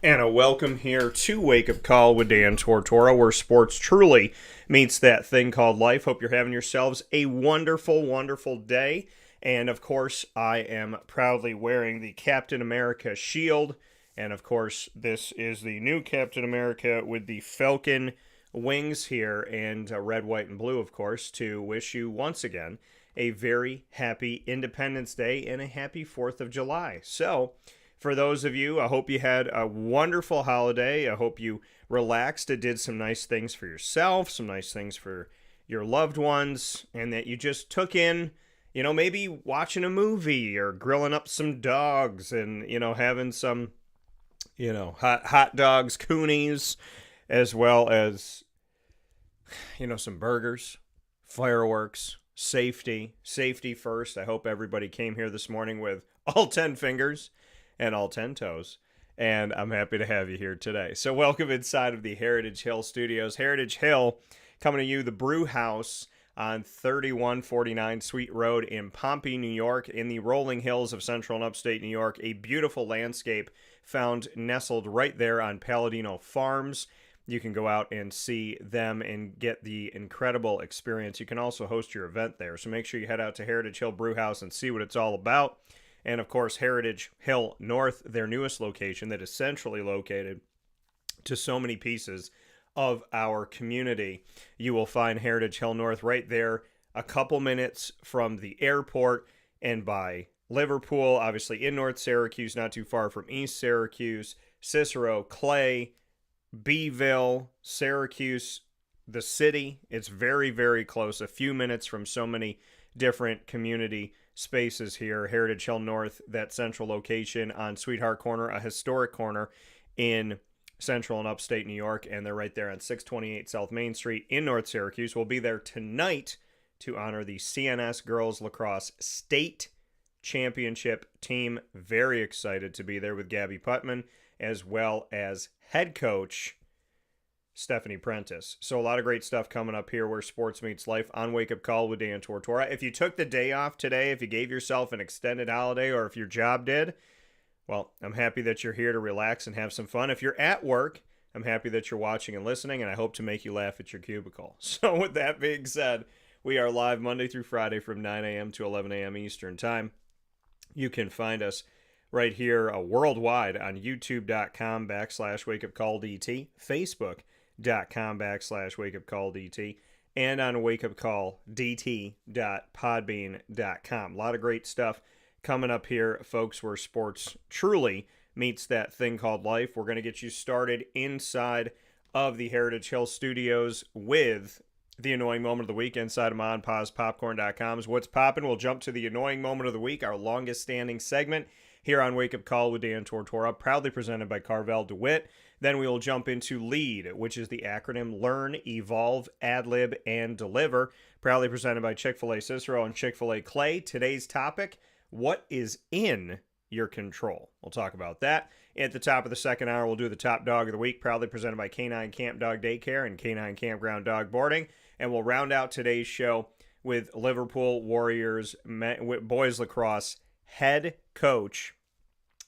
And a welcome here to Wake Up Call with Dan Tortora, where sports truly meets that thing called life. Hope you're having yourselves a wonderful, wonderful day. And of course, I am proudly wearing the Captain America shield. And of course, this is the new Captain America with the Falcon wings here, and red, white, and blue, of course, to wish you once again a very happy Independence Day and a happy 4th of July. So, for those of you, I hope you had a wonderful holiday. I hope you relaxed and did some nice things for yourself, some nice things for your loved ones, and that you just took in, maybe watching a movie or grilling up some dogs and, having some, hot dogs, coonies, as well as, some burgers, fireworks, safety first. I hope everybody came here this morning with all 10 fingers and all 10 toes, and I'm happy to have you here today. So welcome inside of the Heritage Hill Studios. Heritage Hill coming to you, the brew house on 3149 Sweet Road in Pompey, New York, in the rolling hills of central and upstate New York. A beautiful landscape found nestled right there on Palladino Farms. You can go out and see them and get the incredible experience. You can also host your event there, so make sure you head out to Heritage Hill Brew House and see what it's all about. And, of course, Heritage Hill North, their newest location that is centrally located to so many pieces of our community. You will find Heritage Hill North right there, a couple minutes from the airport and by Liverpool, obviously in North Syracuse, not too far from East Syracuse, Cicero, Clay, Beeville, Syracuse, the city. It's very, very close, a few minutes from so many different community spaces here. Heritage Hill North, that central location on Sweetheart Corner, a historic corner in central and upstate New York, and they're right there on 628 South Main Street in North Syracuse. We'll be there tonight to honor the CNS Girls Lacrosse State Championship team. Very excited to be there with Gabby Putman, as well as head coach Stephanie Prentice. So a lot of great stuff coming up here where sports meets life on Wake Up Call with Dan Tortora. If you took the day off today, if you gave yourself an extended holiday, or if your job did, well, I'm happy that you're here to relax and have some fun. If you're at work, I'm happy that you're watching and listening, and I hope to make you laugh at your cubicle. So with that being said, we are live Monday through Friday from 9 a.m. to 11 a.m. Eastern Time. You can find us right here worldwide on youtube.com/wakeupcalldt, facebook.com/wakeupcalldt, and on wakeupcalldt.podbean.com. A lot of great stuff coming up here, folks, where sports truly meets that thing called life. We're going to get you started inside of the Heritage Hill Studios with the annoying moment of the week inside of MonPazPopcorn.com's What's Poppin'. We'll jump to the annoying moment of the week, our longest standing segment here on Wake Up Call with Dan Tortora, proudly presented by Carvel DeWitt. Then we will jump into LEAD, which is the acronym Learn, Evolve, Ad-Lib, and Deliver, proudly presented by Chick-fil-A Cicero and Chick-fil-A Clay. Today's topic, what is in your control? We'll talk about that. At the top of the second hour, we'll do the top dog of the week, proudly presented by Canine Kamp Dog Daycare and Canine Kampground Dog Boarding. And we'll round out today's show with Liverpool Warriors boys lacrosse head coach,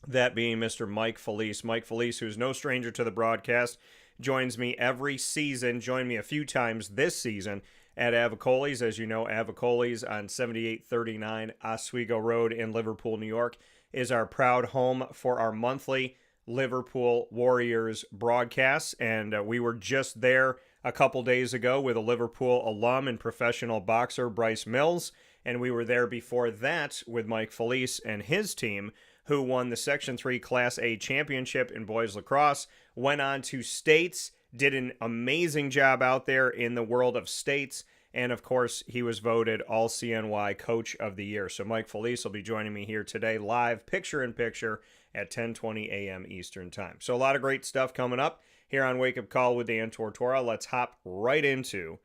that being Mr. Mike Felice. Mike Felice, who's no stranger to the broadcast, joins me every season, joined me a few times this season at Avicoli's. As you know, Avicoli's on 7839 Oswego Road in Liverpool, New York, is our proud home for our monthly Liverpool Warriors broadcasts. And we were just there a couple days ago with a Liverpool alum and professional boxer, Bryce Mills. And we were there before that with Mike Felice and his team, who won the Section 3 Class A championship in boys lacrosse, went on to states, did an amazing job out there in the world of states, and of course, he was voted All CNY Coach of the Year. So Mike Felice will be joining me here today, live, picture-in-picture, at 10:20 a.m. Eastern Time. So a lot of great stuff coming up here on Wake Up Call with Dan Tortora. Let's hop right into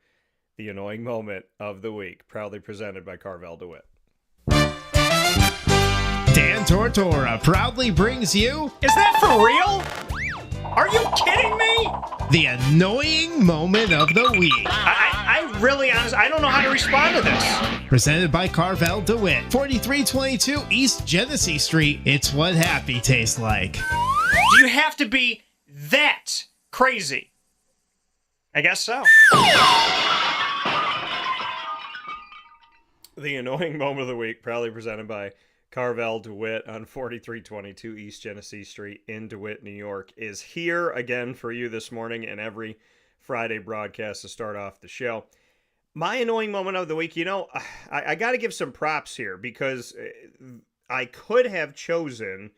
the annoying moment of the week, proudly presented by Carvel DeWitt. Dan Tortora proudly brings you... Is that for real? Are you kidding me? The annoying moment of the week. I really, honestly, I don't know how to respond to this. Presented by Carvel DeWitt, 4322 East Genesee Street. It's what happy tastes like. Do you have to be that crazy? I guess so. The annoying moment of the week, proudly presented by Carvel DeWitt on 4322 East Genesee Street in DeWitt, New York, is here again for you this morning and every Friday broadcast to start off the show. My annoying moment of the week, I got to give some props here because I could have chosen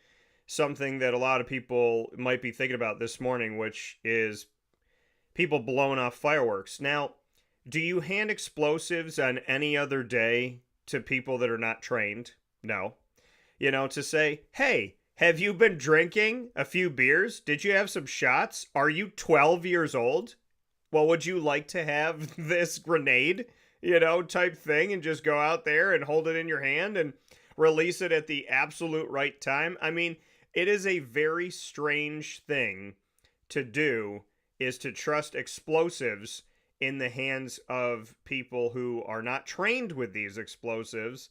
something that a lot of people might be thinking about this morning, which is people blowing off fireworks. Now, do you hand explosives on any other day to people that are not trained? No. To say, hey, have you been drinking a few beers? Did you have some shots? Are you 12 years old? Well, would you like to have this grenade, type thing and just go out there and hold it in your hand and release it at the absolute right time? I mean, it is a very strange thing to do, is to trust explosives in the hands of people who are not trained with these explosives,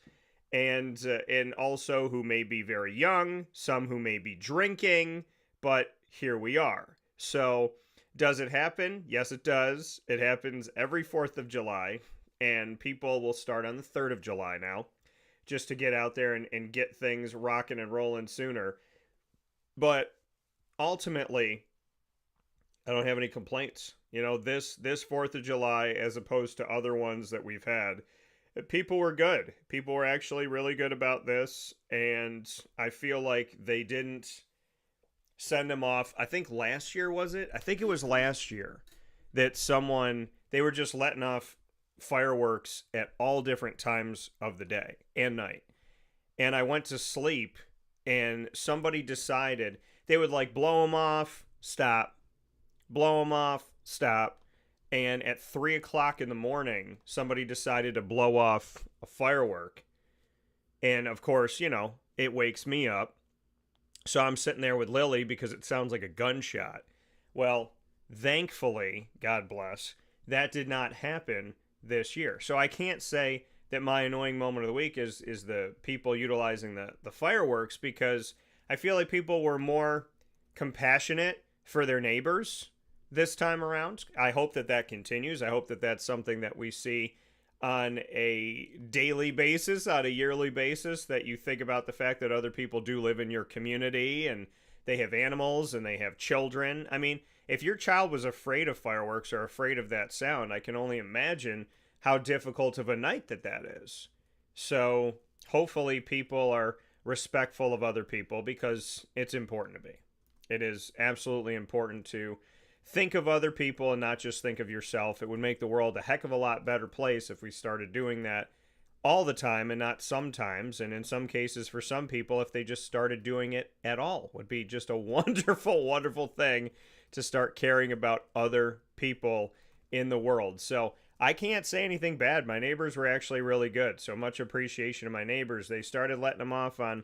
and also who may be very young, some who may be drinking, but here we are. So, does it happen? Yes, it does. It happens every 4th of July, and people will start on the 3rd of July now, just to get out there and get things rocking and rolling sooner. But ultimately, I don't have any complaints. This 4th of July, as opposed to other ones that we've had, people were good. People were actually really good about this, and I feel like they didn't send them off. I think last year, was it? I think it was last year that they were just letting off fireworks at all different times of the day and night. And I went to sleep, and somebody decided they would blow them off, stop, blow them off, stop, and at 3 o'clock in the morning, somebody decided to blow off a firework. And of course, it wakes me up. So I'm sitting there with Lily because it sounds like a gunshot. Well, thankfully, God bless, that did not happen this year. So I can't say that my annoying moment of the week is the people utilizing the fireworks, because I feel like people were more compassionate for their neighbors this time around. I hope that continues. I hope that that's something that we see on a daily basis, on a yearly basis, that you think about the fact that other people do live in your community and they have animals and they have children. I mean, if your child was afraid of fireworks or afraid of that sound, I can only imagine how difficult of a night that is. So hopefully people are respectful of other people, because it's important to be. It is absolutely important to think of other people and not just think of yourself. It would make the world a heck of a lot better place if we started doing that all the time and not sometimes. And in some cases, for some people, if they just started doing it at all, would be just a wonderful, wonderful thing to start caring about other people in the world. So I can't say anything bad. My neighbors were actually really good. So much appreciation to my neighbors. They started letting them off on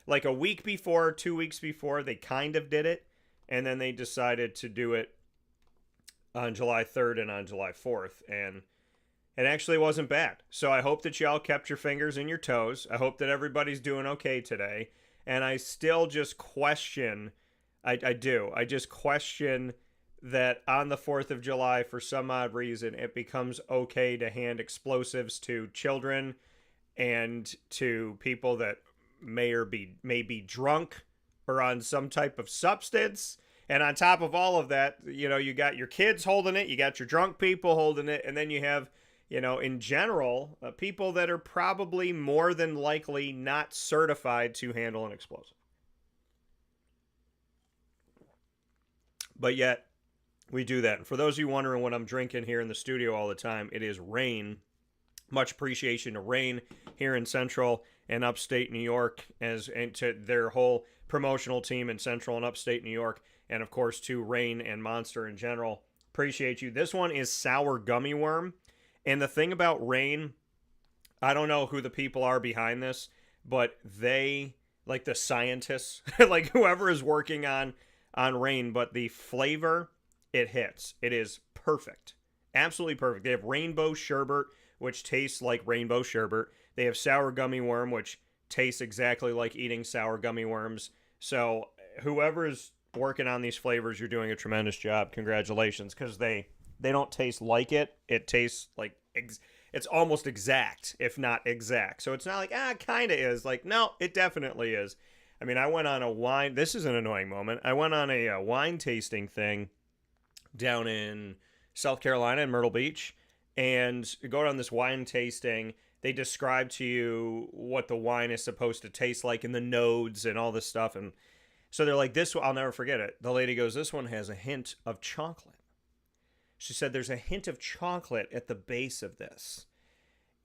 a week before, 2 weeks before. They kind of did it. And then they decided to do it on July 3rd and on July 4th, and it actually wasn't bad. So I hope that y'all kept your fingers in your toes. I hope that everybody's doing okay today, and I still just question, I just question that on the 4th of July, for some odd reason, it becomes okay to hand explosives to children and to people that may be drunk or on some type of substance. And on top of all of that, you got your kids holding it, you got your drunk people holding it, and then you have, in general, people that are probably more than likely not certified to handle an explosive. But yet, we do that. And for those of you wondering what I'm drinking here in the studio all the time, it is Reign. Much appreciation to Reign here in Central and Upstate New York, and to their whole promotional team in Central and Upstate New York. And, of course, to Reign and Monster in general. Appreciate you. This one is Sour Gummy Worm. And the thing about Reign, I don't know who the people are behind this, but they, the scientists, whoever is working on Reign, but the flavor, it hits. It is perfect. Absolutely perfect. They have Rainbow Sherbet, which tastes like rainbow sherbet. They have Sour Gummy Worm, which tastes exactly like eating sour gummy worms. So whoever's working on these flavors. You're doing a tremendous job. Congratulations, because they don't taste like it. It tastes like it's almost exact, if not exact. So it's not like, it kind of is. Like, no, it definitely is. I mean, I went on a wine. This is an annoying moment. I went on a wine tasting thing down in South Carolina in Myrtle Beach, and go on this wine tasting. They describe to you what the wine is supposed to taste like and the nodes and all this stuff. And so they're like, this, I'll never forget it. The lady goes, this one has a hint of chocolate. She said, there's a hint of chocolate at the base of this.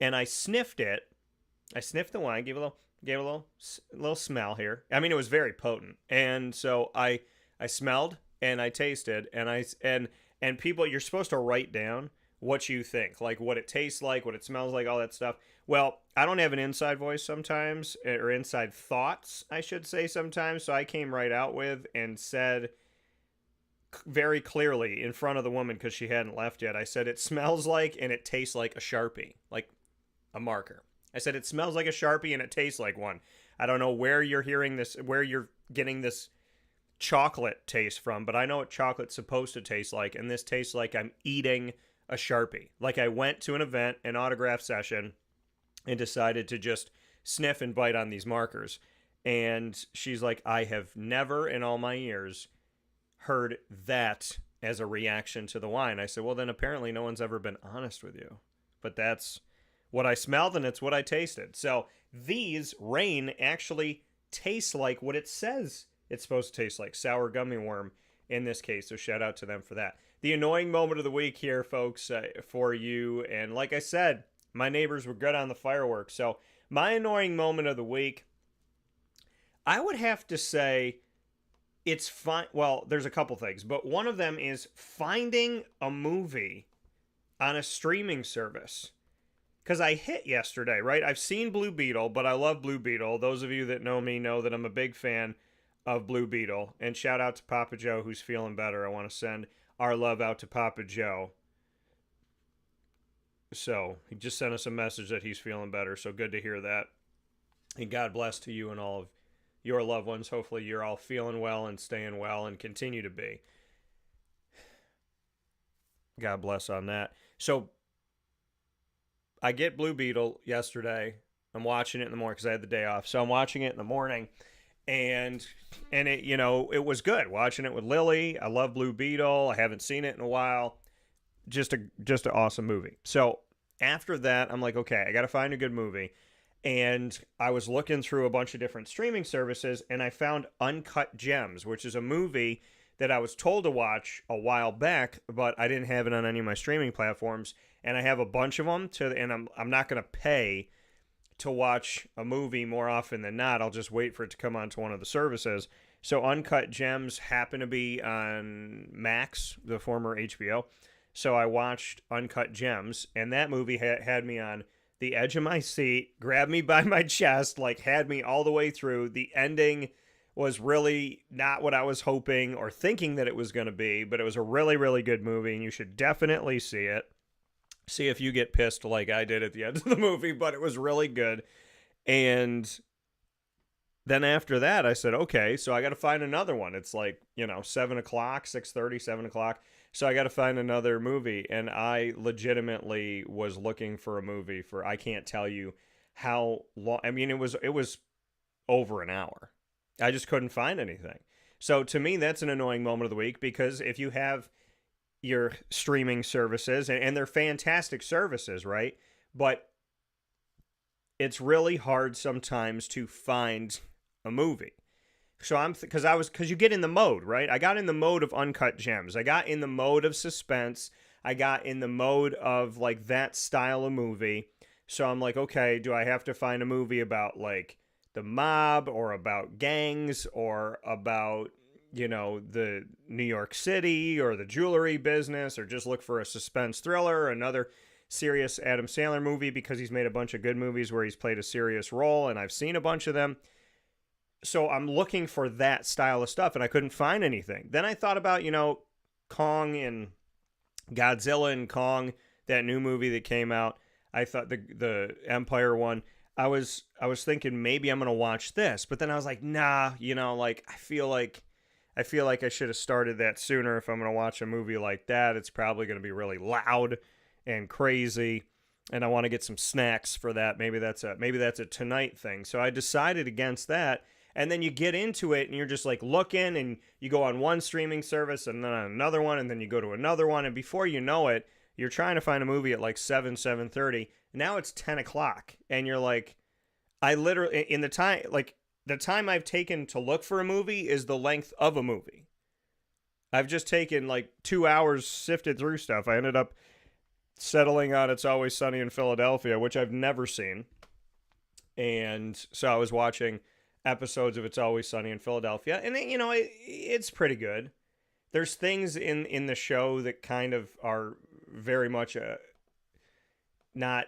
And I sniffed it. I sniffed the wine, gave a little smell here. I mean, it was very potent. And so I smelled and I tasted, and people, you're supposed to write down what you think, like what it tastes like, what it smells like, all that stuff. Well, I don't have an inside voice sometimes, or inside thoughts, I should say sometimes. So I came right out with and said very clearly in front of the woman, because she hadn't left yet, I said, it smells like and it tastes like a Sharpie, like a marker. I said, it smells like a Sharpie and it tastes like one. I don't know where you're hearing this, where you're getting this chocolate taste from, but I know what chocolate's supposed to taste like, and this tastes like I'm eating a Sharpie. Like I went to an event, an autograph session, and decided to just sniff and bite on these markers. And she's like, I have never in all my years heard that as a reaction to the wine. I said, well, then apparently no one's ever been honest with you. But that's what I smelled, and it's what I tasted. So these Rain actually taste like what it says it's supposed to taste like, sour gummy worm in this case. So shout out to them for that. The annoying moment of the week here, folks, for you. And like I said, my neighbors were good on the fireworks. So my annoying moment of the week, I would have to say it's fine. Well, there's a couple things, but one of them is finding a movie on a streaming service. Because I hit yesterday, right? I've seen Blue Beetle, but I love Blue Beetle. Those of you that know me know that I'm a big fan of Blue Beetle. And shout out to Papa Joe, who's feeling better. I want to send our love out to Papa Joe. So he just sent us a message that he's feeling better. So good to hear that. And God bless to you and all of your loved ones. Hopefully you're all feeling well and staying well and continue to be. God bless on that. So I get Blue Beetle yesterday. I'm watching it in the morning because I had the day off. So I'm watching it in the morning. And it, you know, it was good watching it with Lily. I love Blue Beetle. I haven't seen it in a while. Just an awesome movie. So after that, I'm like, okay, I got to find a good movie. And I was looking through a bunch of different streaming services, and I found Uncut Gems, which is a movie that I was told to watch a while back, but I didn't have it on any of my streaming platforms. And I have a bunch of them, and I'm not going to pay to watch a movie more often than not. I'll just wait for it to come onto one of the services. So Uncut Gems happened to be on Max, the former HBO. So I watched Uncut Gems, and that movie had me on the edge of my seat, grabbed me by my chest, like had me all the way through. The ending was really not what I was hoping or thinking that it was going to be, but it was a really, really good movie, and you should definitely see it. See if you get pissed like I did at the end of the movie, but it was really good. And then after that, I said, okay, so I got to find another one. It's like, 7 o'clock, 6:30, 7 o'clock. So I got to find another movie. And I legitimately was looking for a movie for, I can't tell you how long. I mean, it was over an hour. I just couldn't find anything. So to me, that's an annoying moment of the week, because if you have your streaming services, and they're fantastic services, right? But it's really hard sometimes to find a movie. So because you get in the mode, right? I got in the mode of Uncut Gems. I got in the mode of suspense. I got in the mode of like that style of movie. So I'm like, okay, do I have to find a movie about like the mob or about gangs or about the New York City or the jewelry business, or just look for a suspense thriller, another serious Adam Sandler movie, because he's made a bunch of good movies where he's played a serious role, and I've seen a bunch of them. So I'm looking for that style of stuff, and I couldn't find anything. Then I thought about, Kong and Godzilla and Kong, that new movie that came out. I thought the Empire one. I was thinking maybe I'm going to watch this, but then I was like, nah, I I feel like I should have started that sooner. If I'm going to watch a movie like that, it's probably going to be really loud and crazy, and I want to get some snacks for that. Maybe that's a tonight thing. So I decided against that. And then you get into it and you're just like looking, and you go on one streaming service and then on another one, and then you go to another one, and before you know it, you're trying to find a movie at like 7:30. Now it's 10 o'clock, and you're like, I literally, in the time I've taken to look for a movie is the length of a movie. I've just taken like 2 hours, sifted through stuff. I ended up settling on It's Always Sunny in Philadelphia, which I've never seen. And so I was watching episodes of It's Always Sunny in Philadelphia, and it's pretty good. There's things in the show that kind of are very much not.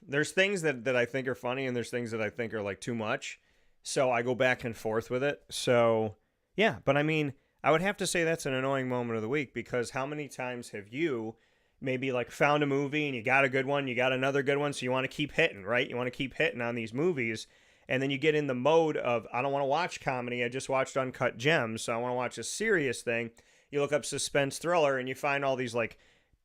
There's things that I think are funny, and there's things that I think are like too much. So I go back and forth with it. So yeah, but I mean, I would have to say that's an annoying moment of the week, because how many times have you maybe like found a movie and you got a good one, you got another good one, so you want to keep hitting, right? You want to keep hitting on these movies. And then you get in the mode of, I don't want to watch comedy. I just watched Uncut Gems, so I want to watch a serious thing. You look up suspense thriller, and you find all these like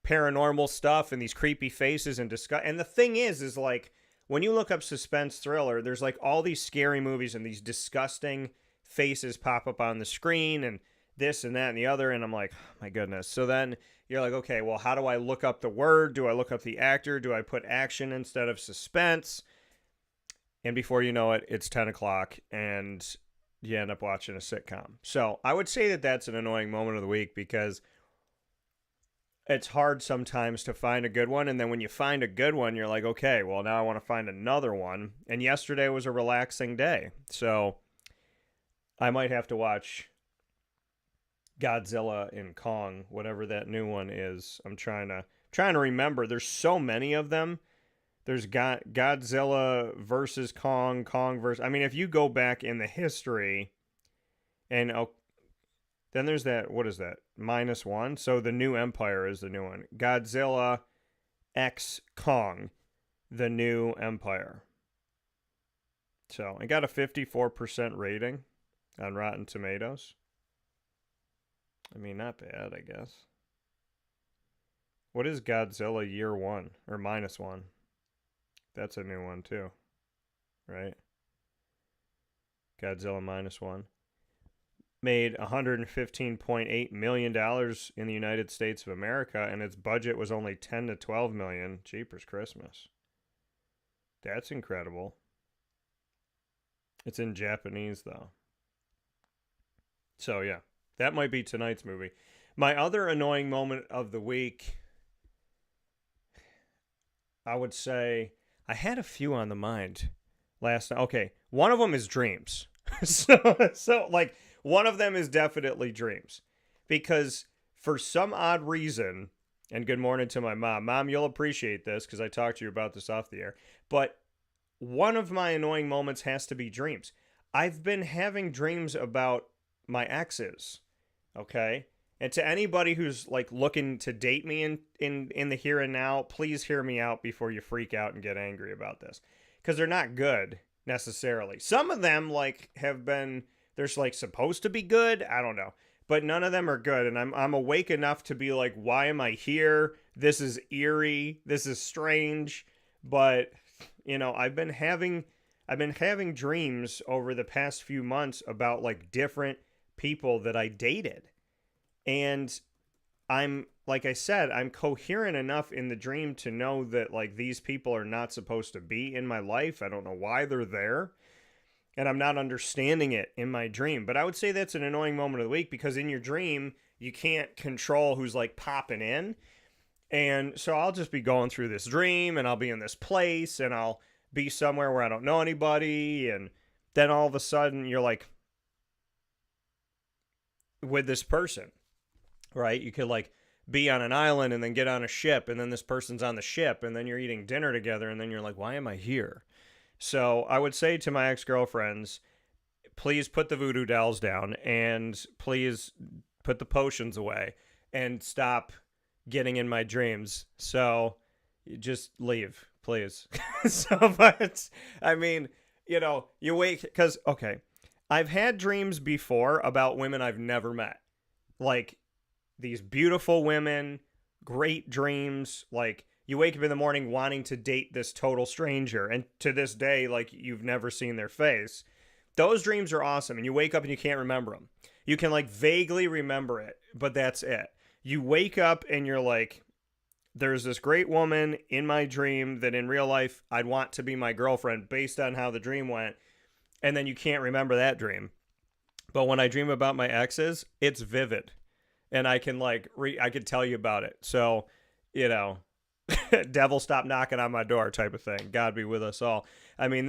paranormal stuff and these creepy faces and disgust. And the thing is like, when you look up suspense thriller, there's like all these scary movies and these disgusting faces pop up on the screen and this and that and the other. And I'm like, oh my goodness. So then you're like, okay, well, how do I look up the word? Do I look up the actor? Do I put action instead of suspense? And before you know it, it's 10 o'clock, and you end up watching a sitcom. So I would say that that's an annoying moment of the week, because it's hard sometimes to find a good one. And then when you find a good one, you're like, okay, well, now I want to find another one. And yesterday was a relaxing day. So I might have to watch Godzilla and Kong, whatever that new one is. I'm trying to remember. There's so many of them. There's Godzilla versus Kong, Kong versus... I mean, if you go back in the history, and then there's that, what is that? -1. So the new Empire is the new one. Godzilla X Kong, the new Empire. So it got a 54% rating on Rotten Tomatoes. I mean, not bad, I guess. What is Godzilla Year 1 or -1? That's a new one too, right? Godzilla -1 made $115.8 million in the United States of America, and its budget was only 10 to 12 million. Jeepers Christmas. That's incredible. It's in Japanese though. So yeah, that might be tonight's movie. My other annoying moment of the week, I would say, I had a few on the mind last night. Okay, one of them is dreams. so like, one of them is definitely dreams. Because for some odd reason, and good morning to my mom. Mom, you'll appreciate this because I talked to you about this off the air. But one of my annoying moments has to be dreams. I've been having dreams about my exes, okay? And to anybody who's like looking to date me in the here and now, please hear me out before you freak out and get angry about this, because they're not good necessarily. Some of them like have been, they're like supposed to be good. I don't know, but none of them are good. And I'm awake enough to be like, why am I here? This is eerie. This is strange. But I've been having dreams over the past few months about like different people that I dated. And like I said, I'm coherent enough in the dream to know that like these people are not supposed to be in my life. I don't know why they're there, and I'm not understanding it in my dream. But I would say that's an annoying moment of the week, because in your dream, you can't control who's like popping in. And so I'll just be going through this dream, and I'll be in this place, and I'll be somewhere where I don't know anybody. And then all of a sudden you're like with this person. Right? You could like be on an island and then get on a ship, and then this person's on the ship, and then you're eating dinner together, and then you're like, why am I here? So I would say to my ex-girlfriends, please put the voodoo dolls down, and please put the potions away, and stop getting in my dreams. So just leave, please. But I mean, you wake, because, okay, I've had dreams before about women I've never met. Like these beautiful women, great dreams. Like you wake up in the morning wanting to date this total stranger, and to this day, like you've never seen their face. Those dreams are awesome, and you wake up and you can't remember them. You can like vaguely remember it, but that's it. You wake up and you're like, there's this great woman in my dream that in real life I'd want to be my girlfriend based on how the dream went. And then you can't remember that dream. But when I dream about my exes, it's vivid. And I can I could tell you about it. So, devil stop knocking on my door type of thing. God be with us all. I mean,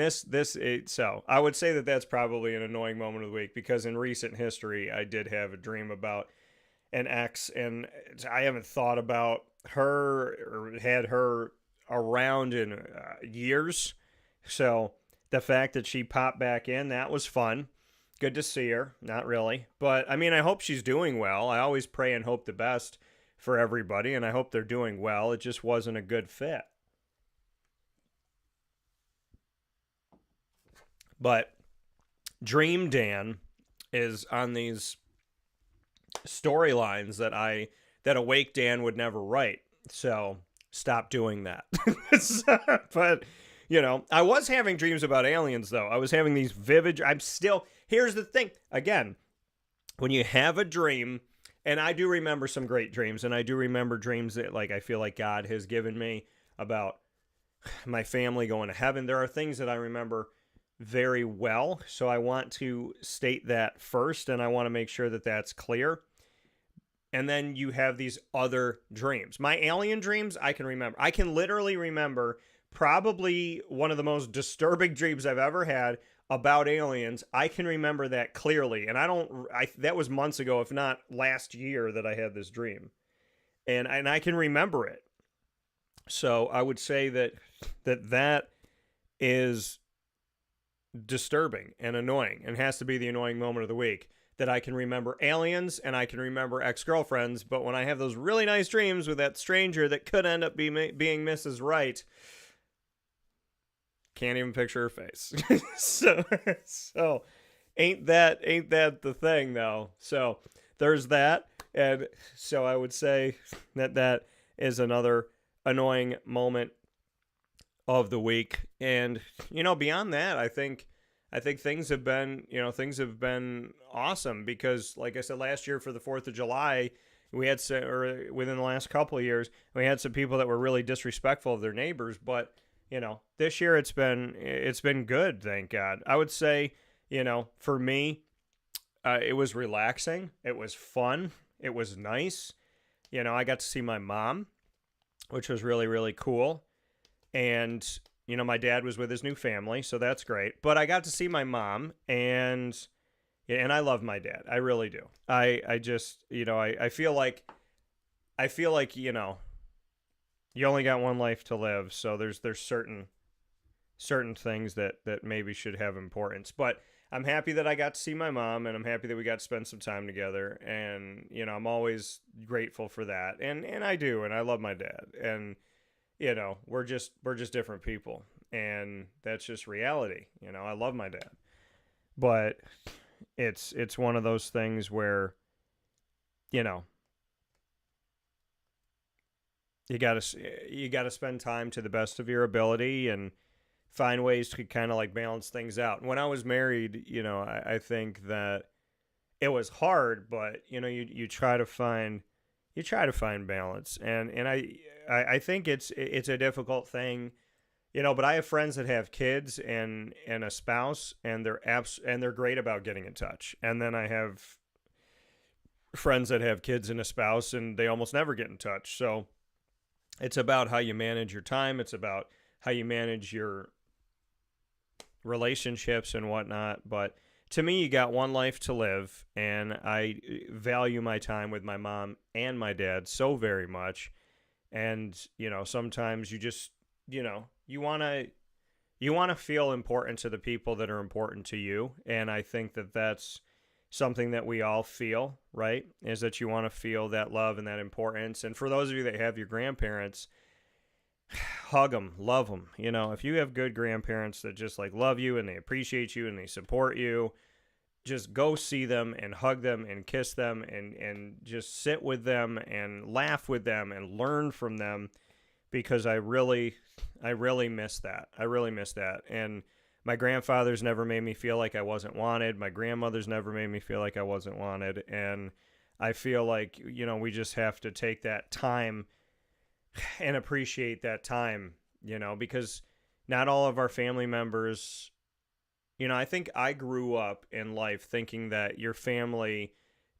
so I would say that that's probably an annoying moment of the week, because in recent history, I did have a dream about an ex, and I haven't thought about her or had her around in years. So the fact that she popped back in, that was fun. Good to see her. Not really. But I mean, I hope she's doing well. I always pray and hope the best for everybody, and I hope they're doing well. It just wasn't a good fit. But Dream Dan is on these storylines that Awake Dan would never write. So stop doing that. But I was having dreams about aliens, though. I was having these vivid. Here's the thing. Again, when you have a dream, and I do remember some great dreams, and I do remember dreams that I feel like God has given me about my family going to heaven. There are things that I remember very well, so I want to state that first, and I want to make sure that that's clear. And then you have these other dreams. My alien dreams, I can remember. I can literally remember probably one of the most disturbing dreams I've ever had about aliens. I can remember that clearly. And that was months ago, if not last year, that I had this dream. And I can remember it. So I would say that is disturbing and annoying, and has to be the annoying moment of the week. That I can remember aliens and I can remember ex-girlfriends, but when I have those really nice dreams with that stranger that could end up being Mrs. Right, can't even picture her face. so ain't that the thing, though? So there's that, and so I would say that is another annoying moment of the week. And beyond that, I think things have been awesome, because like I said, last year for the 4th of July, we had within the last couple of years, we had some people that were really disrespectful of their neighbors. But this year it's been good, thank God. I would say for me, it was relaxing, it was fun, it was nice. I got to see my mom, which was really, really cool, and my dad was with his new family, so that's great. But I got to see my mom, and I love my dad. I really do. I just, I feel like, you only got one life to live, so there's certain things that maybe should have importance. But I'm happy that I got to see my mom, and I'm happy that we got to spend some time together, and I'm always grateful for that. And I do, and I love my dad. And we're just different people, and that's just reality. I love my dad, but it's one of those things where, you gotta spend time to the best of your ability and find ways to kind of balance things out. When I was married, I think that it was hard, but you try to find balance, and I think it's a difficult thing, but I have friends that have kids and a spouse, and they're great about getting in touch. And then I have friends that have kids and a spouse, and they almost never get in touch. So it's about how you manage your time. It's about how you manage your relationships and whatnot. But to me, you got one life to live, and I value my time with my mom and my dad so very much. And, sometimes you just, you want to feel important to the people that are important to you. And I think that that's something that we all feel, right? Is that you want to feel that love and that importance. And for those of you that have your grandparents, hug them, love them. If you have good grandparents that just love you and they appreciate you and they support you, just go see them and hug them and kiss them and just sit with them and laugh with them and learn from them, because I really miss that. I really miss that. And my grandfather's never made me feel like I wasn't wanted. My grandmother's never made me feel like I wasn't wanted. And I feel like, we just have to take that time and appreciate that time, because not all of our family members, I think I grew up in life thinking that your family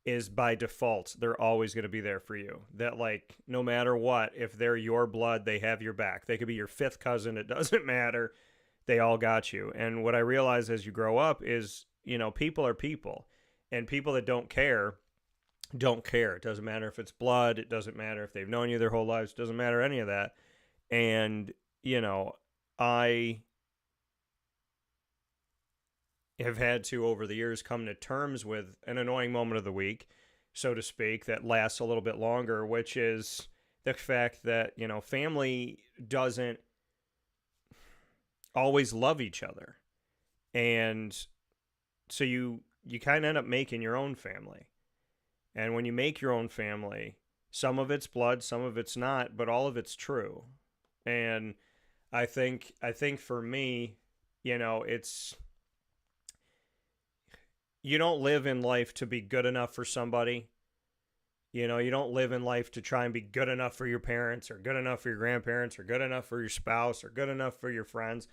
is by default, they're always going to be there for you. That, like, no matter what, if they're your blood, they have your back. They could be your fifth cousin. It doesn't matter. They all got you. And what I realized as you grow up is, people are people, and people that don't care. It doesn't matter if it's blood. It doesn't matter if they've known you their whole lives. It doesn't matter any of that. And, I have had to, over the years, come to terms with an annoying moment of the week, so to speak, that lasts a little bit longer, which is the fact that, family doesn't always love each other. And so you kind of end up making your own family. And when you make your own family, some of it's blood, some of it's not, but all of it's true. And I think for me, it's, you don't live in life to be good enough for somebody. You don't live in life to try and be good enough for your parents or good enough for your grandparents or good enough for your spouse or good enough for your friends.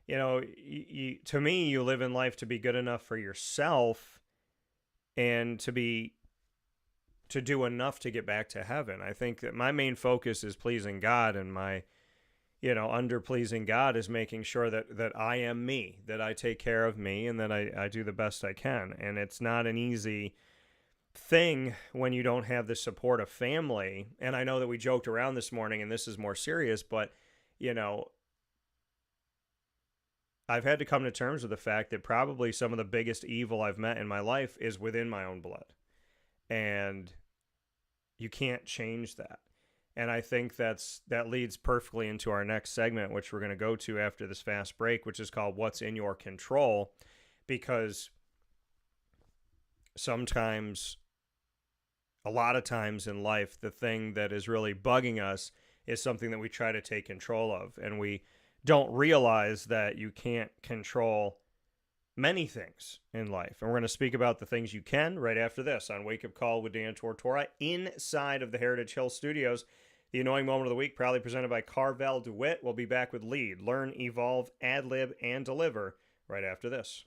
To me, you live in life to be good enough for yourself and to do enough to get back to heaven. I think that my main focus is pleasing God, and my, under pleasing God is making sure that I am me, that I take care of me, and that I do the best I can. And it's not an easy thing when you don't have the support of family. And I know that we joked around this morning, and this is more serious, but, I've had to come to terms with the fact that probably some of the biggest evil I've met in my life is within my own blood. And you can't change that. And I think that leads perfectly into our next segment, which we're going to go to after this fast break, which is called What's in Your Control. Because sometimes, a lot of times in life, the thing that is really bugging us is something that we try to take control of. And we don't realize that you can't control many things in life. And we're going to speak about the things you can right after this on Wake Up Call with Dan Tortora inside of the Heritage Hill Studios. The Annoying Moment of the Week, proudly presented by Carvel DeWitt. We'll be back with Lead, Learn, Evolve, Ad-lib, and Deliver right after this.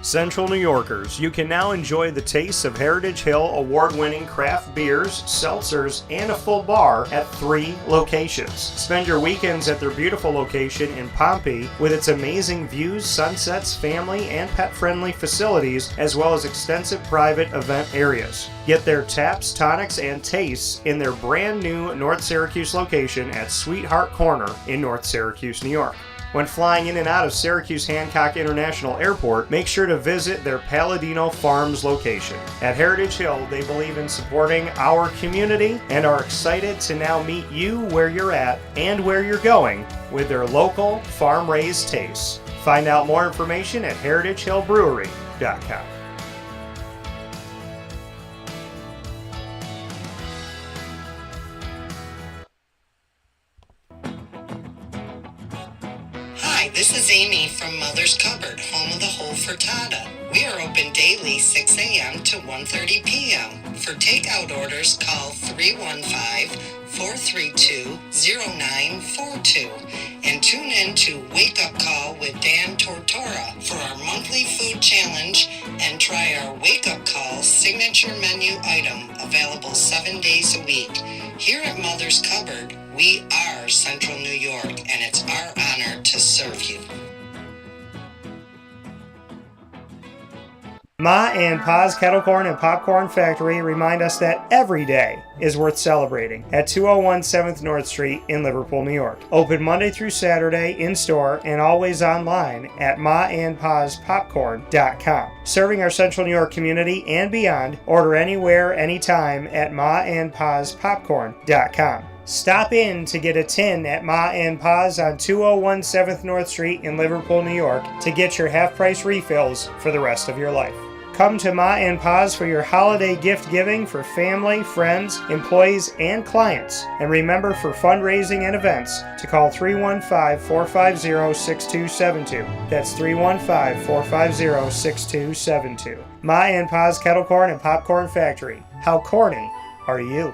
Central New Yorkers, you can now enjoy the taste of Heritage Hill award-winning craft beers, seltzers, and a full bar at 3 locations. Spend your weekends at their beautiful location in Pompey with its amazing views, sunsets, family, and pet-friendly facilities, as well as extensive private event areas. Get their taps, tonics, and tastes in their brand new North Syracuse location at Sweetheart Corner in North Syracuse, New York. When flying in and out of Syracuse Hancock International Airport, make sure to visit their Palladino Farms location. At Heritage Hill, they believe in supporting our community and are excited to now meet you where you're at and where you're going with their local farm-raised tastes. Find out more information at heritagehillbrewery.com. Hi, this is Amy from Mother's Cupboard, home of the whole frittata. We are open daily 6 a.m. to 1:30 p.m. For takeout orders, call 315-432-0942 and tune in to Wake Up Call with Dan Tortora for our monthly food challenge and try our Wake Up Call signature menu item available 7 days a week. Here at Mother's Cupboard, we are Central New York, and it's our honor to serve you. Ma and Pa's Kettle Corn and Popcorn Factory remind us that every day is worth celebrating at 201 7th North Street in Liverpool, New York. Open Monday through Saturday in-store and always online at maandpaspopcorn.com. Serving our Central New York community and beyond, order anywhere, anytime at maandpaspopcorn.com. Stop in to get a tin at Ma and Pa's on 201 7th North Street in Liverpool, New York to get your half-price refills for the rest of your life. Come to Ma and Pa's for your holiday gift giving for family, friends, employees, and clients. And remember, for fundraising and events, to call 315-450-6272. That's 315-450-6272. Ma and Pa's Kettle Corn and Popcorn Factory. How corny are you?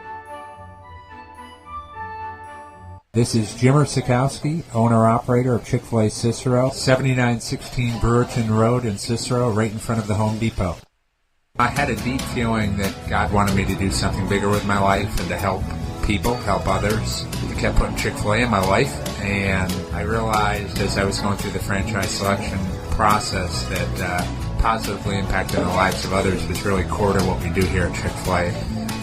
This is Jimmer Sikowski, owner-operator of Chick-fil-A Cicero, 7916 Brewerton Road in Cicero, right in front of the Home Depot. I had a deep feeling that God wanted me to do something bigger with my life and to help people, help others. I kept putting Chick-fil-A in my life, and I realized as I was going through the franchise selection process that positively impacting the lives of others was really core to what we do here at Chick-fil-A.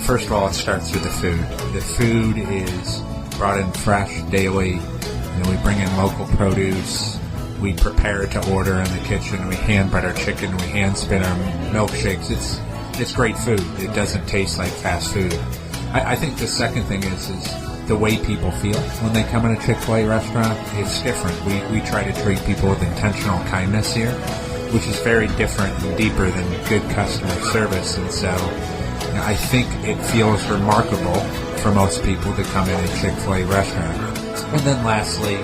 First of all, it starts with the food. The food is brought in fresh daily, and we bring in local produce. We prepare to order in the kitchen. We hand bread our chicken. We hand spin our milkshakes. It's great food. It doesn't taste like fast food. I think the second thing is the way people feel when they come in a Chick-fil-A restaurant. It's different. We try to treat people with intentional kindness here, which is very different and deeper than good customer service. And so I think it feels remarkable for most people to come in a Chick-fil-A restaurant. And then lastly,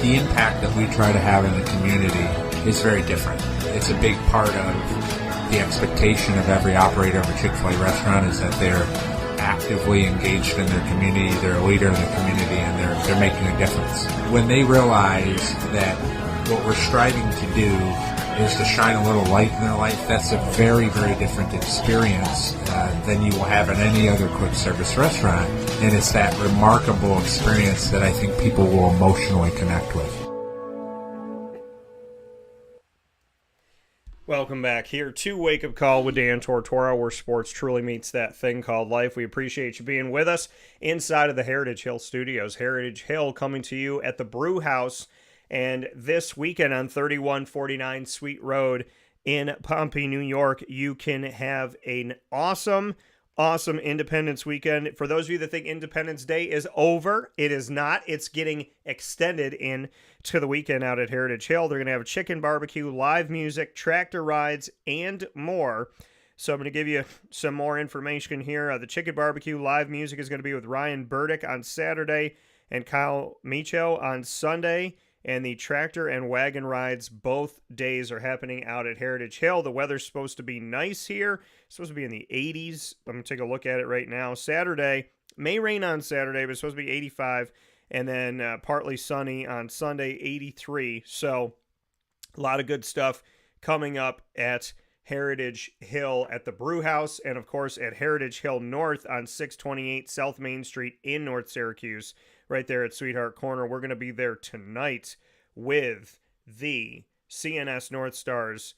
the impact that we try to have in the community is very different. It's a big part of the expectation of every operator of a Chick-fil-A restaurant is that they're actively engaged in their community, they're a leader in the community, and they're making a difference. When they realize that what we're striving to do is to shine a little light in their life, that's a very, very different experience than you will have in any other quick service restaurant. And it's that remarkable experience that I think people will emotionally connect with. Welcome back here to Wake Up Call with Dan Tortora, where sports truly meets that thing called life. We appreciate you being with us inside of the Heritage Hill Studios. Heritage Hill coming to you at the Brew House, and this weekend on 3149 Sweet Road in Pompey, New York, you can have an awesome Independence weekend. For those of you that think Independence Day is over, it is not. It's getting extended into the weekend out at Heritage Hill. They're going to have a chicken barbecue, live music, tractor rides, and more. So I'm going to give you some more information here. The chicken barbecue live music is going to be with Ryan Burdick on Saturday and Kyle Micho on Sunday. And the tractor and wagon rides both days are happening out at Heritage Hill. The weather's supposed to be nice here. It's supposed to be in the 80s. I'm going to take a look at it right now. Saturday, may rain on Saturday, but it's supposed to be 85. And then partly sunny on Sunday, 83. So a lot of good stuff coming up at Heritage Hill at the Brew House. And, of course, at Heritage Hill North on 628 South Main Street in North Syracuse. Right there at Sweetheart Corner. We're going to be there tonight with the CNS North Stars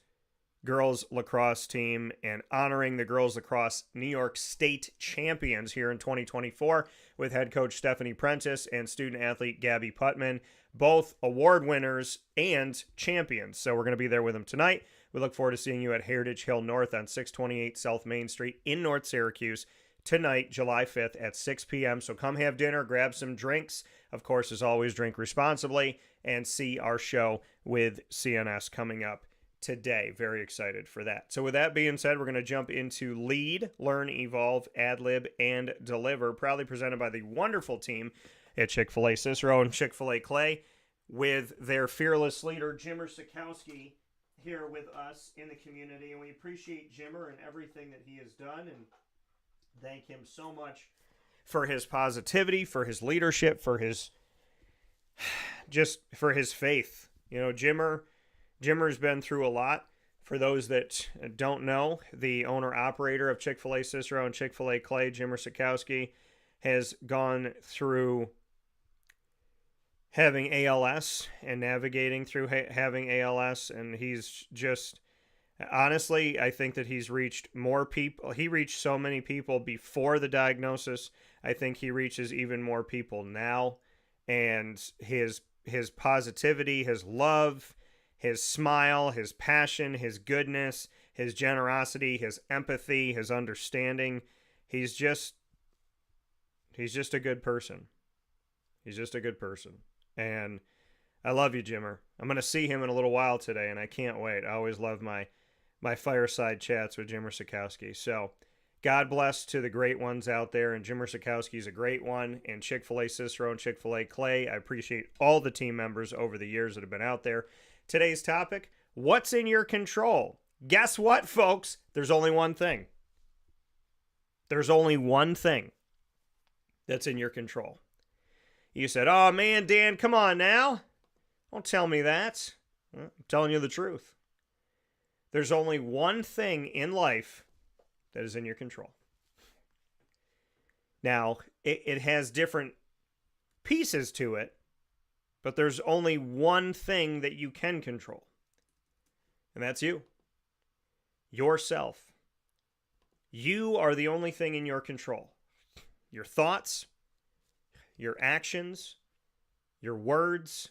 girls lacrosse team and honoring the girls lacrosse New York State champions here in 2024 with head coach Stephanie Prentice and student athlete Gabby Putman, both award winners and champions. So we're going to be there with them tonight. We look forward to seeing you at Heritage Hill North on 628 South Main Street in North Syracuse tonight, July 5th at 6 p.m. So come have dinner, grab some drinks. Of course, as always, drink responsibly and see our show with CNS coming up today. Very excited for that. So with that being said, we're going to jump into Lead, Learn, Evolve, Ad-Lib, and Deliver, proudly presented by the wonderful team at Chick-fil-A Cicero and Chick-fil-A Clay with their fearless leader, Jimmer Sikowski, here with us in the community. And we appreciate Jimmer and everything that he has done and thank him so much for his positivity, for his leadership, for his faith. You know, Jimmer's been through a lot. For those that don't know, the owner-operator of Chick-fil-A Cicero and Chick-fil-A Clay, Jimmer Sikowski, has gone through having ALS and navigating through having ALS, and he's just... Honestly, I think that he's reached more people. He reached so many people before the diagnosis. I think he reaches even more people now. And his positivity, his love, his smile, his passion, his goodness, his generosity, his empathy, his understanding. He's just a good person. He's just a good person. And I love you, Jimmer. I'm going to see him in a little while today, and I can't wait. I always love my fireside chats with Jimmer Sikowski. So God bless to the great ones out there, and Jimmer Sikowski is a great one, and Chick-fil-A Cicero and Chick-fil-A Clay. I appreciate all the team members over the years that have been out there. Today's topic, what's in your control? Guess what, folks? There's only one thing. There's only one thing that's in your control. You said, oh man, Dan, come on now. Don't tell me that. Well, I'm telling you the truth. There's only one thing in life that is in your control. Now, it has different pieces to it, but there's only one thing that you can control. And that's you. Yourself. You are the only thing in your control. Your thoughts, your actions, your words,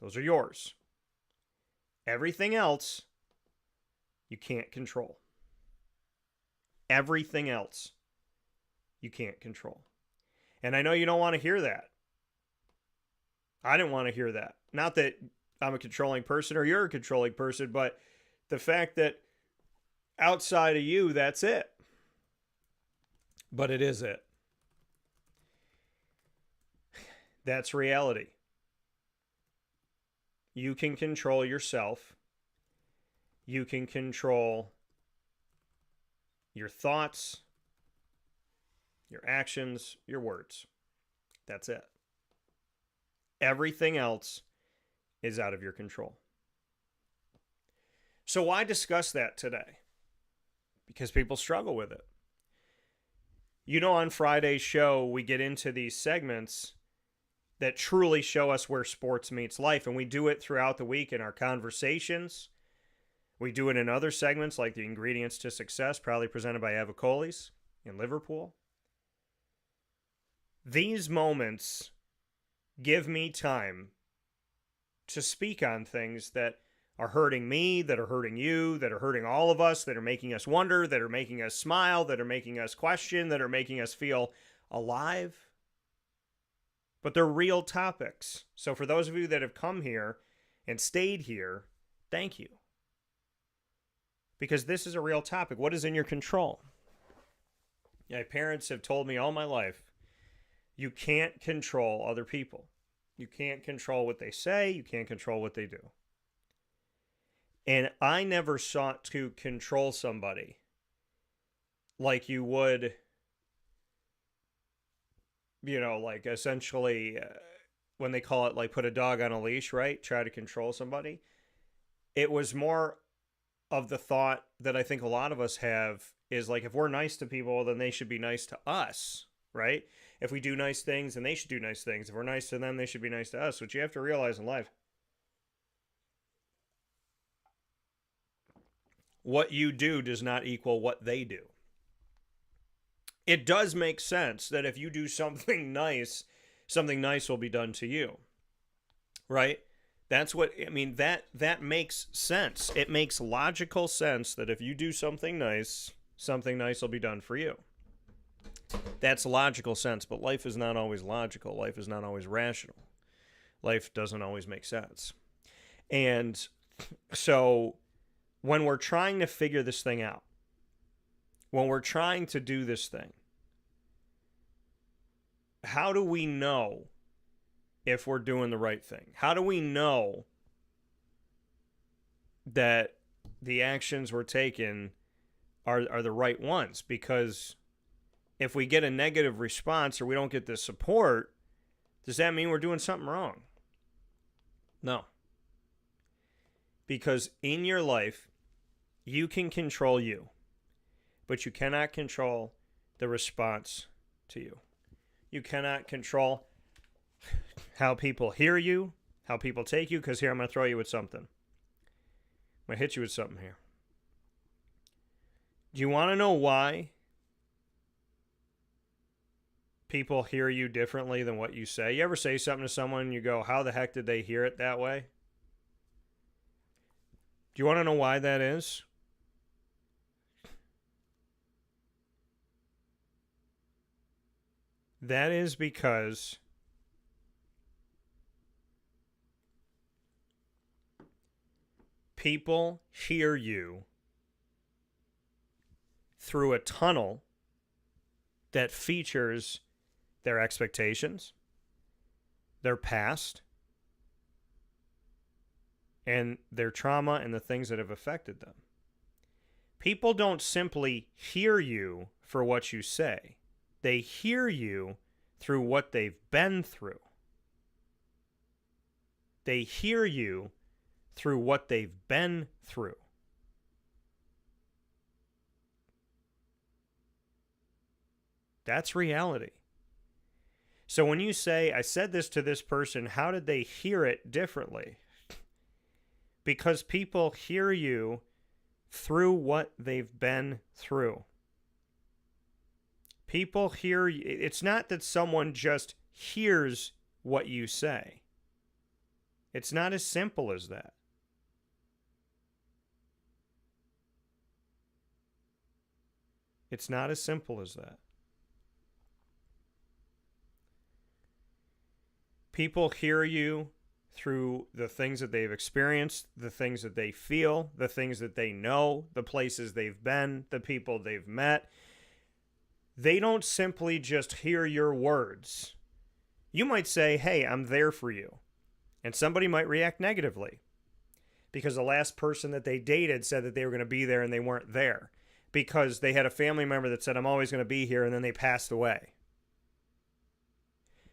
those are yours. Everything else, you can't control. Everything else, you can't control. And I know you don't want to hear that. I didn't want to hear that. Not that I'm a controlling person or you're a controlling person, but the fact that outside of you, that's it. But it is it. That's reality. You can control yourself. You can control your thoughts, your actions, your words. That's it. Everything else is out of your control. So why discuss that today? Because people struggle with it. You know, on Friday's show, we get into these segments that truly show us where sports meets life, and we do it throughout the week in our conversations. We do it in other segments like the Ingredients to Success, proudly presented by Avicolis in Liverpool. These moments give me time to speak on things that are hurting me, that are hurting you, that are hurting all of us, that are making us wonder, that are making us smile, that are making us question, that are making us feel alive. But they're real topics. So for those of you that have come here and stayed here, thank you. Because this is a real topic. What is in your control? My parents have told me all my life, you can't control other people. You can't control what they say. You can't control what they do. And I never sought to control somebody like you would, you know, like essentially when they call it like put a dog on a leash, right? Try to control somebody. It was more of the thought that I think a lot of us have is like, if we're nice to people, then they should be nice to us, right? If we do nice things, then they should do nice things. If we're nice to them, they should be nice to us. What you have to realize in life, what you do does not equal what they do. It does make sense that if you do something nice will be done to you, right? That's what, I mean, that makes sense. It makes logical sense that if you do something nice will be done for you. That's logical sense, but life is not always logical. Life is not always rational. Life doesn't always make sense. And so when we're trying to figure this thing out, when we're trying to do this thing, how do we know if we're doing the right thing? How do we know that the actions we're taking are the right ones? Because if we get a negative response or we don't get the support, does that mean we're doing something wrong? No. Because in your life, you can control you, but you cannot control the response to you. You cannot control how people hear you, how people take you, because here, I'm going to throw you with something. I'm going to hit you with something here. Do you want to know why people hear you differently than what you say? You ever say something to someone and you go, how the heck did they hear it that way? Do you want to know why that is? That is because People hear you through a tunnel that features their expectations, their past, and their trauma and the things that have affected them. People don't simply hear you for what you say. They hear you through what they've been through. They hear you through what they've been through. That's reality. So when you say, I said this to this person, how did they hear it differently? Because people hear you through what they've been through. People hear you. It's not that someone just hears what you say. It's not as simple as that. It's not as simple as that. People hear you through the things that they've experienced, the things that they feel, the things that they know, the places they've been, the people they've met. They don't simply just hear your words. You might say, hey, I'm there for you. And somebody might react negatively because the last person that they dated said that they were going to be there and they weren't there because they had a family member that said, I'm always going to be here, and then they passed away.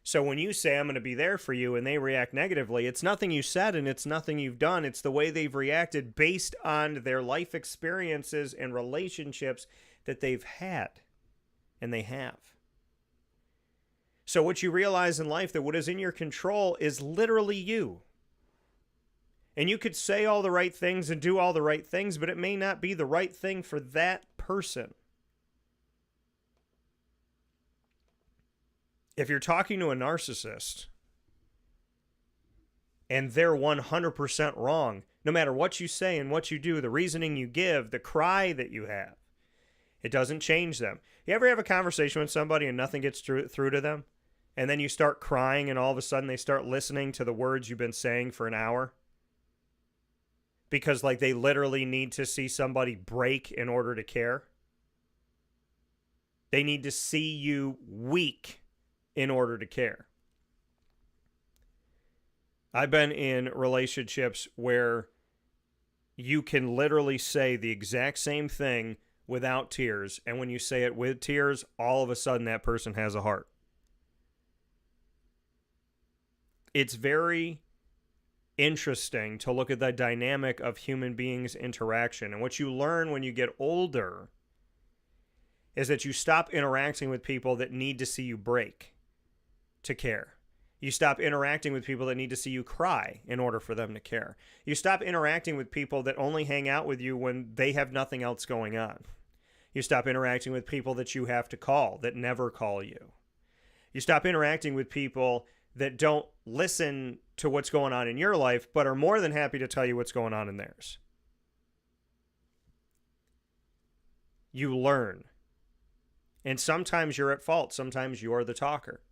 So when you say, I'm going to be there for you, and they react negatively, it's nothing you said and it's nothing you've done. It's the way they've reacted based on their life experiences and relationships that they've had, and they have. So what you realize in life, that what is in your control is literally you. And you could say all the right things and do all the right things, but it may not be the right thing for that person. If you're talking to a narcissist and they're 100% wrong, no matter what you say and what you do, the reasoning you give, the cry that you have, it doesn't change them. You ever have a conversation with somebody and nothing gets through to them? And then you start crying and all of a sudden they start listening to the words you've been saying for an hour? Because like they literally need to see somebody break in order to care. They need to see you weak in order to care. I've been in relationships where you can literally say the exact same thing without tears, and when you say it with tears, all of a sudden that person has a heart. It's very interesting to look at the dynamic of human beings' interaction, and what you learn when you get older is that you stop interacting with people that need to see you break to care. You stop interacting with people that need to see you cry in order for them to care. You stop interacting with people that only hang out with you when they have nothing else going on. You stop interacting with people that you have to call, that never call you. You stop interacting with people that don't listen to what's going on in your life, but are more than happy to tell you what's going on in theirs. You learn. And sometimes you're at fault. Sometimes you're the talker.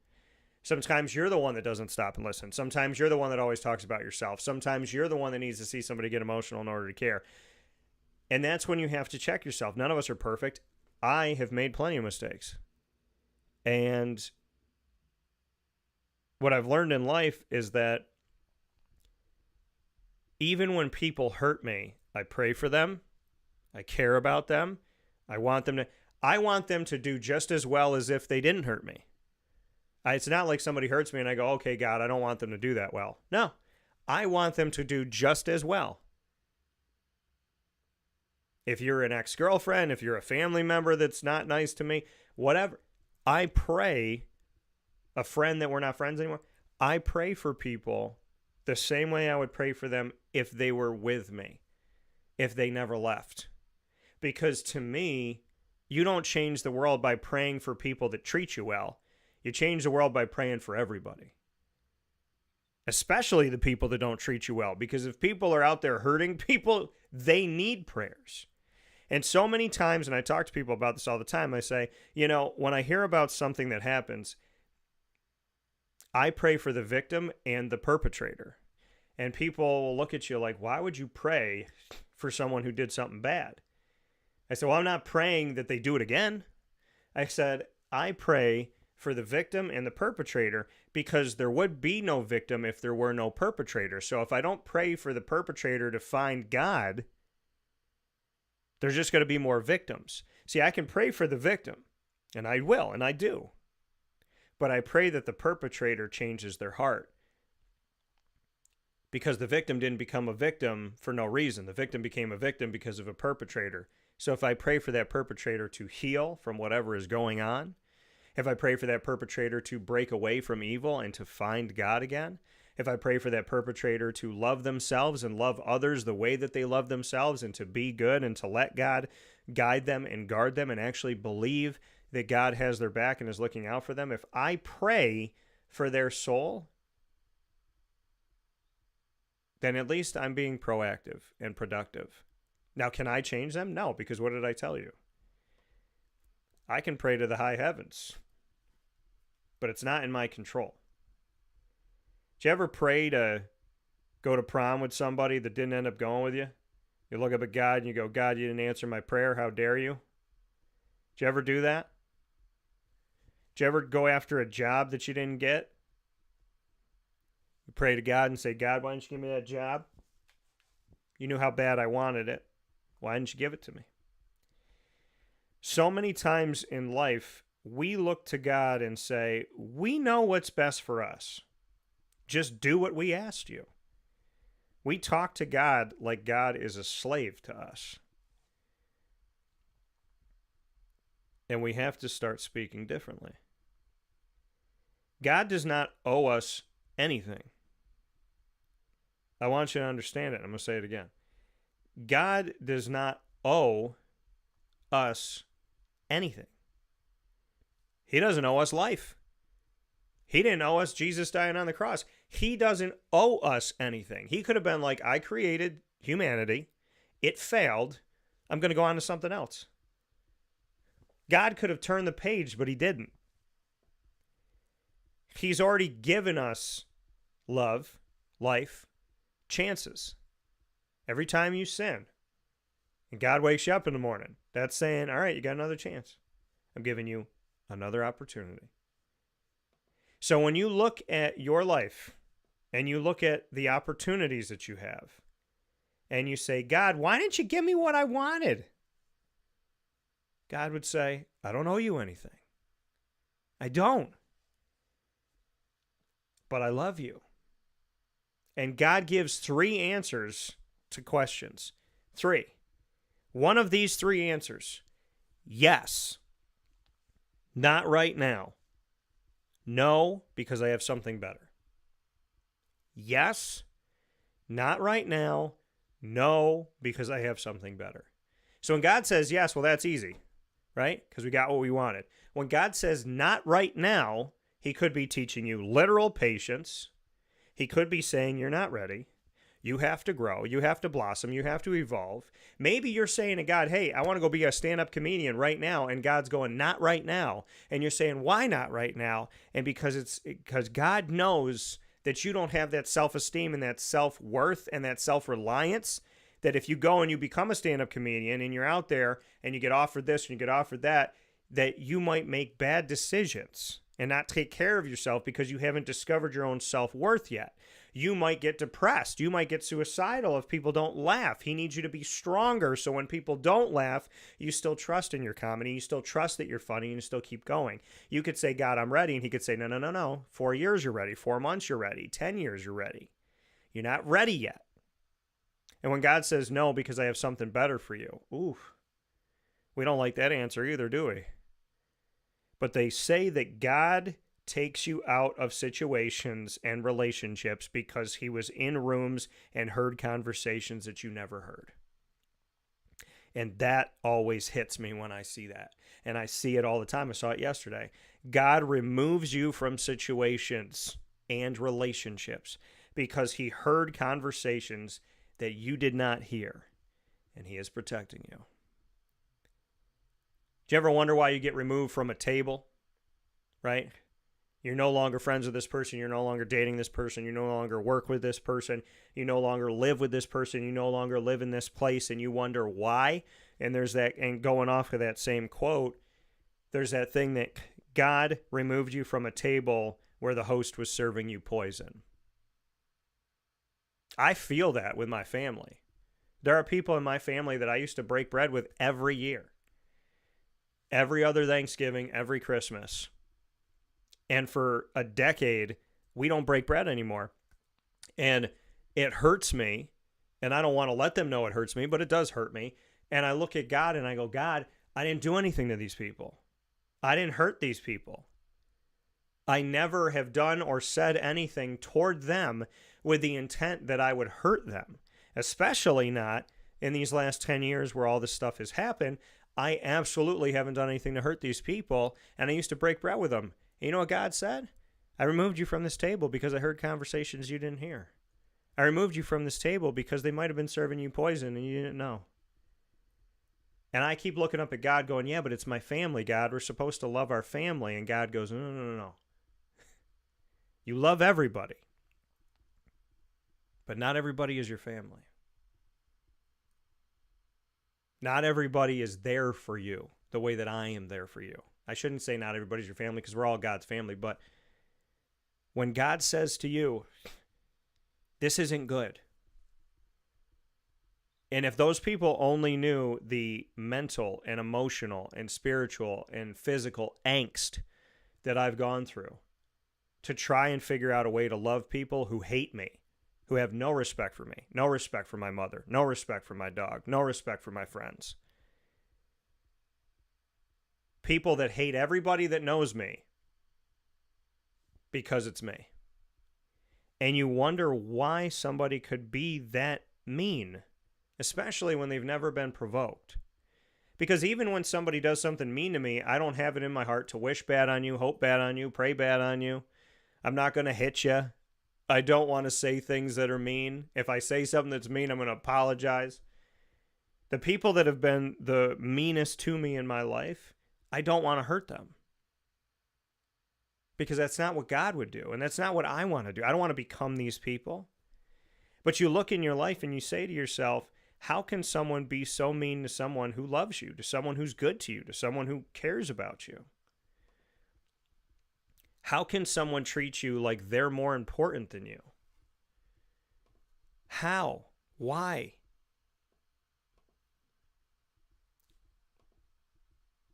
Sometimes you're the one that doesn't stop and listen. Sometimes you're the one that always talks about yourself. Sometimes you're the one that needs to see somebody get emotional in order to care. And that's when you have to check yourself. None of us are perfect. I have made plenty of mistakes. And what I've learned in life is that even when people hurt me, I pray for them. I care about them. I want them to do just as well as if they didn't hurt me. It's not like somebody hurts me and I go, okay, God, I don't want them to do that well. No, I want them to do just as well. If you're an ex-girlfriend, if you're a family member that's not nice to me, whatever, I pray, a friend that we're not friends anymore, I pray for people the same way I would pray for them if they were with me, if they never left. Because to me, you don't change the world by praying for people that treat you well. You change the world by praying for everybody. Especially the people that don't treat you well. Because if people are out there hurting people, they need prayers. And so many times, and I talk to people about this all the time, I say, when I hear about something that happens, I pray for the victim and the perpetrator. And people will look at you like, why would you pray for someone who did something bad? I said, well, I'm not praying that they do it again. I said, I pray for the victim and the perpetrator because there would be no victim if there were no perpetrator. So if I don't pray for the perpetrator to find God, there's just going to be more victims. See, I can pray for the victim, and I will, and I do. But I pray that the perpetrator changes their heart. Because the victim didn't become a victim for no reason. The victim became a victim because of a perpetrator. So if I pray for that perpetrator to heal from whatever is going on, if I pray for that perpetrator to break away from evil and to find God again, if I pray for that perpetrator to love themselves and love others the way that they love themselves and to be good and to let God guide them and guard them and actually believe that God has their back and is looking out for them, if I pray for their soul, then at least I'm being proactive and productive. Now, can I change them? No, because what did I tell you? I can pray to the high heavens, but it's not in my control. Did you ever pray to go to prom with somebody that didn't end up going with you? You look up at God and you go, God, you didn't answer my prayer. How dare you? Did you ever do that? Did you ever go after a job that you didn't get? You pray to God and say, God, why didn't you give me that job? You knew how bad I wanted it. Why didn't you give it to me? So many times in life, we look to God and say, we know what's best for us. Just do what we asked you. We talk to God like God is a slave to us. And we have to start speaking differently. God does not owe us anything. I want you to understand it. I'm going to say it again. God does not owe us anything. He doesn't owe us life. He didn't owe us Jesus dying on the cross. He doesn't owe us anything. He could have been like, I created humanity. It failed. I'm going to go on to something else. God could have turned the page, but he didn't. He's already given us love, life, chances. Every time you sin, and God wakes you up in the morning, that's saying, all right, you got another chance. I'm giving you another opportunity. So when you look at your life and you look at the opportunities that you have and you say, God, why didn't you give me what I wanted? God would say, I don't owe you anything. I don't. But I love you. And God gives 3 answers to questions. 3. One of these 3 answers. Yes. Not right now. No, because I have something better. Yes. Not right now. No, because I have something better. So when God says yes, well, that's easy, right? Because we got what we wanted. When God says not right now, he could be teaching you literal patience. He could be saying you're not ready. You have to grow. You have to blossom. You have to evolve. Maybe you're saying to God, hey, I want to go be a stand-up comedian right now. And God's going, not right now. And you're saying, why not right now? And because God knows that you don't have that self-esteem and that self-worth and that self-reliance, that if you go and you become a stand-up comedian and you're out there and you get offered this and you get offered that, that you might make bad decisions and not take care of yourself because you haven't discovered your own self-worth yet. You might get depressed. You might get suicidal if people don't laugh. He needs you to be stronger so when people don't laugh, you still trust in your comedy. You still trust that you're funny and you still keep going. You could say, God, I'm ready. And he could say, no. 4 years you're ready. 4 months you're ready. 10 years you're ready. You're not ready yet. And when God says no because I have something better for you, we don't like that answer either, do we? But they say that God takes you out of situations and relationships because he was in rooms and heard conversations that you never heard. And that always hits me when I see that. And I see it all the time. I saw it yesterday. God removes you from situations and relationships because he heard conversations that you did not hear. And he is protecting you. Do you ever wonder why you get removed from a table, right? You're no longer friends with this person. You're no longer dating this person. You no longer work with this person. You no longer live with this person. You no longer live in this place, and you wonder why. And there's that, and going off of that same quote, there's that thing that God removed you from a table where the host was serving you poison. I feel that with my family. There are people in my family that I used to break bread with every year. Every other Thanksgiving, every Christmas. And for a decade, we don't break bread anymore. And it hurts me. And I don't want to let them know it hurts me, but it does hurt me. And I look at God and I go, God, I didn't do anything to these people. I didn't hurt these people. I never have done or said anything toward them with the intent that I would hurt them, especially not in these last 10 years where all this stuff has happened. I absolutely haven't done anything to hurt these people, and I used to break bread with them. And you know what God said? I removed you from this table because I heard conversations you didn't hear. I removed you from this table because they might have been serving you poison and you didn't know. And I keep looking up at God going, yeah, but it's my family, God. We're supposed to love our family. And God goes, no. You love everybody. But not everybody is your family. Not everybody is there for you the way that I am there for you. I shouldn't say not everybody's your family because we're all God's family. But when God says to you, this isn't good. And if those people only knew the mental and emotional and spiritual and physical angst that I've gone through to try and figure out a way to love people who hate me, who have no respect for me, no respect for my mother, no respect for my dog, no respect for my friends. People that hate everybody that knows me because it's me. And you wonder why somebody could be that mean, especially when they've never been provoked. Because even when somebody does something mean to me, I don't have it in my heart to wish bad on you, hope bad on you, pray bad on you. I'm not going to hit you. I don't want to say things that are mean. If I say something that's mean, I'm going to apologize. The people that have been the meanest to me in my life, I don't want to hurt them. Because that's not what God would do. And that's not what I want to do. I don't want to become these people. But you look in your life and you say to yourself, how can someone be so mean to someone who loves you, to someone who's good to you, to someone who cares about you? How can someone treat you like they're more important than you? How? Why?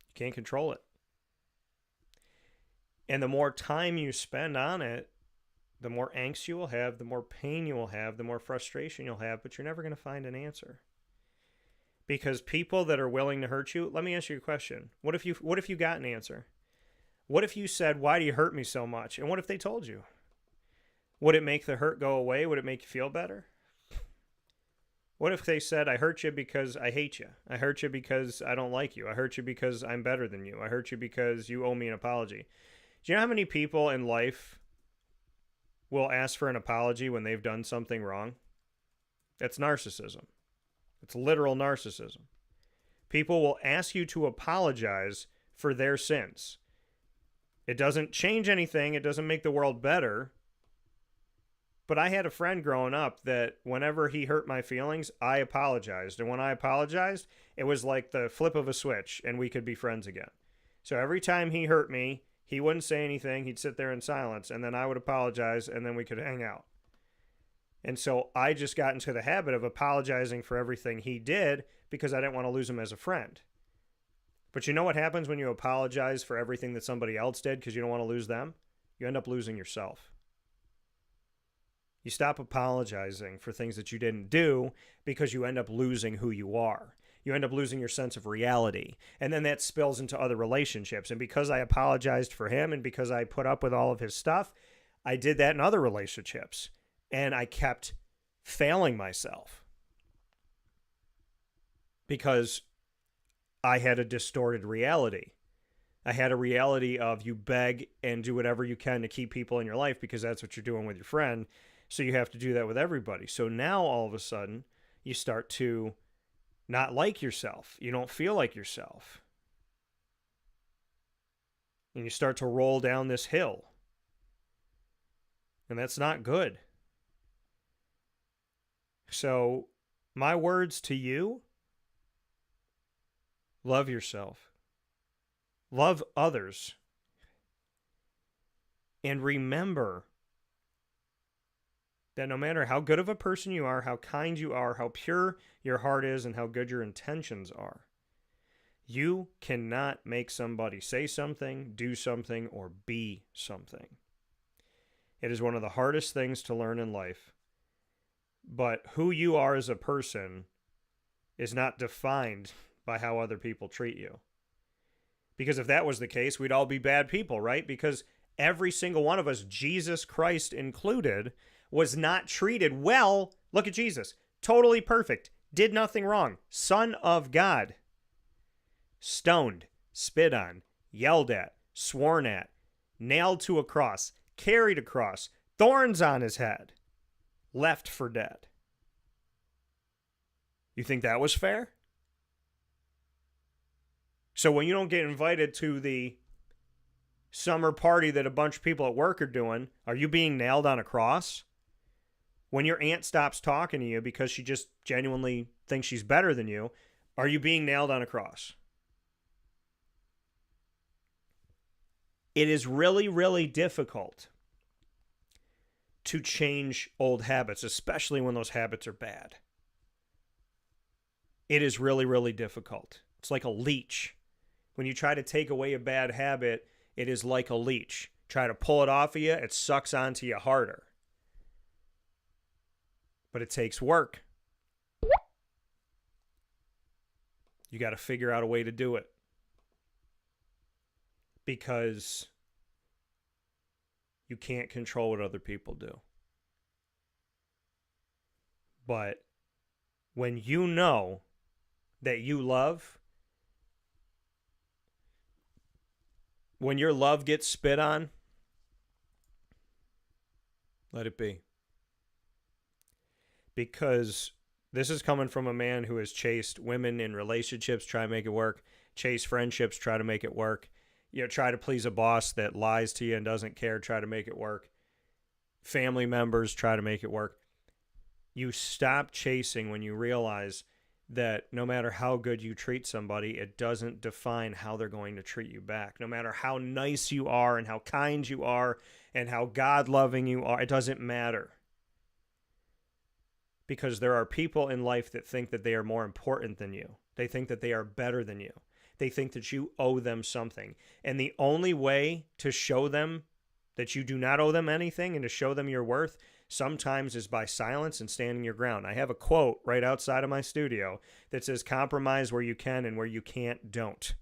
You can't control it. And the more time you spend on it, the more angst you will have, the more pain you will have, the more frustration you'll have, but you're never going to find an answer. Because people that are willing to hurt you, let me ask you a question. What if you got an answer? What if you said, why do you hurt me so much? And what if they told you? Would it make the hurt go away? Would it make you feel better? What if they said, I hurt you because I hate you. I hurt you because I don't like you. I hurt you because I'm better than you. I hurt you because you owe me an apology. Do you know how many people in life will ask for an apology when they've done something wrong? That's narcissism. It's literal narcissism. People will ask you to apologize for their sins. It doesn't change anything. It doesn't make the world better. But I had a friend growing up that whenever he hurt my feelings, I apologized. And when I apologized, it was like the flip of a switch and we could be friends again. So every time he hurt me, he wouldn't say anything. He'd sit there in silence and then I would apologize and then we could hang out. And so I just got into the habit of apologizing for everything he did because I didn't want to lose him as a friend. But you know what happens when you apologize for everything that somebody else did because you don't want to lose them? You end up losing yourself. You stop apologizing for things that you didn't do because you end up losing who you are. You end up losing your sense of reality. And then that spills into other relationships. And because I apologized for him and because I put up with all of his stuff, I did that in other relationships. And I kept failing myself because I had a distorted reality. I had a reality of you beg and do whatever you can to keep people in your life because that's what you're doing with your friend. So you have to do that with everybody. So now all of a sudden you start to not like yourself. You don't feel like yourself. And you start to roll down this hill And that's not good. So, my words to you, love yourself. Love others. And remember that no matter how good of a person you are, how kind you are, how pure your heart is, and how good your intentions are, you cannot make somebody say something, do something, or be something. It is one of the hardest things to learn in life. But who you are as a person is not defined by how other people treat you. Because if that was the case, we'd all be bad people, right? Because every single one of us, Jesus Christ included, was not treated well. Look at Jesus. Totally perfect. Did nothing wrong. Son of God. Stoned, spit on, yelled at, sworn at, nailed to a cross, carried a cross, thorns on his head, left for dead. You think that was fair? So when you don't get invited to the summer party that a bunch of people at work are doing, are you being nailed on a cross? When your aunt stops talking to you because she just genuinely thinks she's better than you, are you being nailed on a cross? It is really, really difficult to change old habits, especially when those habits are bad. It is really, really difficult. It's like a leech. When you try to take away a bad habit, it is like a leech. Try to pull it off of you, it sucks onto you harder. But it takes work. You got to figure out a way to do it. Because you can't control what other people do. But when you know that you love, when your love gets spit on, let it be. Because this is coming from a man who has chased women in relationships, try to make it work, chased friendships, try to make it work. Try to please a boss that lies to you and doesn't care, try to make it work. Family members, try to make it work. You stop chasing when you realize that no matter how good you treat somebody, it doesn't define how they're going to treat you back. No matter how nice you are and how kind you are and how God-loving you are, it doesn't matter. Because there are people in life that think that they are more important than you. They think that they are better than you. They think that you owe them something. And the only way to show them that you do not owe them anything and to show them your worth sometimes is by silence and standing your ground. I have a quote right outside of my studio that says, compromise where you can and where you can't, don't.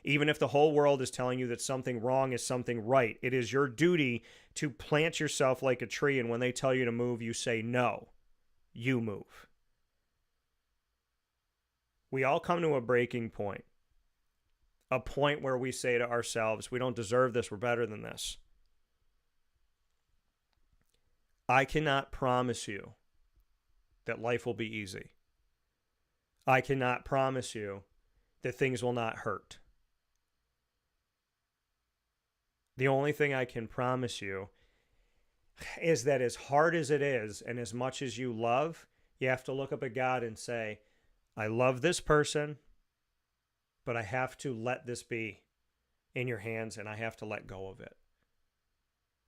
Even if the whole world is telling you that something wrong is something right, it is your duty to plant yourself like a tree, and when they tell you to move, you say no. You move. We all come to a breaking point. A point where we say to ourselves, we don't deserve this, we're better than this. I cannot promise you that life will be easy. I cannot promise you that things will not hurt. The only thing I can promise you is that as hard as it is and as much as you love, you have to look up at God and say, I love this person, but I have to let this be in your hands and I have to let go of it.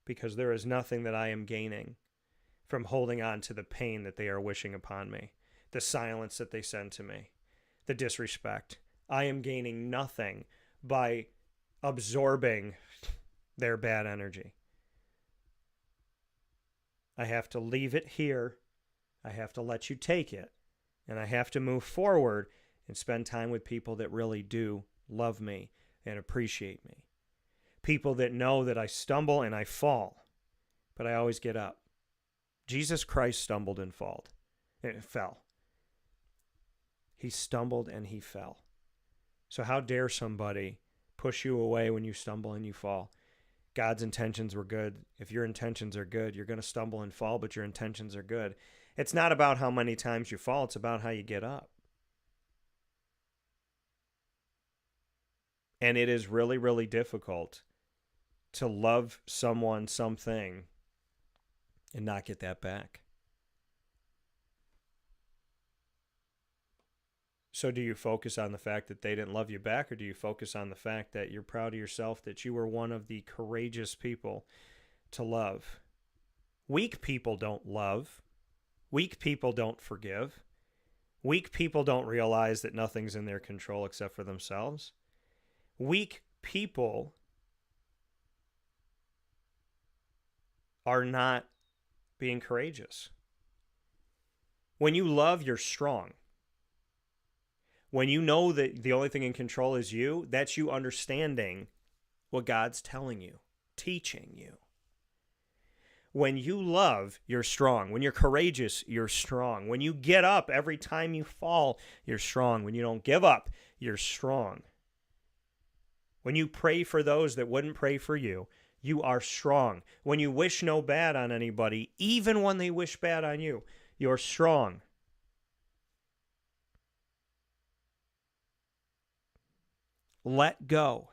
Because there is nothing that I am gaining from holding on to the pain that they are wishing upon me, the silence that they send to me, the disrespect. I am gaining nothing by absorbing their bad energy. I have to leave it here. I have to let you take it. And I have to move forward and spend time with people that really do love me and appreciate me. People that know that I stumble and I fall, but I always get up. Jesus Christ stumbled and fell. He stumbled and he fell. So how dare somebody push you away when you stumble and you fall? God's intentions were good. If your intentions are good, you're going to stumble and fall, but your intentions are good. It's not about how many times you fall. It's about how you get up. And it is really, really difficult to love someone, something, and not get that back. So do you focus on the fact that they didn't love you back, or do you focus on the fact that you're proud of yourself, that you were one of the courageous people to love? Weak people don't love. Weak people don't forgive. Weak people don't realize that nothing's in their control except for themselves. Weak people are not being courageous. When you love, you're strong. When you know that the only thing in control is you, that's you understanding what God's telling you, teaching you. When you love, you're strong. When you're courageous, you're strong. When you get up every time you fall, you're strong. When you don't give up, you're strong. When you pray for those that wouldn't pray for you, you are strong. When you wish no bad on anybody, even when they wish bad on you, you're strong. Let go.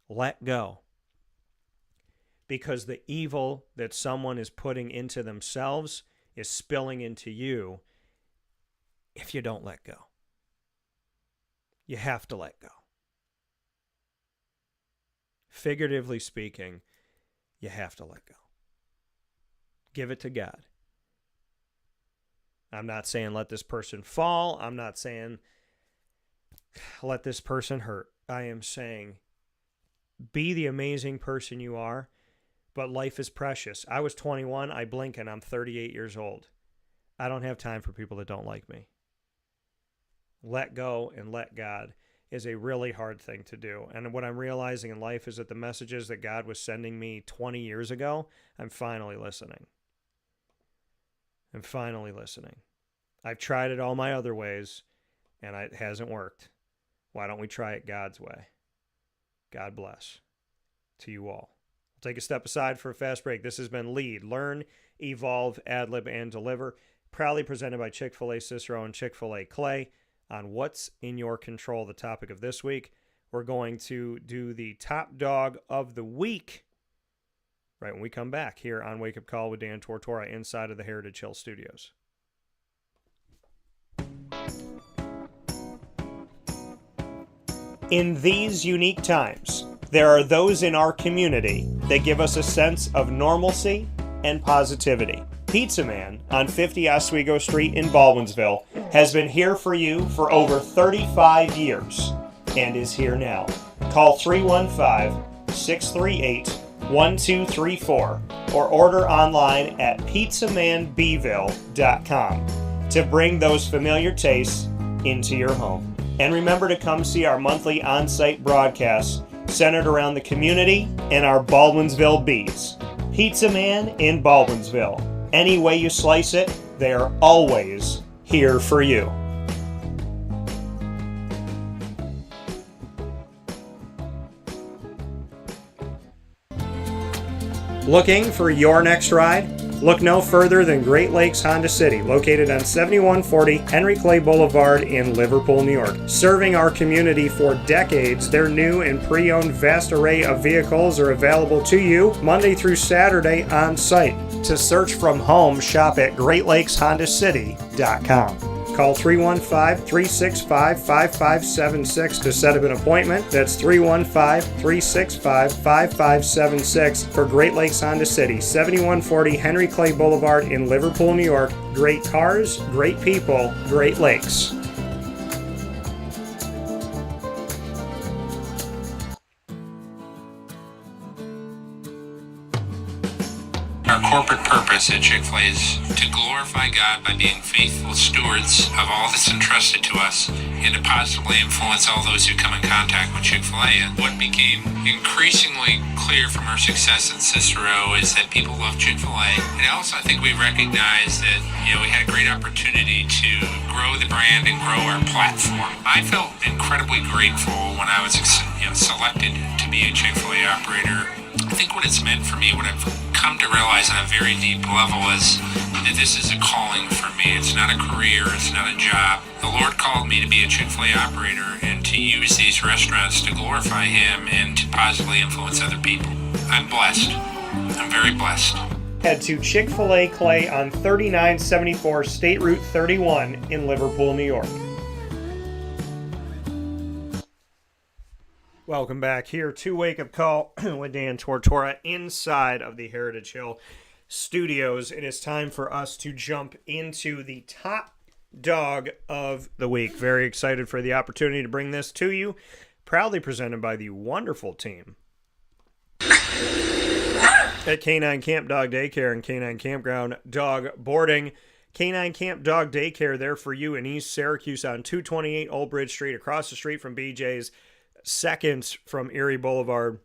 Let go. Because the evil that someone is putting into themselves is spilling into you if you don't let go. You have to let go. Figuratively speaking, you have to let go. Give it to God. I'm not saying let this person fall. I'm not saying let this person hurt. I am saying be the amazing person you are, but life is precious. I was 21. I blink and I'm 38 years old. I don't have time for people that don't like me. Let go and let God is a really hard thing to do. And what I'm realizing in life is that the messages that God was sending me 20 years ago, I'm finally listening. I'm finally listening. I've tried it all my other ways, and it hasn't worked. Why don't we try it God's way? God bless to you all. We'll take a step aside for a fast break. This has been Lead, Learn, Evolve, Ad-Lib, and Deliver, proudly presented by Chick-fil-A Cicero and Chick-fil-A Clay. On What's in Your Control, the topic of this week, we're going to do the top dog of the week right when we come back here on Wake Up Call with Dan Tortora inside of the Heritage Hill Studios. In these unique times, there are those in our community that give us a sense of normalcy and positivity. Pizza Man on 50 Oswego Street in Baldwinsville has been here for you for over 35 years and is here now. Call 315-638-1234 or order online at pizzamanbville.com to bring those familiar tastes into your home. And remember to come see our monthly on-site broadcasts centered around the community and our Baldwinsville Bees. Pizza Man in Baldwinsville. Any way you slice it, they are always here for you. Looking for your next ride? Look no further than Great Lakes Honda City, located on 7140 Henry Clay Boulevard in Liverpool, New York. Serving our community for decades, their new and pre-owned vast array of vehicles are available to you Monday through Saturday on site. To search from home, shop at GreatLakesHondaCity.com. Call 315-365-5576 to set up an appointment. That's 315-365-5576 for Great Lakes Honda City, 7140 Henry Clay Boulevard in Liverpool, New York. Great cars, great people, Great Lakes. Our corporate purpose at Chick-fil-A is to glorify God by being faithful stewards of all that's entrusted to us and to positively influence all those who come in contact with Chick-fil-A. And what became increasingly clear from our success in Cicero is that people love Chick-fil-A. And also I think we recognized that, we had a great opportunity to grow the brand and grow our platform. I felt incredibly grateful when I was selected to be a Chick-fil-A operator. I think what it's meant for me, what I've come to realize on a very deep level is that this is a calling for me. It's not a career. It's not a job. The Lord called me to be a Chick-fil-A operator and to use these restaurants to glorify Him and to positively influence other people. I'm blessed. I'm very blessed. head to Chick-fil-A Clay on 3974 State Route 31 in Liverpool, New York. Welcome back here to Wake Up Call with Dan Tortora inside of the Heritage Hill Studios. It is time for us to jump into the top dog of the week. Very excited for the opportunity to bring this to you. Proudly presented by the wonderful team at Canine Camp Dog Daycare and Canine Kampground Dog Boarding. Canine Camp Dog Daycare there for you in East Syracuse on 228 Old Bridge Street, across the street from BJ's, seconds from Erie Boulevard.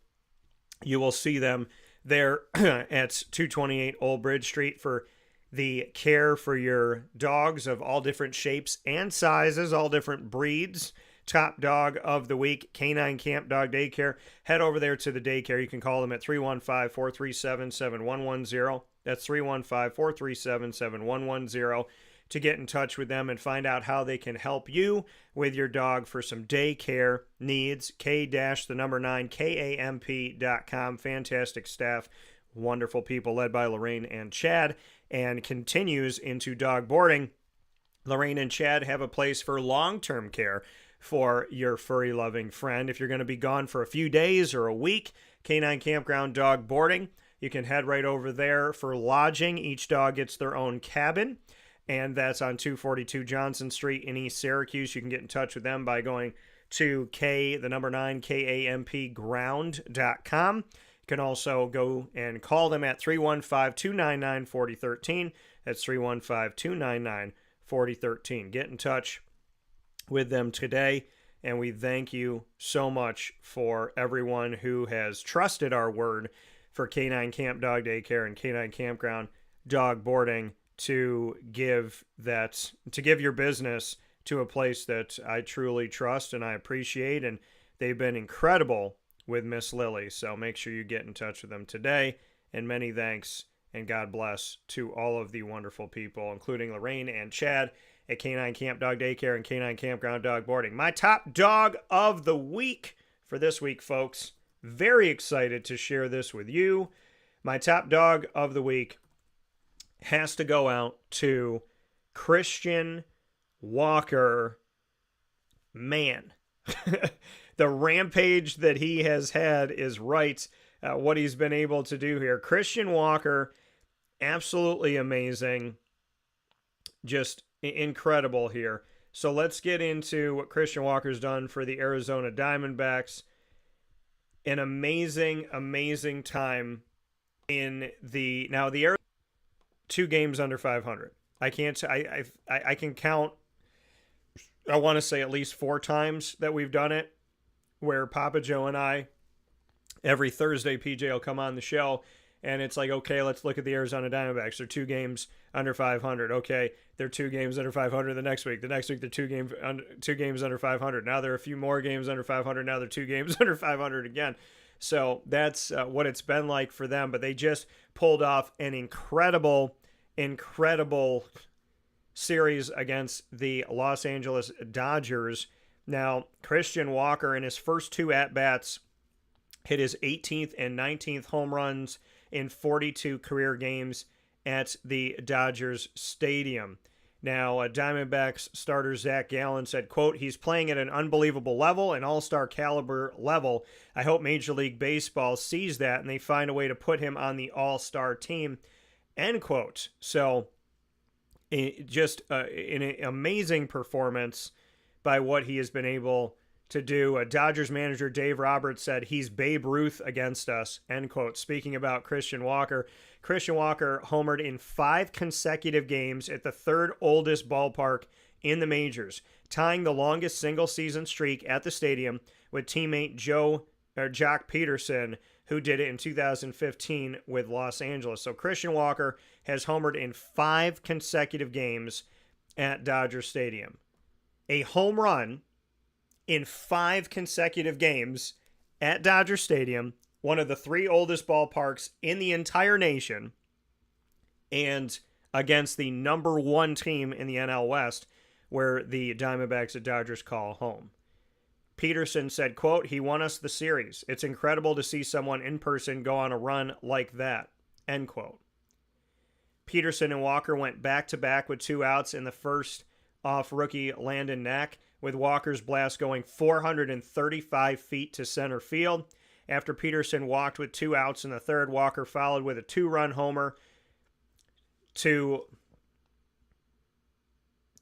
You will see them there at 228 Old Bridge Street for the care for your dogs of all different shapes and sizes, all different breeds. Top dog of the week, Canine Camp Dog Daycare. Head over there to the daycare. You can call them at 315-437-7110. That's 315-437-7110 to get in touch with them and find out how they can help you with your dog for some daycare needs. K-9kamp.com. Fantastic staff, wonderful people led by Lorraine and Chad, and continues into dog boarding. Lorraine and Chad have a place for long-term care for your furry-loving friend. If you're going to be gone for a few days or a week, Canine Kampground Dog Boarding, you can head right over there for lodging. Each dog gets their own cabin, and that's on 242 Johnson Street in East Syracuse. You can get in touch with them by going to kampground.com. You can also go and call them at 315-299-4013. That's 315-299-4013. Get in touch with them today, and we thank you so much for everyone who has trusted our word for Canine Camp Dog Daycare and Canine Kampground Dog Boarding to give your business to a place that I truly trust and I appreciate, and they've been incredible with Miss Lily. So make sure you get in touch with them today, and many thanks and God bless to all of the wonderful people, including Lorraine and Chad at Canine Camp Dog Daycare and Canine Kampground Dog Boarding. My top dog of the week for this week, folks. Very excited to share this with you. My top dog of the week has to go out to Christian Walker. Man, the rampage that he has had is right. What he's been able to do here. Christian Walker, absolutely amazing. Just incredible here. So let's get into what Christian Walker's done for the Arizona Diamondbacks. An amazing, amazing time in the Arizona 2 games under 500. I can count, I want to say at least 4 times that we've done it, where Papa Joe and I, every Thursday, PJ will come on the show, and it's like, okay, let's look at the Arizona Diamondbacks. They're 2 games under 500. Okay, they're 2 games under 500 the next week. The next week, they're 2 games under 500. Now they're a few more games under 500. Now they're 2 games under 500 again. So that's what it's been like for them. But they just pulled off an incredible series against the Los Angeles Dodgers. Now, Christian Walker, in his first 2 at-bats, hit his 18th and 19th home runs in 42 career games at the Dodgers Stadium. Now, Diamondbacks starter Zach Gallen said, quote, "He's playing at an unbelievable level, an all-star caliber level. I hope Major League Baseball sees that and they find a way to put him on the all-star team," end quote. So, just an amazing performance by what he has been able to do. Dodgers manager Dave Roberts said, "He's Babe Ruth against us," end quote. Speaking about Christian Walker homered in 5 consecutive games at the 3rd oldest ballpark in the majors, tying the longest single-season streak at the stadium with teammate Jock Peterson, who did it in 2015 with Los Angeles. So Christian Walker has homered in 5 consecutive games at Dodger Stadium. A home run in 5 consecutive games at Dodger Stadium, one of the 3 oldest ballparks in the entire nation, and against the number 1 team in the NL West, where the Diamondbacks at Dodgers call home. Peterson said, quote, "He won us the series. It's incredible to see someone in person go on a run like that," end quote. Peterson and Walker went back-to-back with 2 outs in the first off rookie Landon Knack, with Walker's blast going 435 feet to center field. After Peterson walked with 2 outs in the third, Walker followed with a 2-run homer to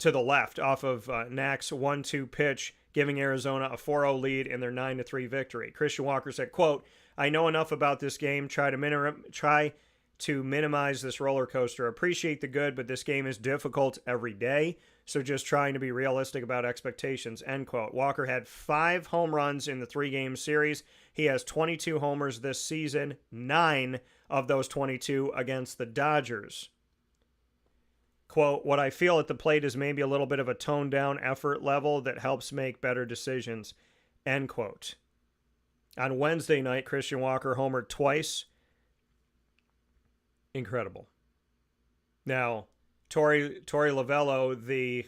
the left off of Knack's 1-2 pitch, giving Arizona a 4-0 lead in their 9-3 victory. Christian Walker said, quote, "I know enough about this game, try to minimize this roller coaster. Appreciate the good, but this game is difficult every day, so just trying to be realistic about expectations," end quote. Walker had 5 home runs in the 3-game series. He has 22 homers this season, 9 of those 22 against the Dodgers. Quote, "What I feel at the plate is maybe a little bit of a toned-down effort level that helps make better decisions," end quote. On Wednesday night, Christian Walker homered twice. Incredible. Now, Torey Lovello, the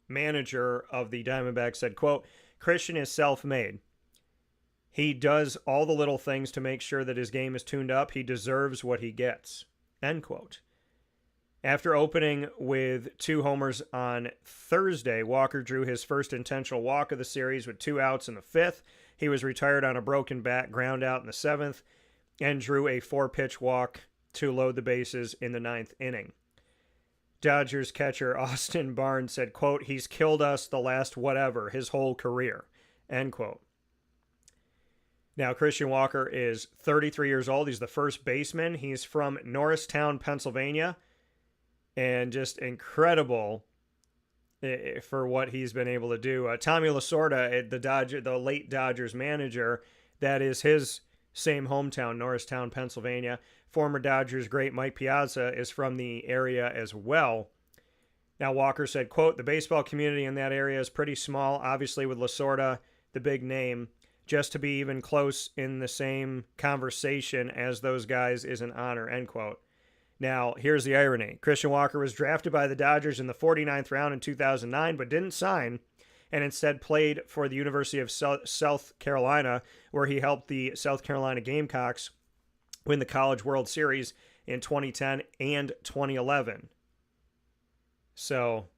manager of the Diamondbacks, said, quote, "Christian is self-made. He does all the little things to make sure that his game is tuned up. He deserves what he gets," end quote. After opening with 2 homers on Thursday, Walker drew his first intentional walk of the series with 2 outs in the 5th. He was retired on a broken bat ground out in the 7th and drew a 4-pitch walk to load the bases in the 9th inning. Dodgers catcher Austin Barnes said, quote, "He's killed us the last whatever, his whole career," end quote. Now, Christian Walker is 33 years old. He's the first baseman. He's from Norristown, Pennsylvania, and just incredible for what he's been able to do. Tommy Lasorda, the late Dodgers manager, that is his same hometown, Norristown, Pennsylvania. Former Dodgers great Mike Piazza is from the area as well. Now, Walker said, quote, "The baseball community in that area is pretty small, obviously with Lasorda, the big name. Just to be even close in the same conversation as those guys is an honor," end quote. Now, here's the irony. Christian Walker was drafted by the Dodgers in the 49th round in 2009, but didn't sign, and instead played for the University of South Carolina, where he helped the South Carolina Gamecocks win the College World Series in 2010 and 2011. So,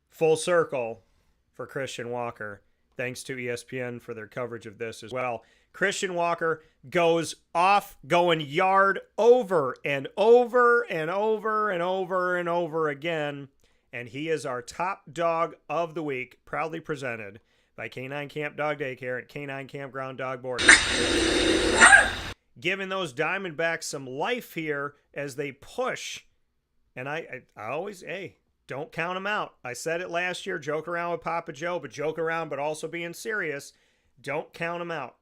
full circle for Christian Walker. Thanks to ESPN for their coverage of this as well. Christian Walker goes off, going yard over and over and over and over and over again. And he is our top dog of the week, proudly presented by K9 Camp Dog Daycare and K9 Kampground Dog Boarding. Giving those Diamondbacks some life here as they push. And I always, don't count them out. I said it last year, joke around with Papa Joe, but joke around, but also being serious. Don't count them out.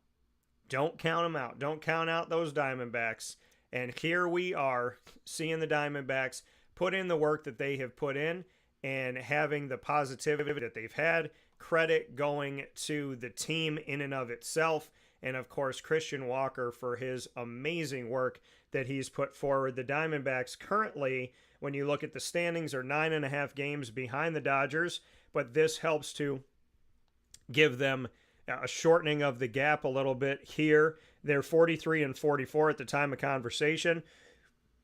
Don't count them out. Don't count out those Diamondbacks. And here we are seeing the Diamondbacks put in the work that they have put in and having the positivity that they've had. Credit going to the team in and of itself. And, of course, Christian Walker for his amazing work that he's put forward. The Diamondbacks currently, when you look at the standings, are 9.5 games behind the Dodgers, but this helps to give them a shortening of the gap a little bit here. They're 43 and 44 at the time of conversation.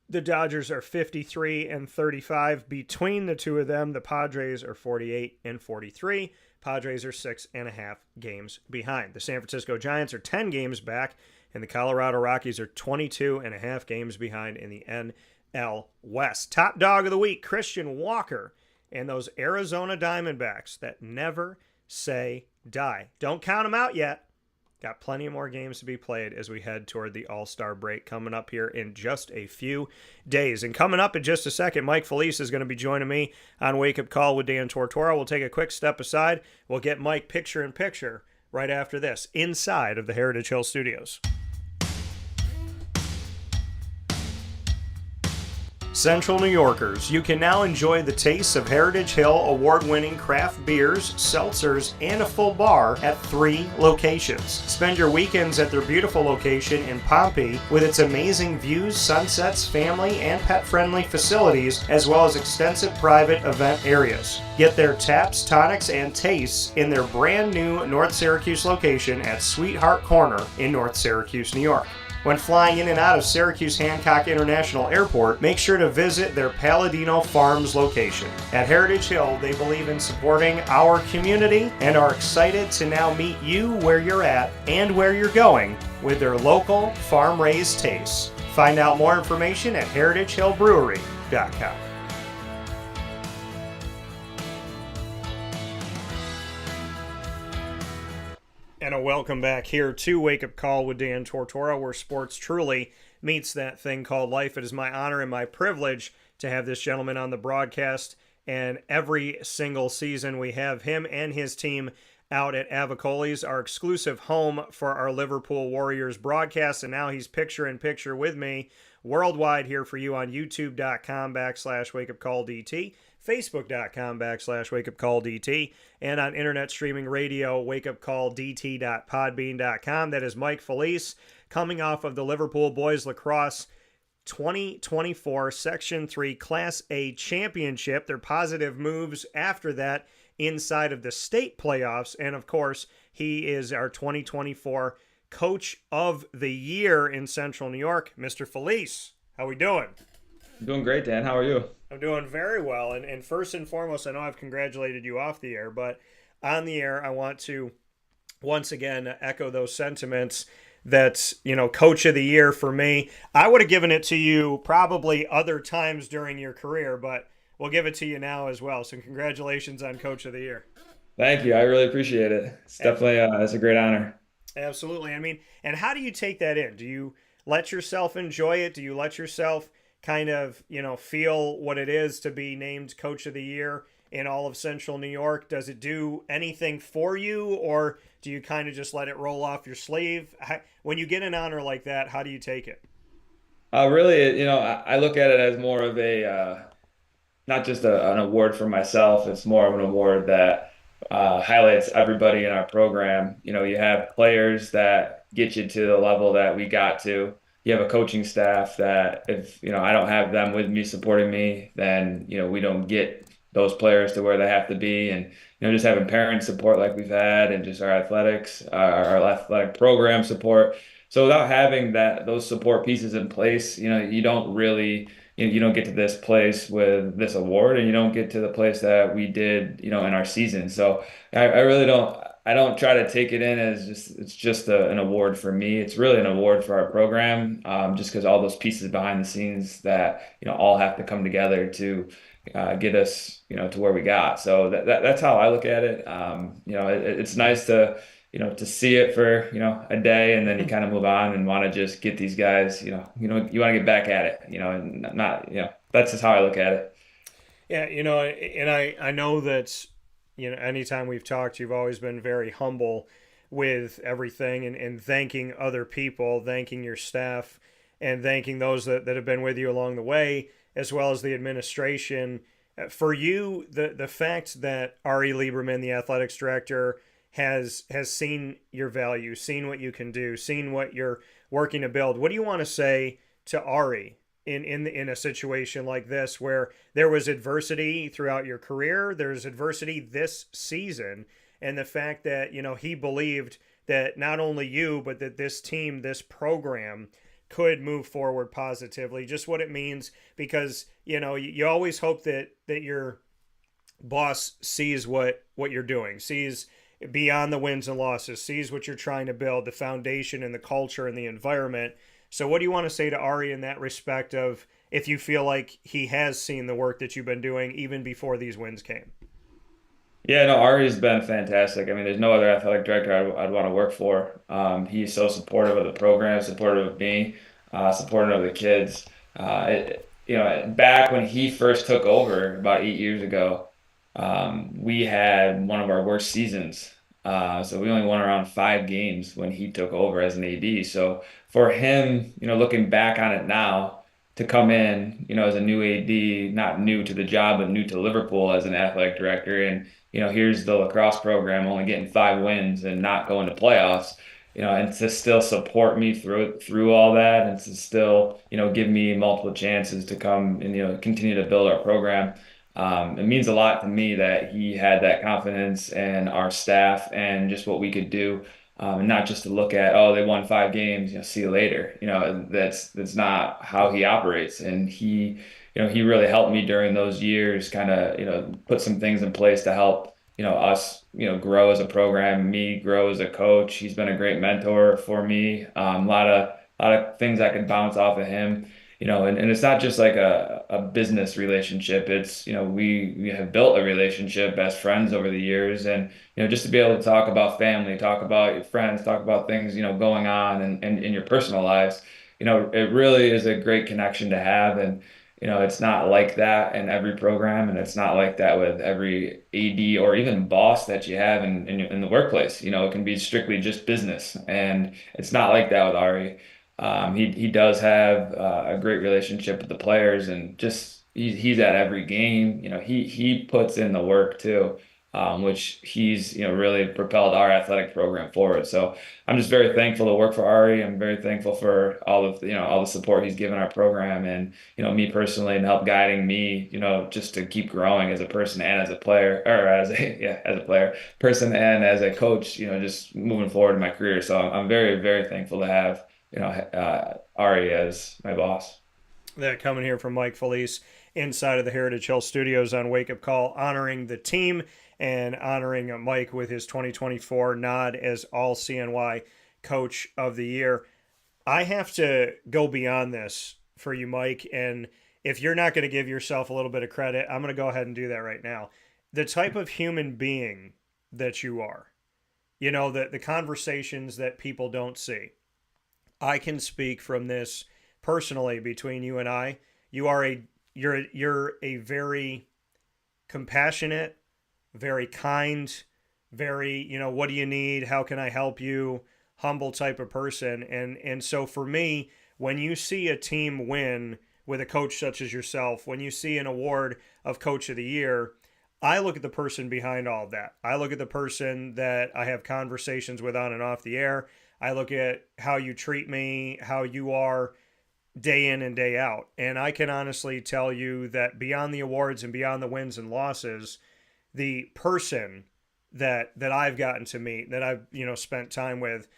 The Dodgers are 53 and 35 between the two of them. The Padres are 48 and 43. Padres are 6.5 games behind. The San Francisco Giants are 10 games back, and the Colorado Rockies are 22.5 games behind in the NL West. Top dog of the week, Christian Walker, and those Arizona Diamondbacks that never say die. Don't count them out yet. Got plenty more games to be played as we head toward the All-Star break coming up here in just a few days. And coming up in just a second, Mike Felice is going to be joining me on Wake Up Call with Dan Tortora. We'll take a quick step aside. We'll get Mike picture-in-picture right after this inside of the Heritage Hill Studios. Central New Yorkers, you can now enjoy the taste of Heritage Hill award-winning craft beers, seltzers, and a full bar at 3 locations. Spend your weekends at their beautiful location in Pompey with its amazing views, sunsets, family, and pet-friendly facilities, as well as extensive private event areas. Get their taps, tonics, and tastes in their brand new North Syracuse location at Sweetheart Corner in North Syracuse, New York. When flying in and out of Syracuse Hancock International Airport, make sure to visit their Palladino Farms location. At Heritage Hill, they believe in supporting our community and are excited to now meet you where you're at and where you're going with their local farm-raised tastes. Find out more information at heritagehillbrewery.com. And a welcome back here to Wake Up Call with Dan Tortora, where sports truly meets that thing called life. It is my honor and my privilege to have this gentleman on the broadcast, and every single season we have him and his team out at Avicoli's, our exclusive home for our Liverpool Warriors broadcast, and now he's picture-in-picture with me worldwide here for you on youtube.com/wakeupcalldt, facebook.com/wakeupcalldt, and on internet streaming radio, wakeupcalldt.podbean.com. That is Mike Felice, coming off of the Liverpool Boys Lacrosse 2024 Section 3 Class A Championship. Their positive moves after that inside of the state playoffs, and of course, he is our 2024 Coach of the Year in Central New York, Mr. Felice. How we doing? I'm doing great, Dan. How are you? I'm doing very well. And first and foremost, I know I've congratulated you off the air, but on the air, I want to once again echo those sentiments that, Coach of the Year for me. I would have given it to you probably other times during your career, but we'll give it to you now as well. So congratulations on Coach of the Year. Thank you. I really appreciate it. It's definitely it's a great honor. Absolutely. I mean, and how do you take that in? Do you let yourself enjoy it? Do you let yourself kind of, feel what it is to be named Coach of the Year in all of Central New York? Does it do anything for you, or do you kind of just let it roll off your sleeve? When you get an honor like that, how do you take it? Really, I look at it as more of a, not just an award for myself. It's more of an award that highlights everybody in our program. You have players that get you to the level that we got to. You have a coaching staff that if, I don't have them with me supporting me, then, we don't get those players to where they have to be. And, just having parent support like we've had, and just our athletics, our athletic program support. So without having those support pieces in place, you don't really, you don't get to this place with this award, and you don't get to the place that we did, in our season. So I really don't try to take it in as it's just an award for me. It's really an award for our program, just because all those pieces behind the scenes that, all have to come together to get us, to where we got. So that's how I look at it. It's nice to, to see it for, a day, and then you kind of move on and want to just get these guys, you want to get back at it, and not, that's just how I look at it. Yeah. And I know that, anytime we've talked, you've always been very humble with everything, and thanking other people, thanking your staff, and thanking those that have been with you along the way, as well as the administration. For you, the fact that Ari Lieberman, the athletics director, has seen your value, seen what you can do, seen what you're working to build. What do you want to say to Ari in a situation like this, where there was adversity throughout your career, there's adversity this season, and the fact that, he believed that not only you, but that this team, this program could move forward positively, just what it means, because, you always hope that your boss sees what you're doing, sees beyond the wins and losses, sees what you're trying to build, the foundation and the culture and the environment. So what do you want to say to Ari in that respect, of if you feel like he has seen the work that you've been doing even before these wins came? Yeah, no, Ari's been fantastic. I mean, there's no other athletic director I'd want to work for. He's so supportive of the program, supportive of me, supportive of the kids. Back when he first took over about 8 years ago, we had one of our worst seasons. So we only won around 5 games when he took over as an AD. So for him, looking back on it now, to come in, as a new AD, not new to the job, but new to Liverpool as an athletic director, and here's the lacrosse program only getting 5 wins and not going to playoffs, and to still support me through all that, and to still, give me multiple chances to come and, continue to build our program. It means a lot to me that he had that confidence in our staff and just what we could do. And not just to look at, oh, they won 5 games, see you later. That's not how he operates. And he really helped me during those years, kind of, put some things in place to help, us, grow as a program, me grow as a coach. He's been a great mentor for me. A lot of things I can bounce off of him. And it's not just like a business relationship. It's, we have built a relationship as friends over the years. And, just to be able to talk about family, talk about your friends, talk about things, going on and in your personal lives, it really is a great connection to have. And, it's not like that in every program, and it's not like that with every AD or even boss that you have in the workplace. It can be strictly just business, and it's not like that with Ari. He does have a great relationship with the players, and just he's at every game. He puts in the work too, which he's really propelled our athletic program forward. So I'm just very thankful to work for Ari. I'm very thankful for all the support he's given our program, and me personally, and help guiding me, just to keep growing as a person and as a player, or as a yeah, as a player, person and as a coach. Just moving forward in my career. So I'm very, very thankful to have Ari as my boss. That coming here from Mike Felice inside of the Heritage Hill Studios on Wake Up Call, honoring the team and honoring Mike with his 2024 nod as All CNY Coach of the Year. I have to go beyond this for you, Mike, and if you're not going to give yourself a little bit of credit, I'm going to go ahead and do that right now. The type of human being that you are, the conversations that people don't see. I can speak from this personally between you and I. You're a very compassionate, very kind, very, what do you need? How can I help you? Humble type of person. And so for me, when you see a team win with a coach such as yourself, when you see an award of Coach of the Year, I look at the person behind all of that. I look at the person that I have conversations with on and off the air. I look at how you treat me, how you are day in and day out. And I can honestly tell you that beyond the awards and beyond the wins and losses, the person that I've gotten to meet, that I've, spent time with,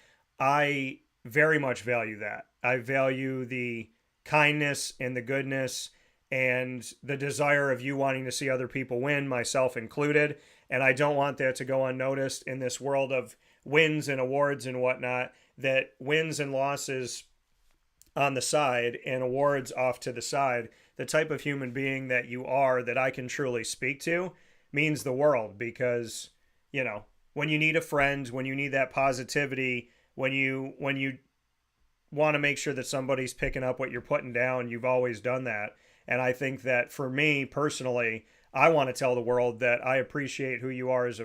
I very much value that. I value the kindness and the goodness and the desire of you wanting to see other people win, myself included. And I don't want that to go unnoticed in this world of wins and awards and whatnot, that wins and losses on the side and awards off to the side. The type of human being that you are, that I can truly speak to, means the world, because, when you need a friend, when you need that positivity, when you want to make sure that somebody's picking up what you're putting down, you've always done that. And I think that for me personally, I want to tell the world that I appreciate who you are as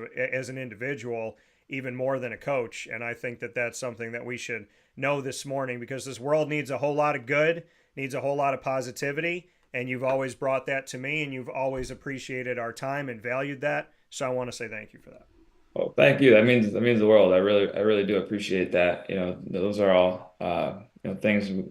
an individual, even more than a coach. And I think that that's something that we should know this morning, because this world needs a whole lot of good, needs a whole lot of positivity. And you've always brought that to me, and you've always appreciated our time and valued that. So I want to say thank you for that. Well, thank you. That means the world. I really do appreciate that. Those are all things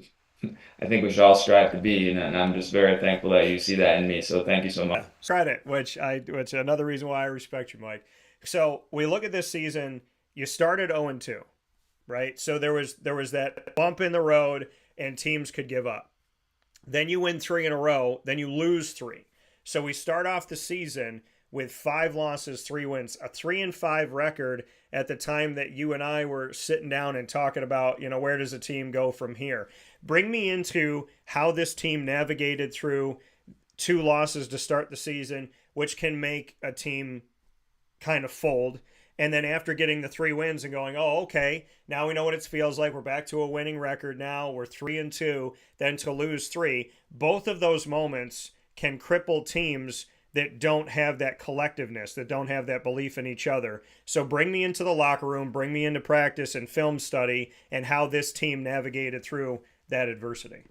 I think we should all strive to be, and I'm just very thankful that you see that in me. So thank you so much. Credit, which another reason why I respect you, Mike. So we look at this season. You started 0-2, right? So there was that bump in the road, and teams could give up. Then you win 3 in a row. Then you lose 3. So we start off the season with 5 losses, 3 wins, a 3-5 record at the time that you and I were sitting down and talking about, where does a team go from here? Bring me into how this team navigated through 2 losses to start the season, which can make a team kind of fold. And then after getting the 3 wins and going, oh, okay, now we know what it feels like. We're back to a winning record now. We're 3-2, then to lose 3. Both of those moments can cripple teams that don't have that collectiveness, that don't have that belief in each other. So bring me into the locker room, bring me into practice and film study, and how this team navigated through that adversity.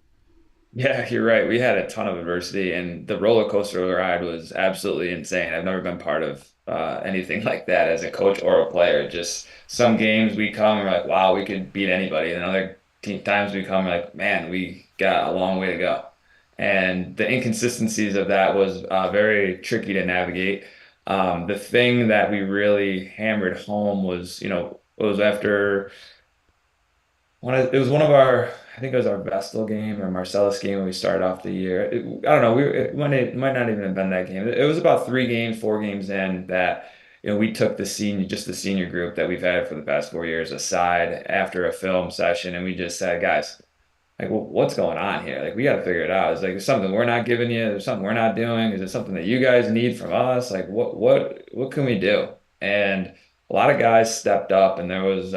Yeah, you're right. We had a ton of adversity, and the roller coaster ride was absolutely insane. I've never been part of anything like that as a coach or a player. Just some games we come, we're like, wow, we could beat anybody. And other times we come, like, man, we got a long way to go. And the inconsistencies of that was very tricky to navigate. The thing that we really hammered home was, it was after it was one of our, I think it was our Vestal game or Marcellus game when we started off the year. I don't know. It might not even have been that game. It was about 3 games, 4 games in that, we took just the senior group that we've had for the past 4 years aside after a film session, and we just said, guys, like, well, what's going on here? Like, we got to figure it out. It's like, there's something we're not giving you. There's something we're not doing. Is it something that you guys need from us? Like, what can we do? And a lot of guys stepped up, and there was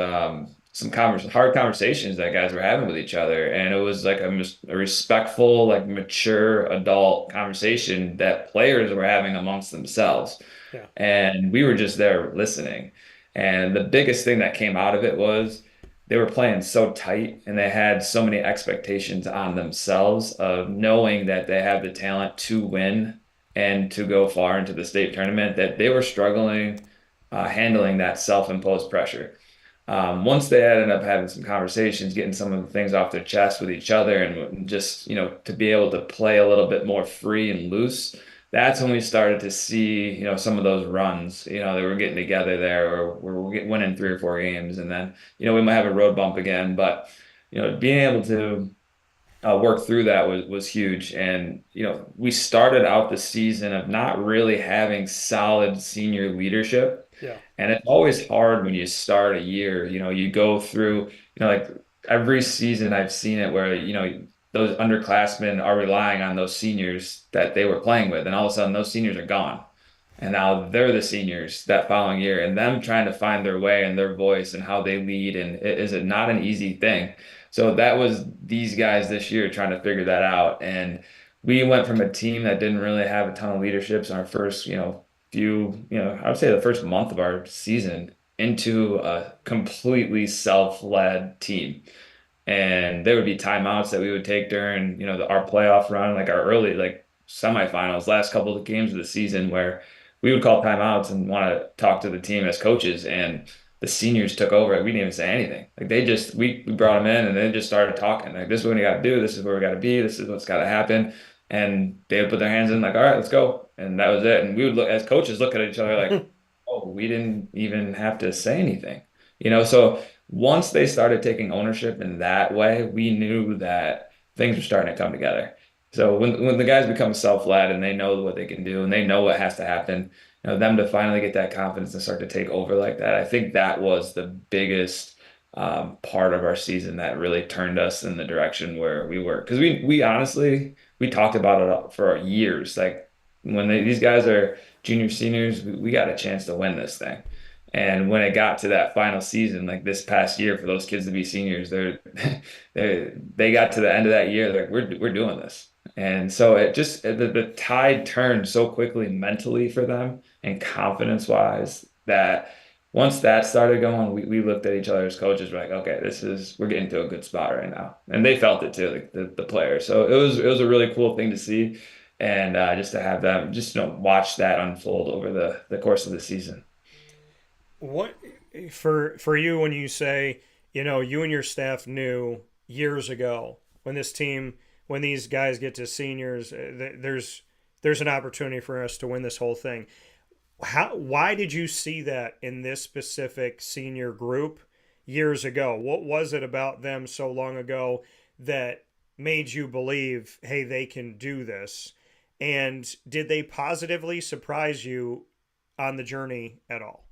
some hard conversations that guys were having with each other, and it was like a respectful, like mature adult conversation that players were having amongst themselves, Yeah. and we were just there listening. And the biggest thing that came out of it was they were playing so tight and they had so many expectations on themselves of knowing that they have the talent to win and to go far into the state tournament that they were struggling handling that self-imposed pressure. Once they ended up having some conversations, getting some of the things off their chest with each other, and just, to be able to play a little bit more free and loose, that's when we started to see, some of those runs, they were getting together there, or we're winning 3 or 4 games, and then, we might have a road bump again, but, being able to work through that was huge. And, we started out the season of not really having solid senior leadership. Yeah. And it's always hard when you start a year, you go through, like every season I've seen it where, those underclassmen are relying on those seniors that they were playing with. And all of a sudden those seniors are gone. And now they're the seniors that following year, and them trying to find their way and their voice and how they lead. And is it not an easy thing? So that was these guys this year trying to figure that out. And we went from a team that didn't really have a ton of leaderships in our first, I would say the first month of our season into a completely self-led team. And there would be timeouts that we would take during, our playoff run, like our early, like semifinals, last couple of games of the season, where we would call timeouts and want to talk to the team as coaches. And the seniors took over. We didn't even say anything. Like we brought them in and they just started talking. Like, this is what we got to do. This is where we got to be. This is what's got to happen. And they would put their hands in like, all right, let's go. And that was it. And we would look as coaches, look at each other like, oh, we didn't even have to say anything, so once they started taking ownership in that way, we knew that things were starting to come together. So when the guys become self-led and they know what they can do and they know what has to happen, them to finally get that confidence and start to take over like that, I think that was the biggest part of our season that really turned us in the direction where we were. Because we honestly, we talked about it for years. Like, when these guys are junior seniors, we got a chance to win this thing. And when it got to that final season, like this past year, for those kids to be seniors, they got to the end of that year, like, we're doing this. And so it just, the tide turned so quickly mentally for them and confidence wise, that once that started going, we looked at each other as coaches, we're like, okay, we're getting to a good spot right now. And they felt it too, like the players. So it was a really cool thing to see. And just to have them just, watch that unfold over the course of the season. What for you, when you say, you and your staff knew years ago when these guys get to seniors, there's an opportunity for us to win this whole thing. Why did you see that in this specific senior group years ago? What was it about them so long ago that made you believe, hey, they can do this? And did they positively surprise you on the journey at all?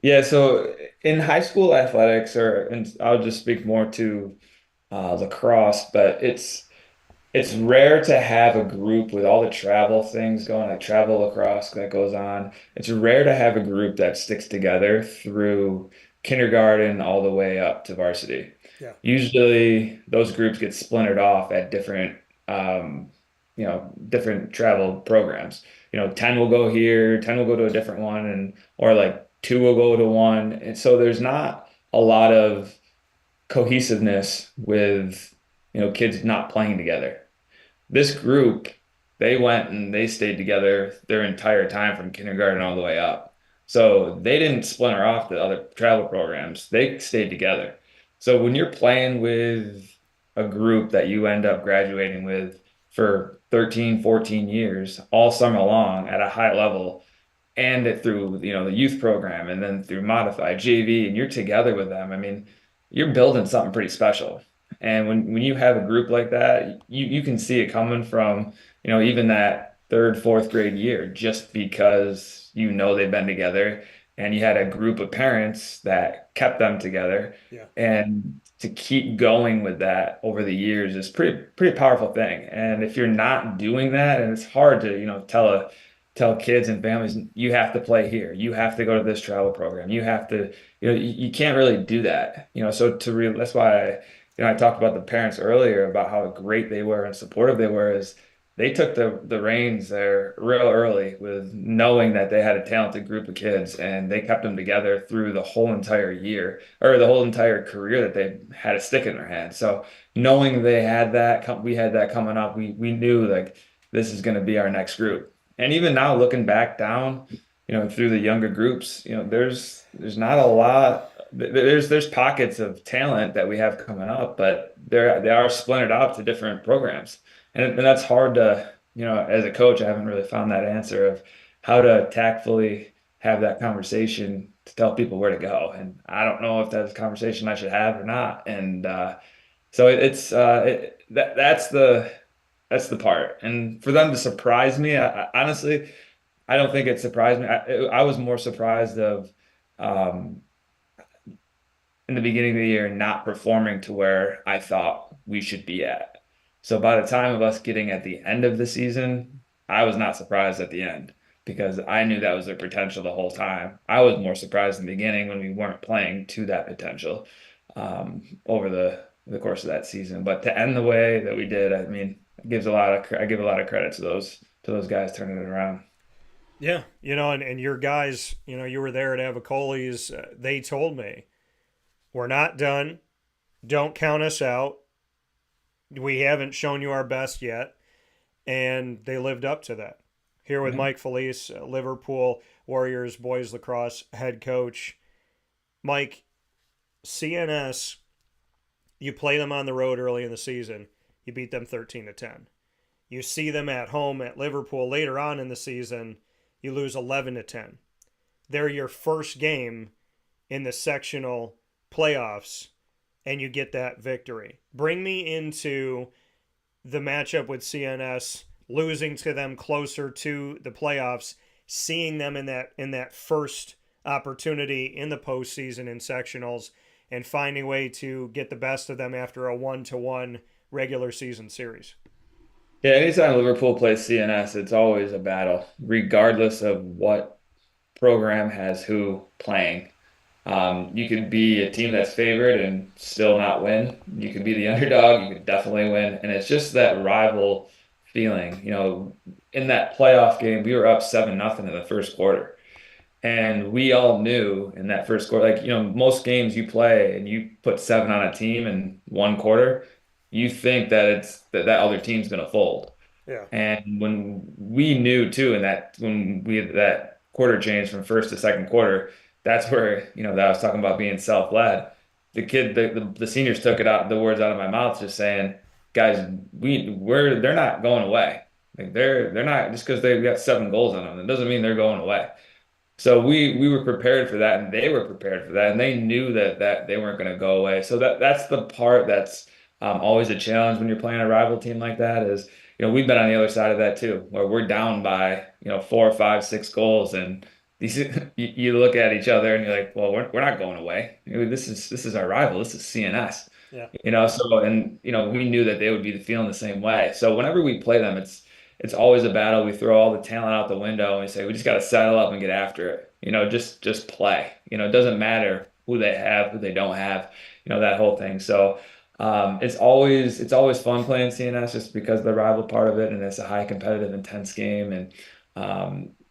Yeah, so in high school athletics, and I'll just speak more to lacrosse, but it's rare to have a group with all the travel things going, like travel lacrosse that goes on. It's rare to have a group that sticks together through kindergarten all the way up to varsity. Yeah. Usually those groups get splintered off at different travel programs. 10 will go here, 10 will go to a different one, or like 2 will go to one. And so there's not a lot of cohesiveness with, kids not playing together. This group, they went and they stayed together their entire time from kindergarten all the way up. So they didn't splinter off the other travel programs. They stayed together. So when you're playing with a group that you end up graduating with for 13, 14 years, all summer long at a high level, and it through, the youth program and then through modified JV, and you're together with them. I mean, you're building something pretty special. And when you have a group like that, you can see it coming from, even that third, fourth grade year, just because they've been together and you had a group of parents that kept them together. Yeah. And to keep going with that over the years is pretty powerful thing. And if you're not doing that, and it's hard to, tell kids and families, you have to play here, you have to go to this travel program, you have to, you can't really do that, so that's why I talked about the parents earlier about how great they were and supportive they were, is they took the reins there real early with knowing that they had a talented group of kids, and they kept them together through the whole entire year, or the whole entire career, that they had a stick in their hand. So knowing they had that, we had that coming up, we knew like this is going to be our next group. And even now, looking back down, through the younger groups, there's not a lot. There's pockets of talent that we have coming up, but they are splintered out to different programs, and that's hard to, as a coach, I haven't really found that answer of how to tactfully have that conversation to tell people where to go, and I don't know if that's a conversation I should have or not, and so that's the part. And for them to surprise me, honestly, I don't think it surprised me. I was more surprised of, um, in the beginning of the year, not performing to where I thought we should be at. So by the time of us getting at the end of the season, I was not surprised at the end, because I knew that was their potential the whole time. I was more surprised in the beginning when we weren't playing to that potential, over the course of that season. But to end the way that we did, I mean, I give a lot of credit to those guys turning it around. Yeah, and your guys, you were there at Avicoli's. They told me, we're not done. Don't count us out. We haven't shown you our best yet. And they lived up to that. Here with Mike Felice, Liverpool Warriors boys lacrosse head coach. Mike, CNS, you play them on the road early in the season. You beat them 13-10. You see them at home at Liverpool later on in the season. You lose 11-10. They're your first game in the sectional playoffs, and you get that victory. Bring me into the matchup with CNS, losing to them closer to the playoffs, seeing them in that first opportunity in the postseason in sectionals, and finding a way to get the best of them after a 1-1 regular season series. Yeah, anytime Liverpool plays CNS, it's always a battle, regardless of what program has who playing. You could be a team that's favored and still not win. You could be the underdog, you could definitely win. And it's just that rival feeling. In that playoff game, we were up 7-0 in the first quarter. And we all knew in that first quarter, like, most games you play and you put 7 on a team in one quarter, you think that that other team's going to fold. Yeah. And when we knew too, when we had that quarter change from first to second quarter, that's where, that I was talking about being self-led. The seniors took the words out of my mouth, just saying, guys, they're not going away. Like they're not, just because they've got 7 goals on them, it doesn't mean they're going away. So we were prepared for that, and they were prepared for that, and they knew that they weren't going to go away. So that's the part that's always a challenge when you're playing a rival team like that. Is we've been on the other side of that too, where we're down by 4, 5, 6 goals, and you look at each other and you're like, well, we're not going away. This is our rival. This is CNS. Yeah. So, and we knew that they would be feeling the same way. So whenever we play them, it's always a battle. We throw all the talent out the window and we say, we just got to settle up and get after it. Just play. It doesn't matter who they have, who they don't have, that whole thing. So it's always fun playing CNS, just because of the rival part of it, and it's a high competitive, intense game, and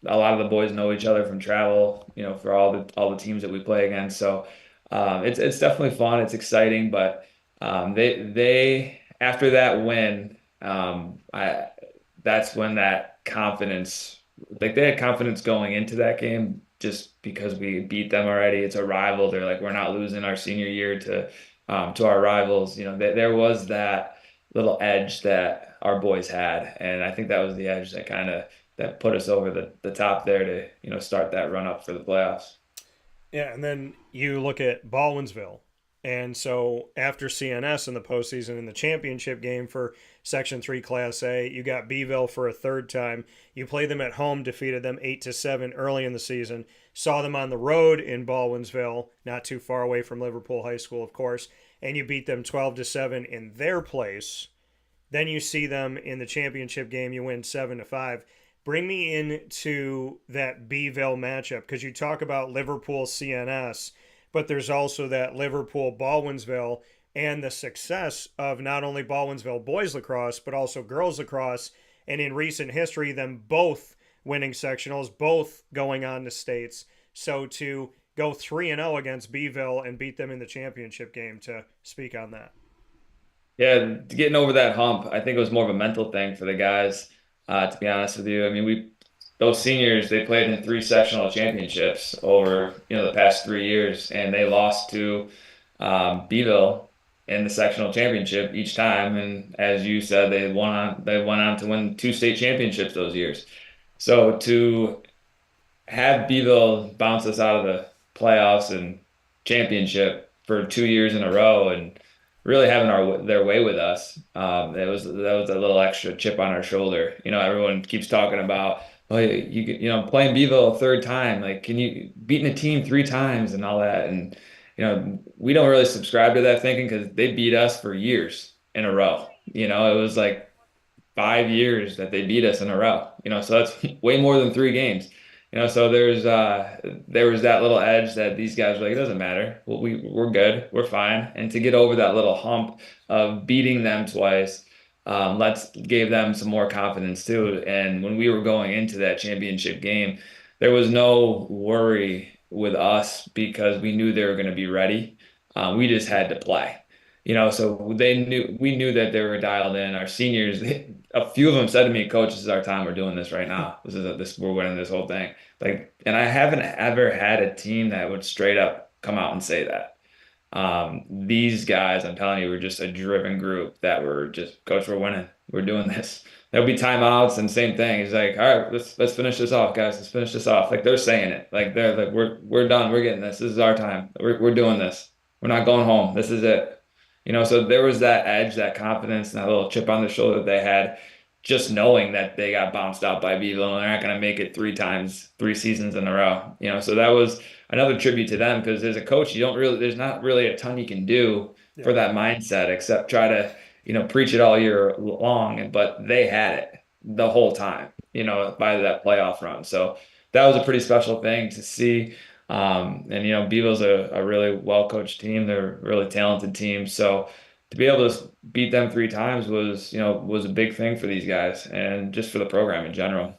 a lot of the boys know each other from travel, for all the teams that we play against. So it's definitely fun. It's exciting, but they after that win, that's when that confidence, like they had confidence going into that game, just because we beat them already. It's a rival. They're like, we're not losing our senior year to our rivals. There was that little edge that our boys had, and I think that was the edge that that put us over the top there to, start that run up for the playoffs. Yeah, and then you look at Baldwinsville. And so after CNS in the postseason in the championship game for Section 3 Class A, you got Beeville for a third time. You played them at home, defeated them 8-7 early in the season. Saw them on the road in Baldwinsville, not too far away from Liverpool High School, of course, and you beat them 12-7 in their place. Then you see them in the championship game, you win 7-5. Bring me into that Beeville matchup, because you talk about Liverpool CNS, but there's also that Liverpool Baldwinsville and the success of not only Baldwinsville boys lacrosse, but also girls lacrosse. And in recent history, them both winning sectionals, both going on to states. So to go 3-0 against Beeville and beat them in the championship game, to speak on that. Yeah, getting over that hump, I think it was more of a mental thing for the guys, to be honest with you. I mean, those seniors, they played in 3 sectional championships over, the past 3 years, and they lost to Beeville in the sectional championship each time. And as you said, they went on to win 2 state championships those years. So to have Beeville bounce us out of the playoffs and championship for 2 years in a row and really having their way with us, that was a little extra chip on our shoulder. Everyone keeps talking about, oh, playing Beeville a third time, like, can you beating a team 3 times and all that, and we don't really subscribe to that thinking because they beat us for years in a row. It was like 5 years that they beat us in a row. So that's way more than 3 games. So there was that little edge that these guys were like, it doesn't matter. Well, we're good, we're fine. And to get over that little hump of beating them twice, gave them some more confidence too. And when we were going into that championship game, there was no worry with us because we knew they were going to be ready. We just had to play. So we knew that they were dialed in. Our seniors, a few of them said to me, "Coach, this is our time. We're doing this right now. We're winning this whole thing." And I haven't ever had a team that would straight up come out and say that. These guys, I'm telling you, were just a driven group that were just, "Coach, we're winning. We're doing this." There'll be timeouts and same thing. He's like, "All right, let's finish this off, guys. Let's finish this off." Like, they're saying it. Like, they're like, "We're done. We're getting this. This is our time. We're doing this. We're not going home. This is it." So there was that edge, that confidence, and that little chip on the shoulder that they had, just knowing that they got bounced out by Beeville and they're not going to make it 3 times, 3 seasons in a row. So that was another tribute to them, because as a coach, there's not really a ton you can do for that mindset except try to, preach it all year long. But they had it the whole time, by that playoff run. So that was a pretty special thing to see. And Beeville's a really well-coached team. They're a really talented team. So to be able to beat them 3 times was a big thing for these guys and just for the program in general.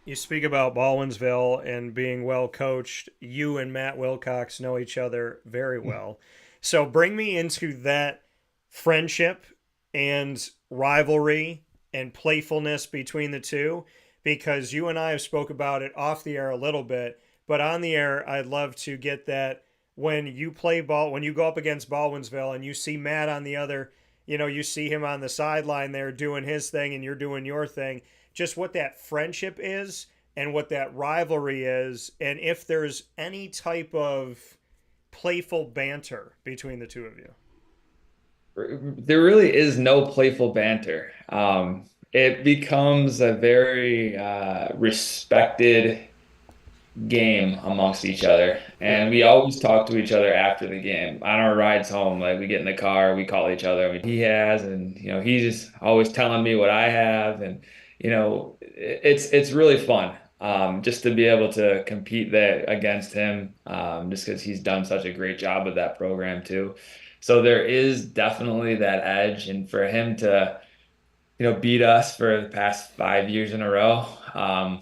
You speak about Baldwinsville and being well coached. You and Matt Wilcox know each other very well. So bring me into that friendship and rivalry and playfulness between the two, because you and I have spoke about it off the air a little bit. But on the air, I'd love to get that when you play ball, when you go up against Baldwinsville and you see Matt on the other, you see him on the sideline there doing his thing and you're doing your thing, just what that friendship is and what that rivalry is, and if there's any type of playful banter between the two of you. There really is no playful banter. It becomes a very respected game amongst each other, and we always talk to each other after the game on our rides home. Like, we get in the car, we call each other. I mean, he has, and he's just always telling me what I have, and it's really fun, just to be able to compete there against him, just because he's done such a great job with that program too. So there is definitely that edge, and for him to beat us for the past 5 years in a row, I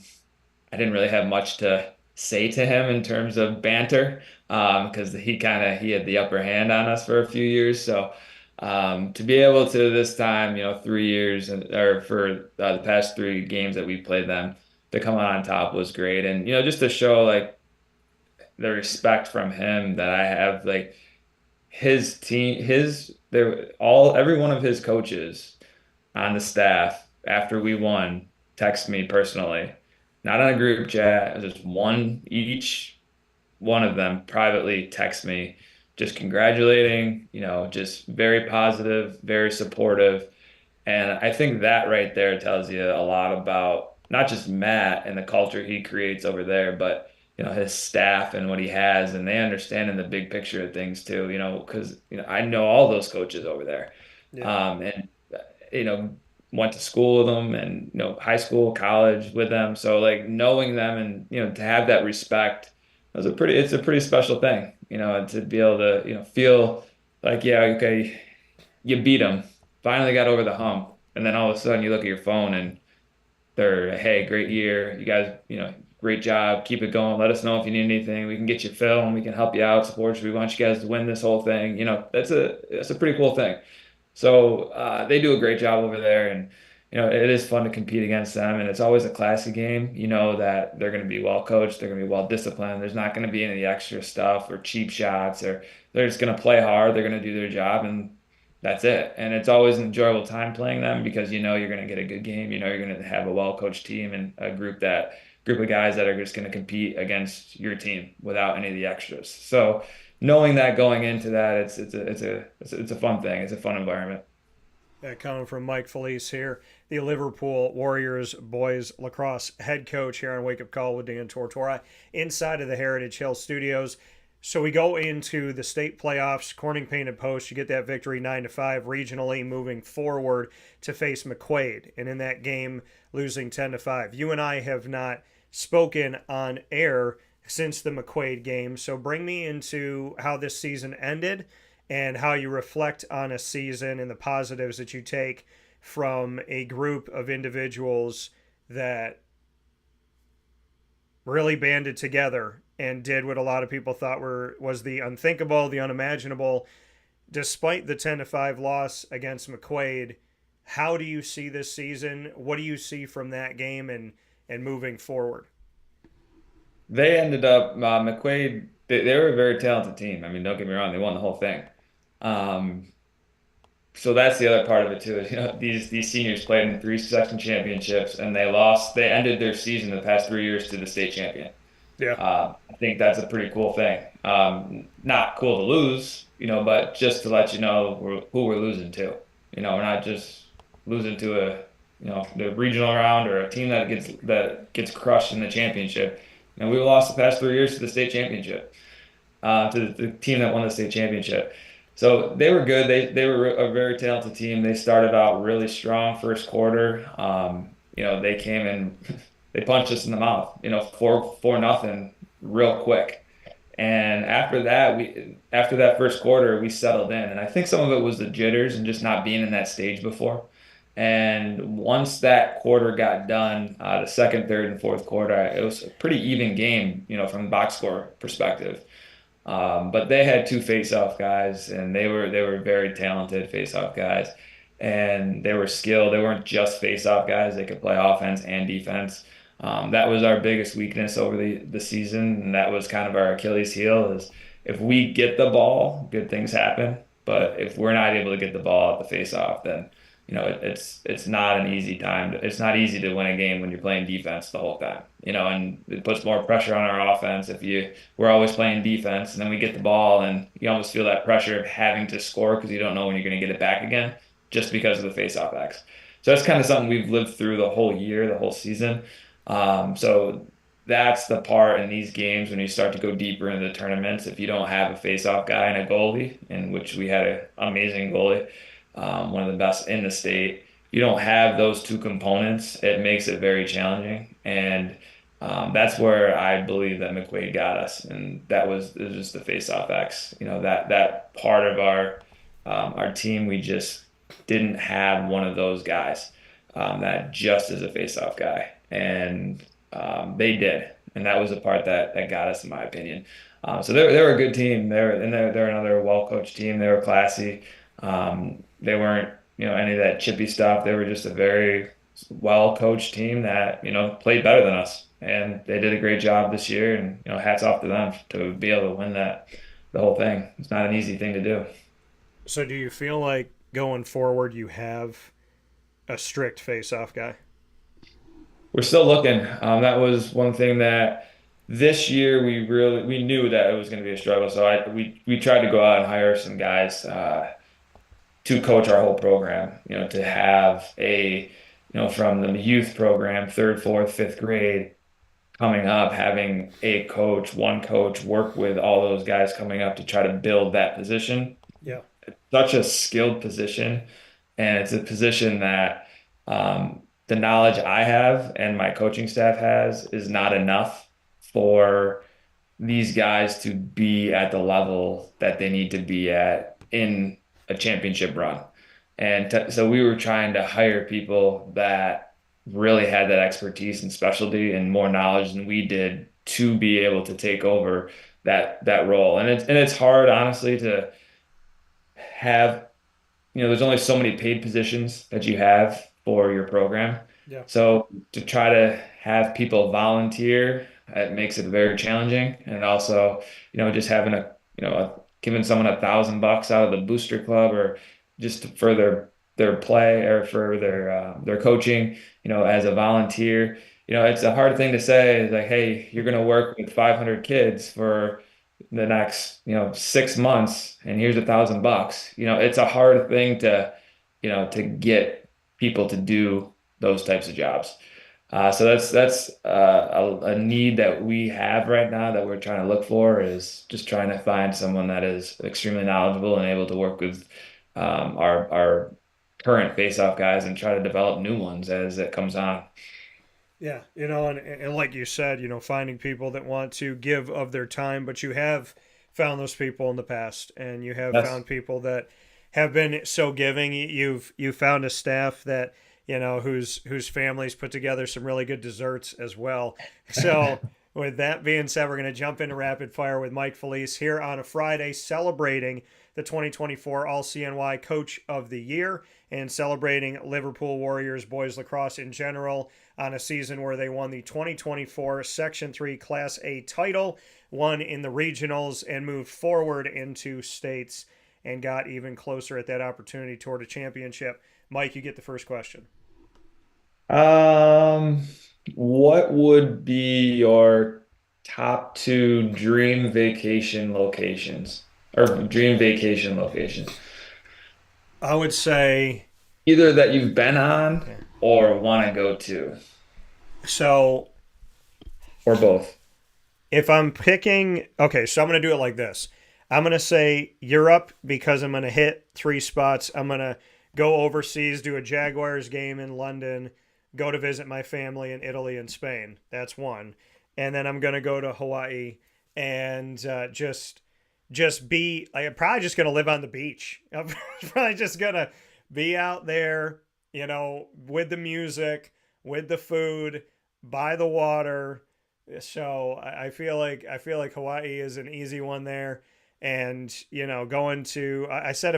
didn't really have much to say to him in terms of banter, because he had the upper hand on us for a few years. So to be able to this time, 3 years, or for the past 3 games that we played them, to come out on top was great. And just to show like the respect from him that I have, like his team, every one of his coaches on the staff after we won text me personally, not on a group chat, just one each one of them privately text me, just congratulating, just very positive, very supportive. And I think that right there tells you a lot about not just Matt and the culture he creates over there, but his staff and what he has, and they understand in the big picture of things too. Because I know all those coaches over there, Yeah. and you know went to school with them, and high school, college with them. So like knowing them, and to have that respect it's a pretty special thing. And to be able to feel like, yeah, okay, you beat them, finally got over the hump, and then all of a sudden you look at your phone and they're, hey, great year, you guys, great job, keep it going, let us know if you need anything, we can get you film, we can help you out, support you, we want you guys to win this whole thing. That's a pretty cool thing. So they do a great job over there, and it is fun to compete against them, and it's always a classy game. That they're going to be well coached, they're going to be well disciplined. There's not going to be any extra stuff or cheap shots, or they're just going to play hard. They're going to do their job, and that's it. And it's always an enjoyable time playing them, because you're going to get a good game. You're going to have a well coached team, and a group of guys that are just going to compete against your team without any of the extras. So knowing that going into that, it's a fun thing. It's a fun environment. Coming from Mike Felice here, the Liverpool Warriors boys lacrosse head coach here on Wake Up Call with Dan Tortora inside of the Heritage Hill Studios. So we go into the state playoffs, Corning Painted Post. You get that victory 9-5 regionally, moving forward to face McQuaid, and in that game losing 10-5. You and I have not spoken on air since the McQuaid game, so bring me into how this season ended and how you reflect on a season and the positives that you take from a group of individuals that really banded together and did what a lot of people thought was the unthinkable, the unimaginable. Despite the 10-5 loss against McQuaid, how do you see this season? What do you see from that game and moving forward? They ended up McQuaid. They were a very talented team. I mean, don't get me wrong; they won the whole thing. Um, so that's the other part of it too. These seniors played in 3 section championships, and they lost. They ended their season the past 3 years to the state champion. Yeah. I think that's a pretty cool thing. Not cool to lose, but just to let you know who we're losing to. We're not just losing to the regional round or a team that gets crushed in the championship. We lost the past 3 years to the state championship, to the team that won the state championship. So they were good. They were a very talented team. They started out really strong first quarter. They came in, they punched us in the mouth, 4-0 real quick. And after that first quarter, we settled in. And I think some of it was the jitters and just not being in that stage before. And once that quarter got done, the second, third, and fourth quarter, it was a pretty even game, from the box score perspective. But they had 2 face-off guys, and they were very talented face-off guys, and they were skilled. They weren't just face-off guys; they could play offense and defense. That was our biggest weakness over the season, and that was kind of our Achilles heel. Is if we get the ball, good things happen. But if we're not able to get the ball at the face-off, then it's not an easy time. It's not easy to win a game when you're playing defense the whole time. And it puts more pressure on our offense if we're always playing defense, and then we get the ball, and you almost feel that pressure of having to score because you don't know when you're going to get it back again, just because of the face-off X. So that's kind of something we've lived through the whole year, the whole season. So that's the part in these games when you start to go deeper into the tournaments. If you don't have a face-off guy and a goalie, in which we had an amazing goalie, one of the best in the state. You don't have those 2 components, it makes it very challenging. And that's where I believe that McQuaid got us. And it was just the face-off X. That part of our team, we just didn't have one of those guys that just is a face-off guy. And they did. And that was the part that got us, in my opinion. So they're a good team. They're another well-coached team. They were classy. They weren't, any of that chippy stuff. They were just a very well-coached team that, played better than us. And they did a great job this year. And, hats off to them to be able to win the whole thing. It's not an easy thing to do. So do you feel like going forward you have a strict face-off guy? we're still looking. That was one thing that this year we knew that it was going to be a struggle. So we tried to go out and hire some guys to coach our whole program. To have from the youth program, third, fourth, fifth grade coming up, having one coach work with all those guys coming up to try to build that position. Yeah. Such a skilled position, and it's a position that the knowledge I have and my coaching staff has is not enough for these guys to be at the level that they need to be at in a championship run. So we were trying to hire people that really had that expertise and specialty and more knowledge than we did to be able to take over that role. And it's hard, honestly, to have, there's only so many paid positions that you have for your program. Yeah. So to try to have people volunteer, it makes it very challenging. And also, just having giving someone $1,000 out of the booster club or just for their play or for their coaching, as a volunteer, it's a hard thing to say. It's like, hey, you're going to work with 500 kids for the next 6 months and here's $1,000. It's a hard thing to get people to do those types of jobs. So that's a need that we have right now that we're trying to look for, is just trying to find someone that is extremely knowledgeable and able to work with our current face-off guys and try to develop new ones as it comes on. Yeah, and like you said, finding people that want to give of their time, but you have found those people in the past, and you have Yes. found people that have been so giving. You've found a staff that whose families put together some really good desserts as well. So with that being said, we're going to jump into rapid fire with Mike Felice here on a Friday, celebrating the 2024 All CNY Coach of the Year and celebrating Liverpool Warriors boys lacrosse in general on a season where they won the 2024 Section 3 Class A title, won in the regionals, and moved forward into states and got even closer at that opportunity toward a championship. Mike, you get the first question. What would be your top 2 dream vacation locations or dream vacation locations? I would say Either that you've been on or want to go to, so. or both. If I'm picking, okay, so I'm going to do it like this. I'm going to say Europe because I'm going to hit 3 spots. I'm going to go overseas, do a Jaguars game in London, go to visit my family in Italy and Spain. That's one. And then I'm going to go to Hawaii and just be, I'm probably just going to live on the beach. I'm probably just going to be out there, with the music, with the food, by the water. So I feel like Hawaii is an easy one there. And, going to, I said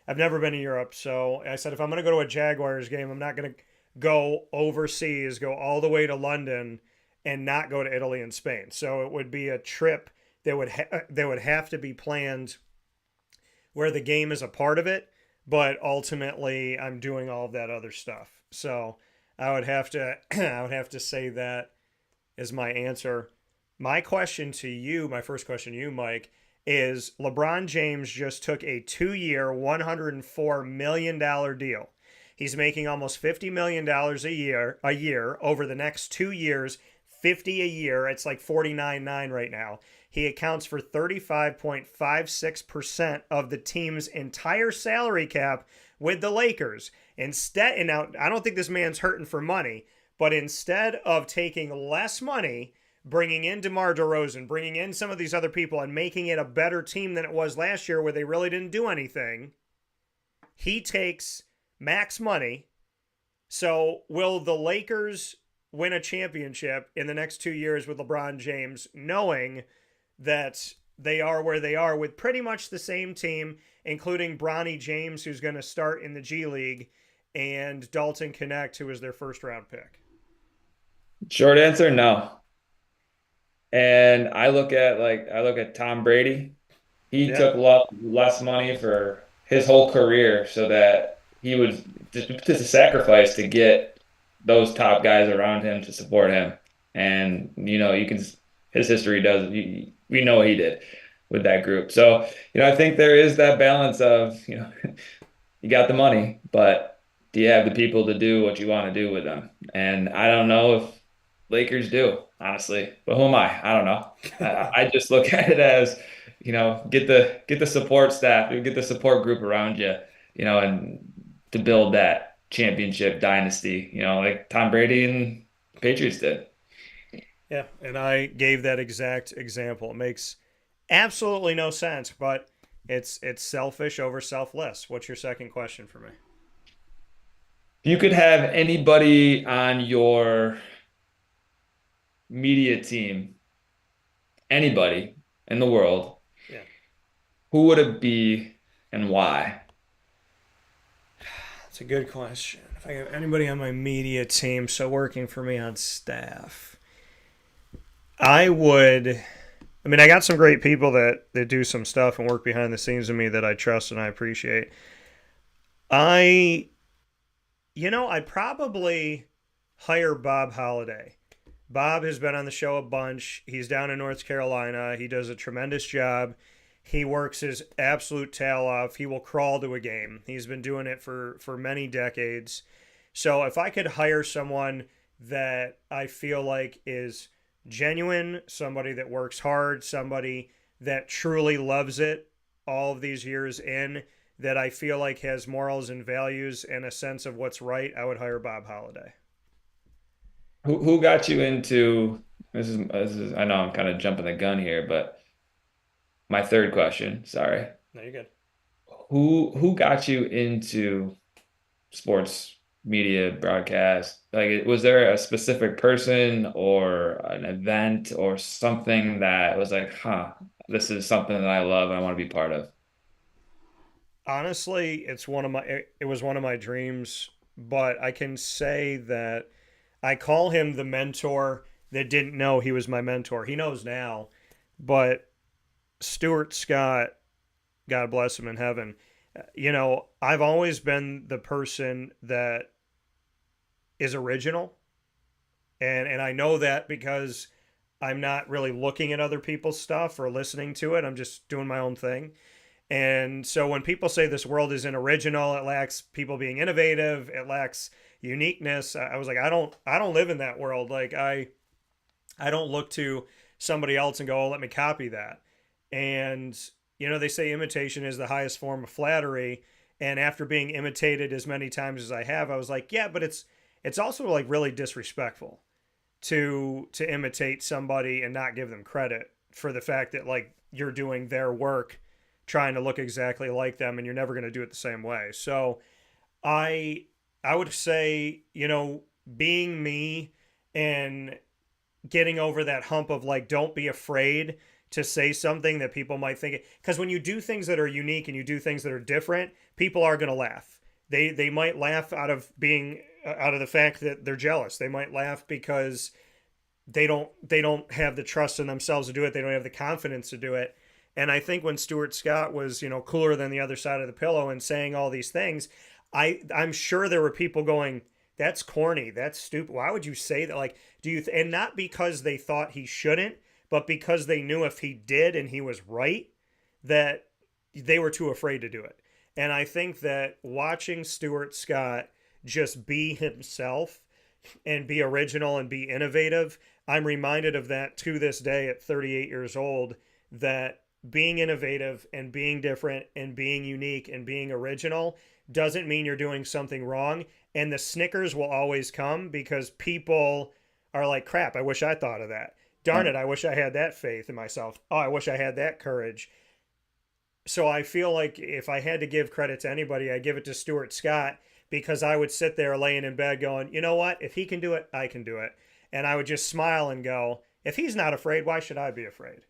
I've never been to Europe, so I said if I'm going to go to a Jaguars game, I'm not going to go overseas, go all the way to London and not go to Italy and Spain. So it would be a trip that would have to be planned where the game is a part of it, but ultimately I'm doing all of that other stuff. So I would have to say that is my answer. My question to you, my first question to you, Mike, is LeBron James just took a 2-year, $104 million deal. He's making almost $50 million a year over the next 2 years, 50 a year. It's like 49.9 right now. He accounts for 35.56% of the team's entire salary cap with the Lakers. And now I don't think this man's hurting for money, but instead of taking less money, bringing in DeMar DeRozan, bringing in some of these other people and making it a better team than it was last year where they really didn't do anything, he takes max money. So will the Lakers win a championship in the next 2 years with LeBron James, knowing that they are where they are with pretty much the same team, including Bronny James, who's going to start in the G League, and Dalton Knecht, who was their first round pick? Short answer, no. And I look at Tom Brady. He took less money for his whole career so that he would just a sacrifice to get those top guys around him to support him. And, you can, his history does, we know what he did with that group. So, I think there is that balance of, you got the money, but do you have the people to do what you want to do with them? And I don't know if Lakers do, honestly. But who am I? I don't know. I just look at it as, get the support staff, get the support group around you, and to build that championship dynasty, like Tom Brady and the Patriots did. Yeah, and I gave that exact example. It makes absolutely no sense, but it's selfish over selfless. What's your second question for me? If you could have anybody on your media team, anybody in the world, Yeah. who would it be and why? That's a good question. If I have anybody on my media team, so working for me on staff, I would. I mean, I got some great people that do some stuff and work behind the scenes with me that I trust and I appreciate. I'd probably hire Bob Holliday. Bob has been on the show a bunch. He's down in North Carolina. He does a tremendous job. He works his absolute tail off. He will crawl to a game. He's been doing it for many decades. So if I could hire someone that I feel like is genuine, somebody that works hard, somebody that truly loves it all of these years in, that I feel like has morals and values and a sense of what's right, I would hire Bob Holliday. Who got you into this is I know I'm kind of jumping the gun here, but my third question, sorry. No, you're good. Who got you into sports media broadcast? Like, was there a specific person or an event or something that was like, this is something that I love and I want to be part of? Honestly, it was one of my dreams, but I can say that I call him the mentor that didn't know he was my mentor. He knows now, but Stuart Scott, God bless him in heaven, I've always been the person that is original. And I know that because I'm not really looking at other people's stuff or listening to it. I'm just doing my own thing. And so when people say this world isn't original, it lacks people being innovative, it lacks uniqueness, I was like, I don't live in that world. Like I don't look to somebody else and go, oh, let me copy that. And they say imitation is the highest form of flattery. And after being imitated as many times as I have, I was like, yeah, but it's also like really disrespectful to imitate somebody and not give them credit for the fact that like you're doing their work trying to look exactly like them and you're never going to do it the same way. So I would say, being me and getting over that hump of like, don't be afraid to say something that people might think. Because when you do things that are unique and you do things that are different, people are going to laugh. They might laugh out of the fact that they're jealous. They might laugh because they don't have the trust in themselves to do it. They don't have the confidence to do it. And I think when Stuart Scott was, cooler than the other side of the pillow and saying all these things, I'm sure there were people going, that's corny, that's stupid. Why would you say that? Like, and not because they thought he shouldn't, but because they knew if he did and he was right, that they were too afraid to do it. And I think that watching Stuart Scott just be himself and be original and be innovative, I'm reminded of that to this day at 38 years old, that being innovative and being different and being unique and being original doesn't mean you're doing something wrong. And the snickers will always come because people are like, crap, I wish I thought of that. Darn it, I wish I had that faith in myself. Oh, I wish I had that courage. So I feel like if I had to give credit to anybody, I'd give it to Stuart Scott, because I would sit there laying in bed going, you know what? If he can do it, I can do it. And I would just smile and go, if he's not afraid, why should I be afraid?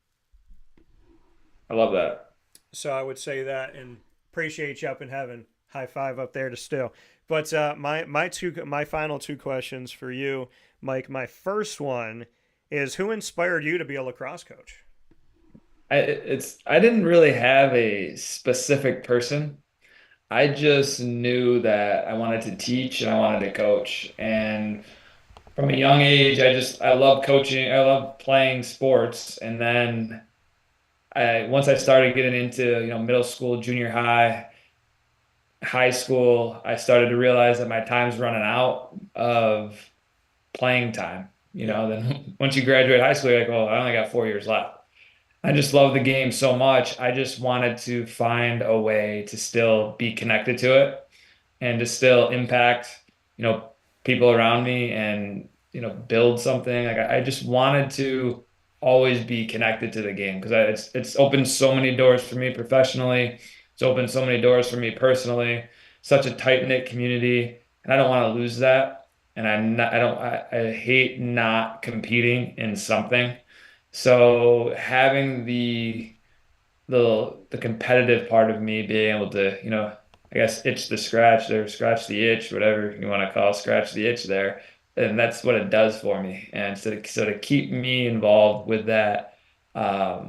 I love that. So I would say that, and appreciate you up in heaven. High five up there to Stu. But my final two questions for you, Mike. My first one is, who inspired you to be a lacrosse coach? I didn't really have a specific person. I just knew that I wanted to teach and I wanted to coach. And from a young age, I love coaching. I love playing sports. And then once I started getting into, middle school, junior high, high school, I started to realize that my time's running out of playing time. Yeah. Then once you graduate high school, you're like, well, I only got 4 years left. I just love the game so much. I just wanted to find a way to still be connected to it and to still impact, you know, people around me and, build something. Like I just wanted to always be connected to the game because it's opened so many doors for me professionally. It's opened so many doors for me personally. Such a tight-knit community, and I don't want to lose that. And I'm not, I don't, I hate not competing in something. So having the competitive part of me being able to, I guess itch the scratch or scratch the itch, whatever you want to call scratch the itch there. And that's what it does for me. And so to keep me involved with that,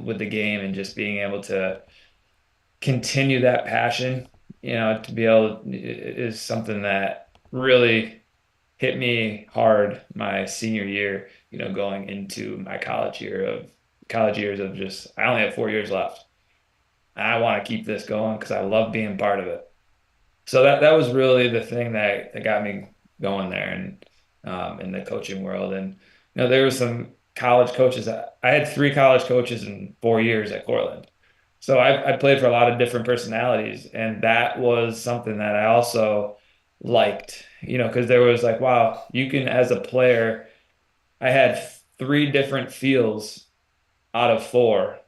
with the game and just being able to continue that passion, to be able is something that really hit me hard my senior year, going into my college years of just I only have 4 years left. And I want to keep this going because I love being part of it. So that was really the thing that got me going there and in the coaching world. And there were some college coaches. I had 3 college coaches in 4 years at Cortland. So I played for a lot of different personalities, and that was something that I also liked, because there was like, wow, you can as a player, I had 3 different feels out of 4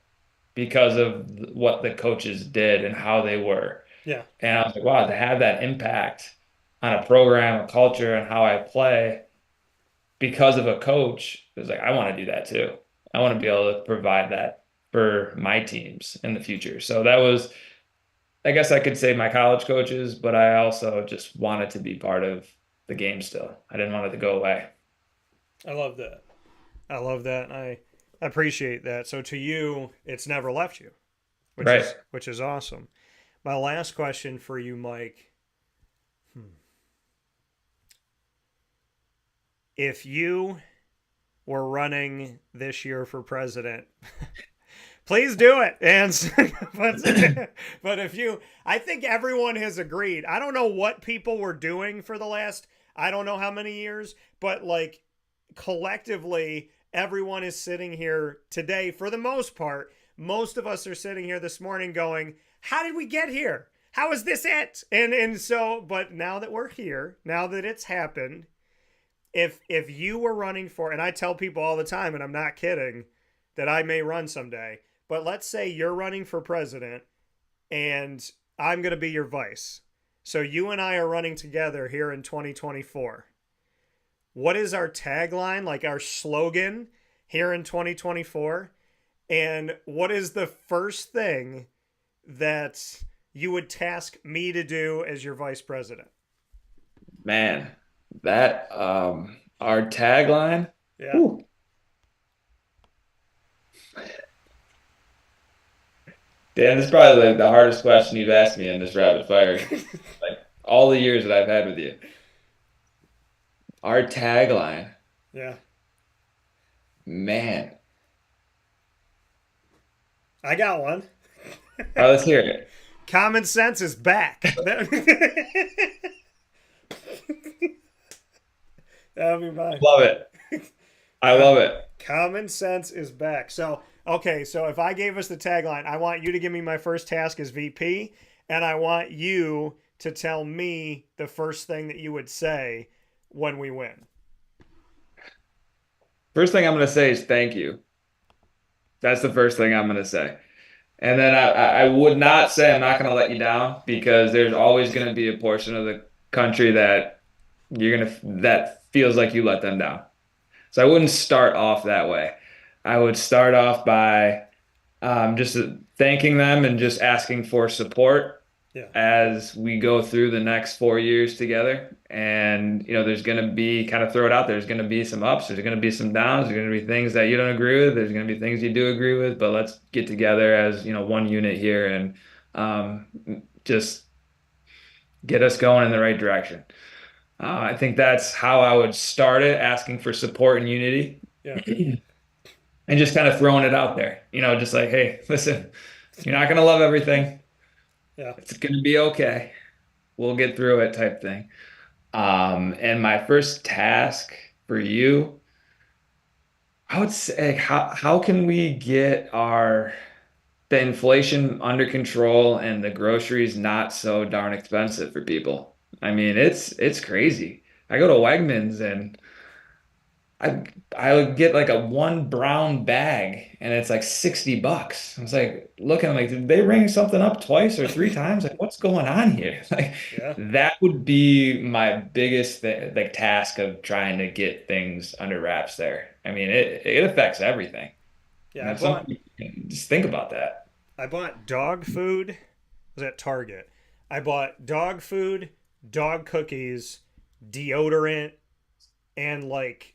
because of what the coaches did and how they were. Yeah. And I was like, wow, to have that impact on a program, a culture, and how I play because of a coach, it was like, I want to do that too. I want to be able to provide that for my teams in the future. So that was, I guess I could say my college coaches, but I also just wanted to be part of the game still. I didn't want it to go away. I love that. I love that. I appreciate that. So to you, it's never left you, Right. Which is awesome. My last question for you, Mike. If you were running this year for president, please do it. And but if you, I think everyone has agreed. I don't know what people were doing for the last, I don't know how many years, but like collectively, everyone is sitting here today for the most part. Most of us are sitting here this morning going, how did we get here? How is this it? And so, but now that we're here, now that it's happened, if you were running for, and I tell people all the time, and I'm not kidding, that I may run someday, but let's say you're running for president and I'm going to be your vice. So you and I are running together here in 2024. What is our tagline, like our slogan here in 2024? And what is the first thing that you would task me to do as your vice president? Man, that our tagline. Yeah. Whew. Dan, this is probably the hardest question you've asked me in this rapid fire. Like all the years that I've had with you. Our tagline, Yeah. man. I got one. All right, let's hear it. Common sense is back. That'll be mine. Love it. I love it. Common sense is back. So, okay, so if I gave us the tagline, I want you to give me my first task as VP, and I want you to tell me the first thing that you would say when we win. First thing I'm going to say is thank you. That's the first thing I'm going to say. And then I would not say I'm not going to let you down because there's always going to be a portion of the country that that feels like you let them down. So I wouldn't start off that way. I would start off by just thanking them and just asking for support as we go through the next 4 years together. And, there's going to be, kind of throw it out there, there's going to be some ups, there's going to be some downs, there's going to be things that you don't agree with, there's going to be things you do agree with, but let's get together as, one unit here and just get us going in the right direction. I think that's how I would start it, asking for support and unity, Yeah. and just kind of throwing it out there. Just like, hey, listen, you're not gonna love everything. Yeah. It's gonna be okay. We'll get through it, type thing. And my first task for you, I would say, how can we get the inflation under control and the groceries not so darn expensive for people? I mean, it's crazy. I go to Wegmans and I I would get like a one brown bag and it's like $60. I was like looking, I'm like, did they ring something up twice or three times? Like, what's going on here? Like, Yeah. that would be my biggest like task of trying to get things under wraps there. I mean, it affects everything. Yeah. And if something, just think about that. I bought dog food. I was at Target. I bought dog food, dog cookies, deodorant, and like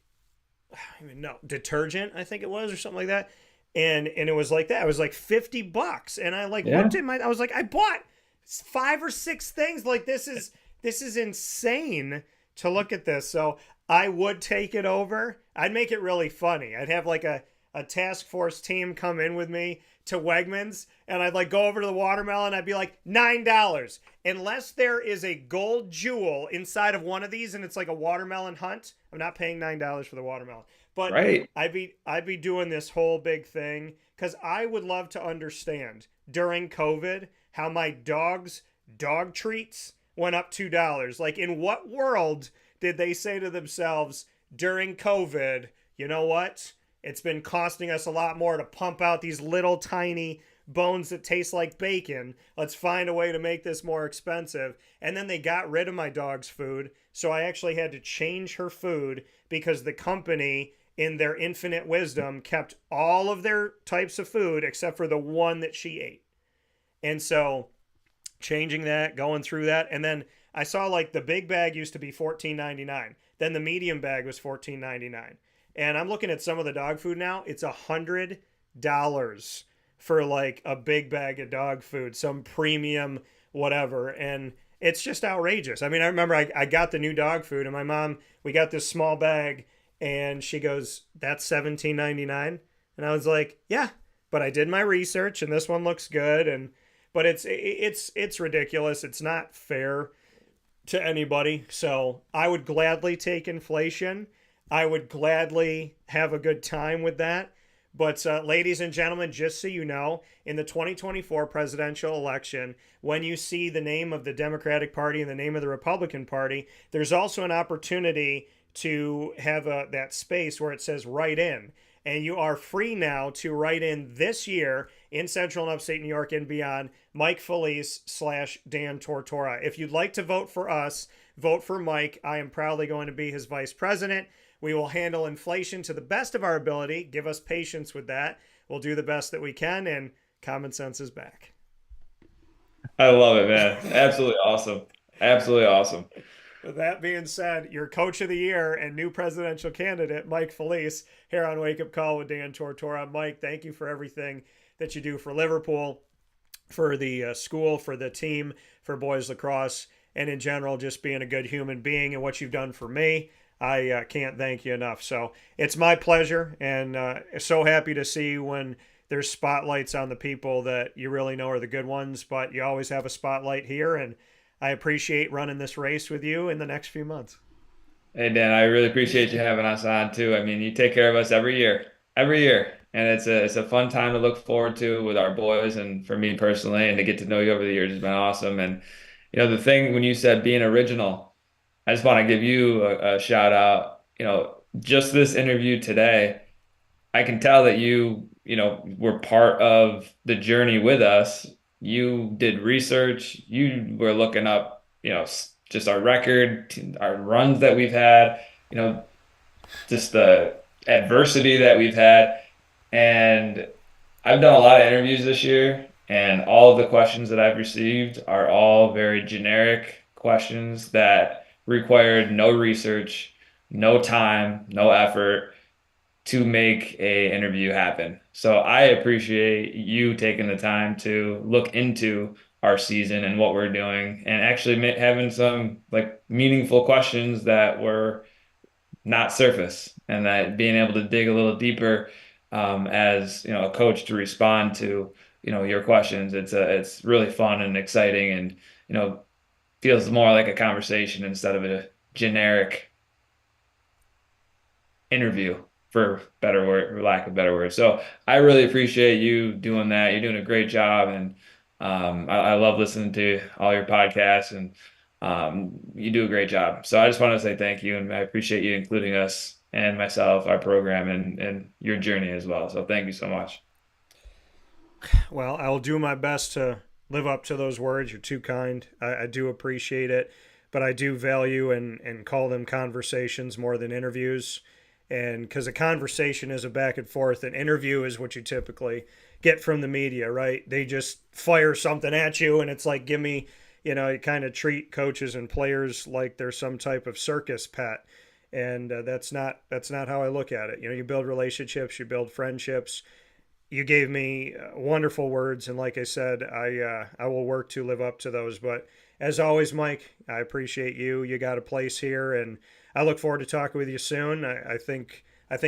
I don't even know, detergent, I think it was, or something like that. And it was like that. It was like $50. And I like Yeah. looked at I was like, I bought 5 or 6 things. Like this is insane to look at this. So I would take it over. I'd make it really funny. I'd have like a task force team come in with me to Wegmans and I'd like go over to the watermelon. I'd be like $9. Unless there is a gold jewel inside of one of these and it's like a watermelon hunt, I'm not paying $9 for the watermelon. But Right. I'd be doing this whole big thing because I would love to understand during COVID how my dog's dog treats went up $2. Like, in what world did they say to themselves during COVID, you know what? It's been costing us a lot more to pump out these little tiny bones that taste like bacon. Let's find a way to make this more expensive. And then they got rid of my dog's food. So I actually had to change her food because the company, in their infinite wisdom, kept all of their types of food except for the one that she ate. And so changing that, going through that, and then I saw like the big bag used to be $14.99. Then the medium bag was $14.99. And I'm looking at some of the dog food now. It's $100 for like a big bag of dog food, some premium whatever. And it's just outrageous. I mean, I remember I got the new dog food and my mom, we got this small bag and she goes, "That's $17.99." And I was like, "Yeah, but I did my research and this one looks good." And but it's ridiculous. It's not fair to anybody. So I would gladly take inflation. I would gladly have a good time with that. But ladies and gentlemen, just so you know, in the 2024 presidential election, when you see the name of the Democratic Party and the name of the Republican Party, there's also an opportunity to have that space where it says write in. And you are free now to write in this year in Central and Upstate New York and beyond, Mike Felice / Dan Tortora. If you'd like to vote for us, vote for Mike. I am proudly going to be his vice president. We will handle inflation to the best of our ability. Give us patience with that. We'll do the best that we can, and common sense is back. I love it, man. Absolutely awesome. Absolutely awesome. With that being said, your coach of the year and new presidential candidate, Mike Felice, here on Wake Up Call with Dan Tortora. Mike, thank you for everything that you do for Liverpool, for the school, for the team, for boys lacrosse, and in general, just being a good human being and what you've done for me. I can't thank you enough. So it's my pleasure, and so happy to see when there's spotlights on the people that you really know are the good ones, but you always have a spotlight here, and I appreciate running this race with you in the next few months. Hey Dan, I really appreciate you having us on too. I mean, you take care of us every year, and it's a fun time to look forward to with our boys and for me personally, and to get to know you over the years has been awesome. And the thing when you said being original, I just want to give you a shout out. Just this interview today, I can tell that you were part of the journey with us. You did research. You were looking up, just our record, our runs that we've had, you know, just the adversity that we've had. And I've done a lot of interviews this year, and all of the questions that I've received are all very generic questions that required no research, no time, no effort to make a interview happen. So I appreciate you taking the time to look into our season and what we're doing, and actually having some like meaningful questions that were not surface, and that being able to dig a little deeper as a coach to respond to your questions. It's really fun and exciting, and feels more like a conversation instead of a generic interview, for better word, for lack of better word. So I really appreciate you doing that. You're doing a great job, and I love listening to all your podcasts, and you do a great job. So I just want to say thank you, and I appreciate you including us and myself, our program, and your journey as well. So thank you so much. Well, I'll do my best to live up to those words. You're too kind. I do appreciate it, but I do value and call them conversations more than interviews. And because a conversation is a back and forth, an interview is what you typically get from the media, right? They just fire something at you, and it's like, give me, you kind of treat coaches and players like they're some type of circus pet. And that's not how I look at it. You build relationships, you build friendships. You gave me wonderful words, and like I said, I will work to live up to those. But as always, Mike, I appreciate you. You got a place here, and I look forward to talking with you soon. I think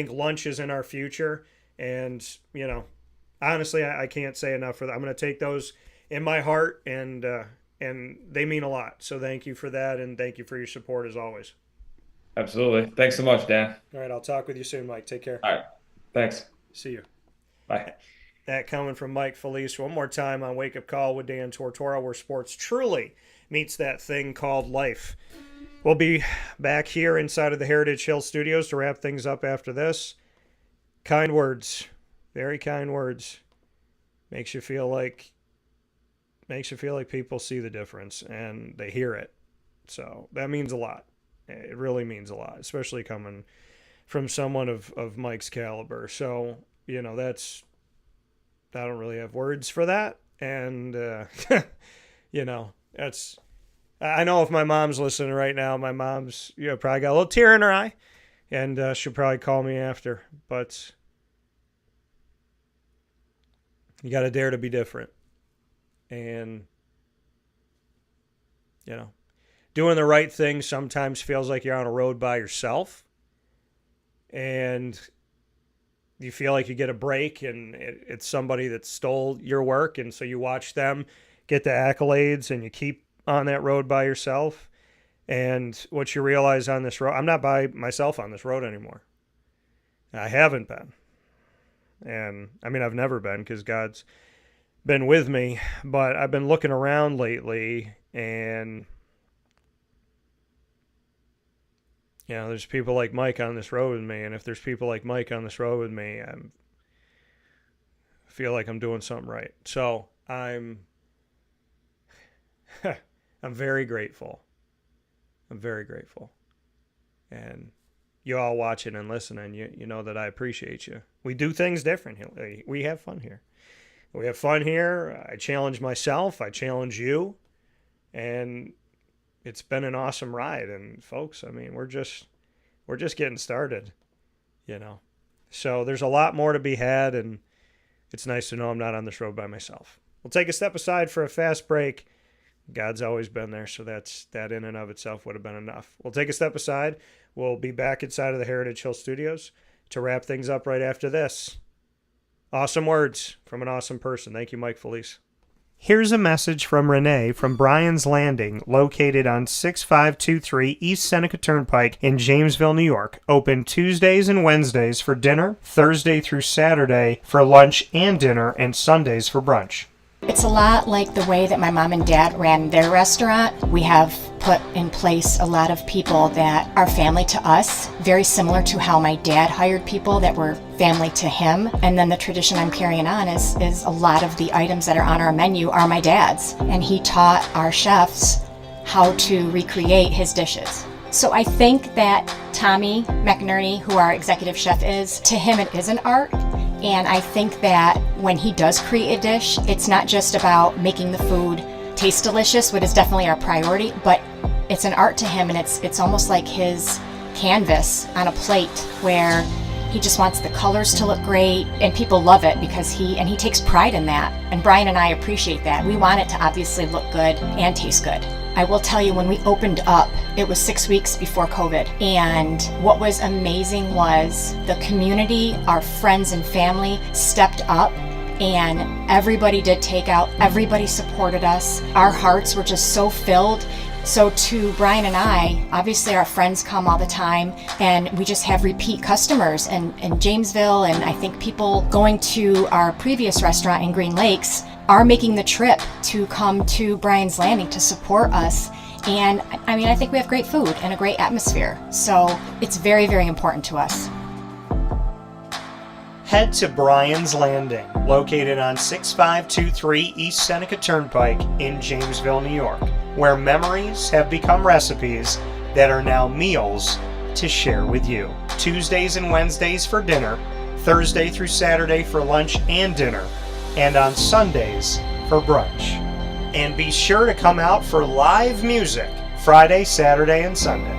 lunch is in our future, and honestly, I can't say enough for that. I'm going to take those in my heart, and they mean a lot. So thank you for that, and thank you for your support as always. Absolutely. Thanks so much, Dan. All right, I'll talk with you soon, Mike. Take care. All right. Thanks. See you. Bye. That coming from Mike Felice one more time on Wake Up Call with Dan Tortora, where sports truly meets that thing called life. We'll be back here inside of the Heritage Hill Studios to wrap things up after this. Kind words, very kind words. Makes you feel like people see the difference and they hear it. So that means a lot. It really means a lot, especially coming from someone of Mike's caliber. So, I don't really have words for that. And, that's, I know if my mom's listening right now, my mom's, probably got a little tear in her eye, and she'll probably call me after. But you got to dare to be different. And, doing the right thing sometimes feels like you're on a road by yourself. And you feel like you get a break, and it's somebody that stole your work, and so you watch them get the accolades, and you keep on that road by yourself. And what you realize on this road, I'm not by myself on this road anymore. I haven't been. And, I've never been, because God's been with me, but I've been looking around lately, and there's people like Mike on this road with me, and if there's people like Mike on this road with me, I feel like I'm doing something right. So I'm very grateful. I'm very grateful. And you all watching and listening, you know that I appreciate you. We do things differently. We have fun here. I challenge myself. I challenge you. And it's been an awesome ride, and folks, we're just getting started, So there's a lot more to be had, and it's nice to know I'm not on this road by myself. We'll take a step aside for a fast break. God's always been there, so that in and of itself would have been enough. We'll take a step aside. We'll be back inside of the Heritage Hill Studios to wrap things up right after this. Awesome words from an awesome person. Thank you, Mike Felice. Here's a message from Renee from Bryan's Landing, located on 6523 East Seneca Turnpike in Jamesville, New York. Open Tuesdays and Wednesdays for dinner, Thursday through Saturday for lunch and dinner, and Sundays for brunch. It's a lot like the way that my mom and dad ran their restaurant. We have put in place a lot of people that are family to us, very similar to how my dad hired people that were family to him. And then the tradition I'm carrying on is a lot of the items that are on our menu are my dad's. And he taught our chefs how to recreate his dishes. So I think that Tommy McNerney, who our executive chef is, to him it is an art. And I think that when he does create a dish, it's not just about making the food taste delicious, which is definitely our priority, but it's an art to him, and it's almost like his canvas on a plate where He just wants the colors to look great, and people love it because he takes pride in that. And Brian and I appreciate that. We want it to obviously look good and taste good. I will tell you, when we opened up, it was 6 weeks before COVID. And what was amazing was the community, our friends and family stepped up, and everybody did takeout. Everybody supported us. Our hearts were just so filled. So to Brian and I, obviously our friends come all the time, and we just have repeat customers in Jamesville, and I think people going to our previous restaurant in Green Lakes are making the trip to come to Brian's Landing to support us. And I mean, I think we have great food and a great atmosphere. So it's very, very important to us. Head to Brian's Landing, located on 6523 East Seneca Turnpike in Jamesville, New York, where memories have become recipes that are now meals to share with you. Tuesdays and Wednesdays for dinner, Thursday through Saturday for lunch and dinner, and on Sundays for brunch. And be sure to come out for live music Friday, Saturday, and Sunday.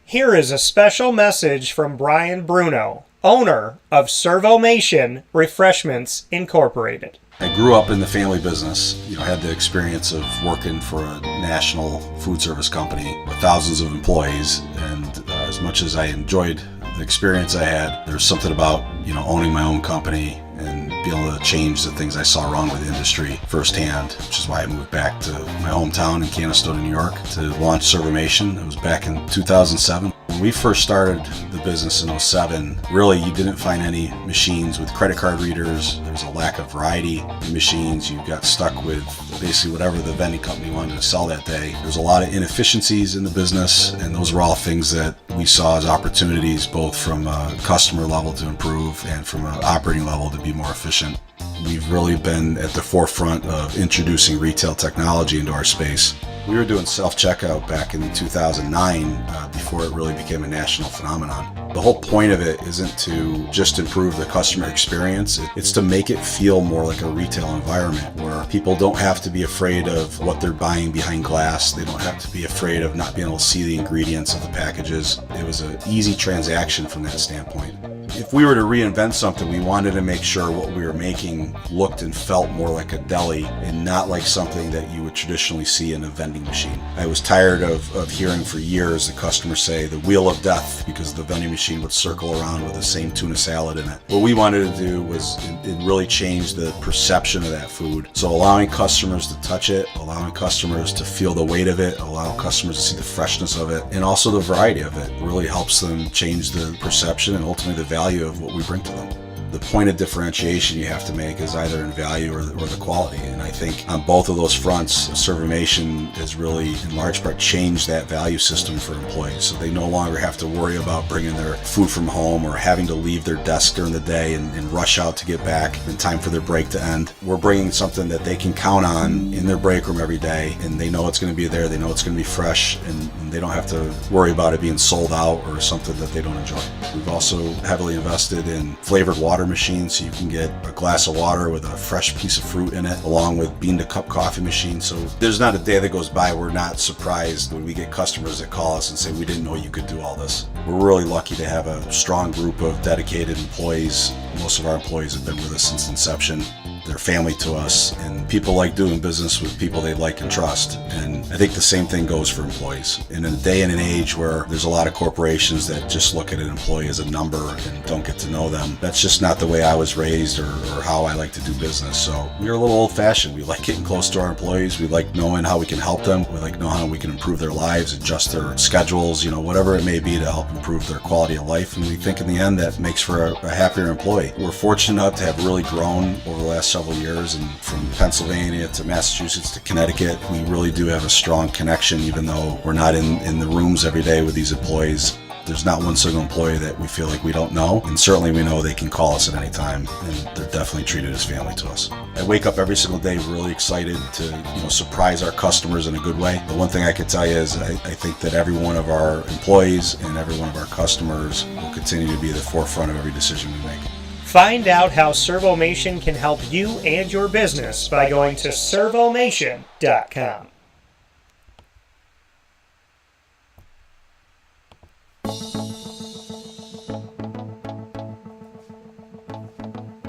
Here is a special message from Brian Bruno, owner of Servomation Refreshments Incorporated. I grew up in the family business, had the experience of working for a national food service company with thousands of employees, and as much as I enjoyed the experience I had, there's something about, owning my own company and being able to change the things I saw wrong with the industry firsthand, which is why I moved back to my hometown in Canastota, New York to launch Servomation. It was back in 2007. When we first started the business in 2007, really you didn't find any machines with credit card readers. There was a lack of variety in machines. You got stuck with basically whatever the vending company wanted to sell that day. There was a lot of inefficiencies in the business, and those were all things that we saw as opportunities, both from a customer level to improve and from an operating level to be more efficient. We've really been at the forefront of introducing retail technology into our space. We were doing self-checkout back in 2009 before it really became a national phenomenon. The whole point of it isn't to just improve the customer experience, it's to make it feel more like a retail environment where people don't have to be afraid of what they're buying behind glass. They don't have to be afraid of not being able to see the ingredients of the packages. It was an easy transaction from that standpoint. If we were to reinvent something, we wanted to make sure what we were making looked and felt more like a deli and not like something that you would traditionally see in a vending machine. I was tired of hearing for years the customers say the wheel of death because the vending machine would circle around with the same tuna salad in it. What we wanted to do was really change the perception of that food. So allowing customers to touch it, allowing customers to feel the weight of it, allow customers to see the freshness of it, and also the variety of it really helps them change the perception and ultimately the value of what we bring to them. The point of differentiation you have to make is either in value or the quality. And I think on both of those fronts, Servomation has really, in large part, changed that value system for employees. So they no longer have to worry about bringing their food from home or having to leave their desk during the day and rush out to get back in time for their break to end. We're bringing something that they can count on in their break room every day, and they know it's going to be there, they know it's going to be fresh, and they don't have to worry about it being sold out or something that they don't enjoy. We've also heavily invested in flavored water machines, so you can get a glass of water with a fresh piece of fruit in it, along with bean to cup coffee machines. So there's not a day that goes by we're not surprised when we get customers that call us and say, we didn't know you could do all this. We're really lucky to have a strong group of dedicated employees. Most of our employees have been with us since inception. They're family to us, and people like doing business with people they like and trust. And I think the same thing goes for employees. In a day and an age where there's a lot of corporations that just look at an employee as a number and don't get to know them, that's just not the way I was raised or how I like to do business. So we're a little old-fashioned. We like getting close to our employees. We like knowing how we can help them. We like knowing how we can improve their lives, adjust their schedules, whatever it may be to help improve their quality of life. And we think in the end that makes for a happier employee. We're fortunate enough to have really grown over the last several years, and from Pennsylvania to Massachusetts to Connecticut, we really do have a strong connection, even though we're not in the rooms every day with these employees. There's not one single employee that we feel like we don't know, and certainly we know they can call us at any time, and they're definitely treated as family to us. I wake up every single day really excited to surprise our customers in a good way. The one thing I could tell you is I think that every one of our employees and every one of our customers will continue to be at the forefront of every decision we make. Find out how Servomation can help you and your business by going to servomation.com.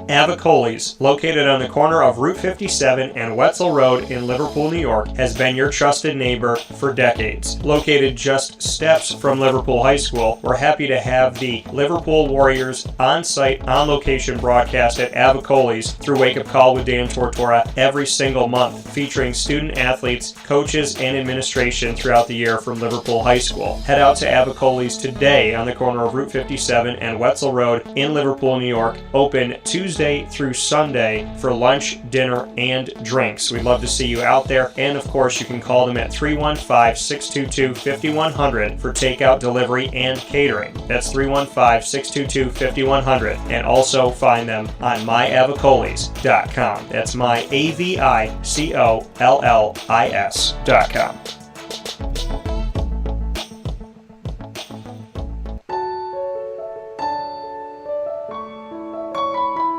Avicoli's, located on the corner of Route 57 and Wetzel Road in Liverpool, New York, has been your trusted neighbor for decades. Located just steps from Liverpool High School, we're happy to have the Liverpool Warriors on-site, on-location broadcast at Avicoli's through Wake Up Call with Dan Tortora every single month, featuring student athletes, coaches, and administration throughout the year from Liverpool High School. Head out to Avicoli's today on the corner of Route 57 and Wetzel Road in Liverpool, New York, open Tuesday through Sunday for lunch, dinner, and drinks. We'd love to see you out there, and of course you can call them at 315-622-5100 for takeout, delivery, and catering. That's 315-622-5100, and also find them on myavicolis.com. That's myavicollis.com.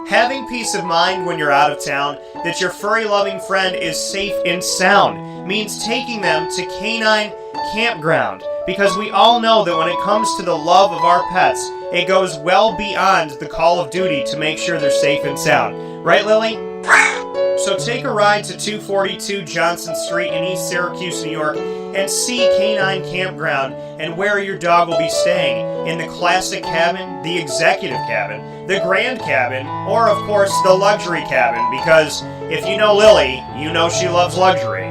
Having peace of mind when you're out of town that your furry-loving friend is safe and sound means taking them to Canine Kampground, because we all know that when it comes to the love of our pets, it goes well beyond the call of duty to make sure they're safe and sound. Right, Lily? So take a ride to 242 Johnson Street in East Syracuse, New York, and see Canine Kampground and where your dog will be staying, in the classic cabin, the executive cabin, the grand cabin, or of course the luxury cabin, because if you know Lily, you know she loves luxury.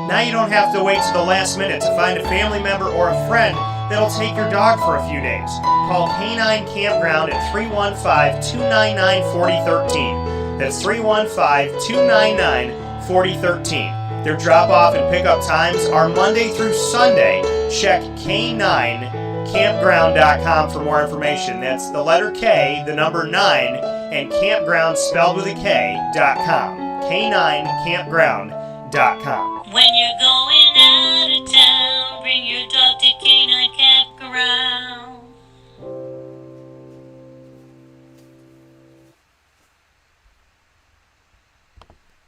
Now you don't have to wait to the last minute to find a family member or a friend that'll take your dog for a few days. Call Canine Kampground at 315-299-4013. That's 315-299-4013. Their drop-off and pickup times are Monday through Sunday. Check K9Kampground.com for more information. That's the letter K, the number 9, and Kampground spelled with a K.com. K9Kampground.com. When you're going out of town, bring your dog to Canine Kampground.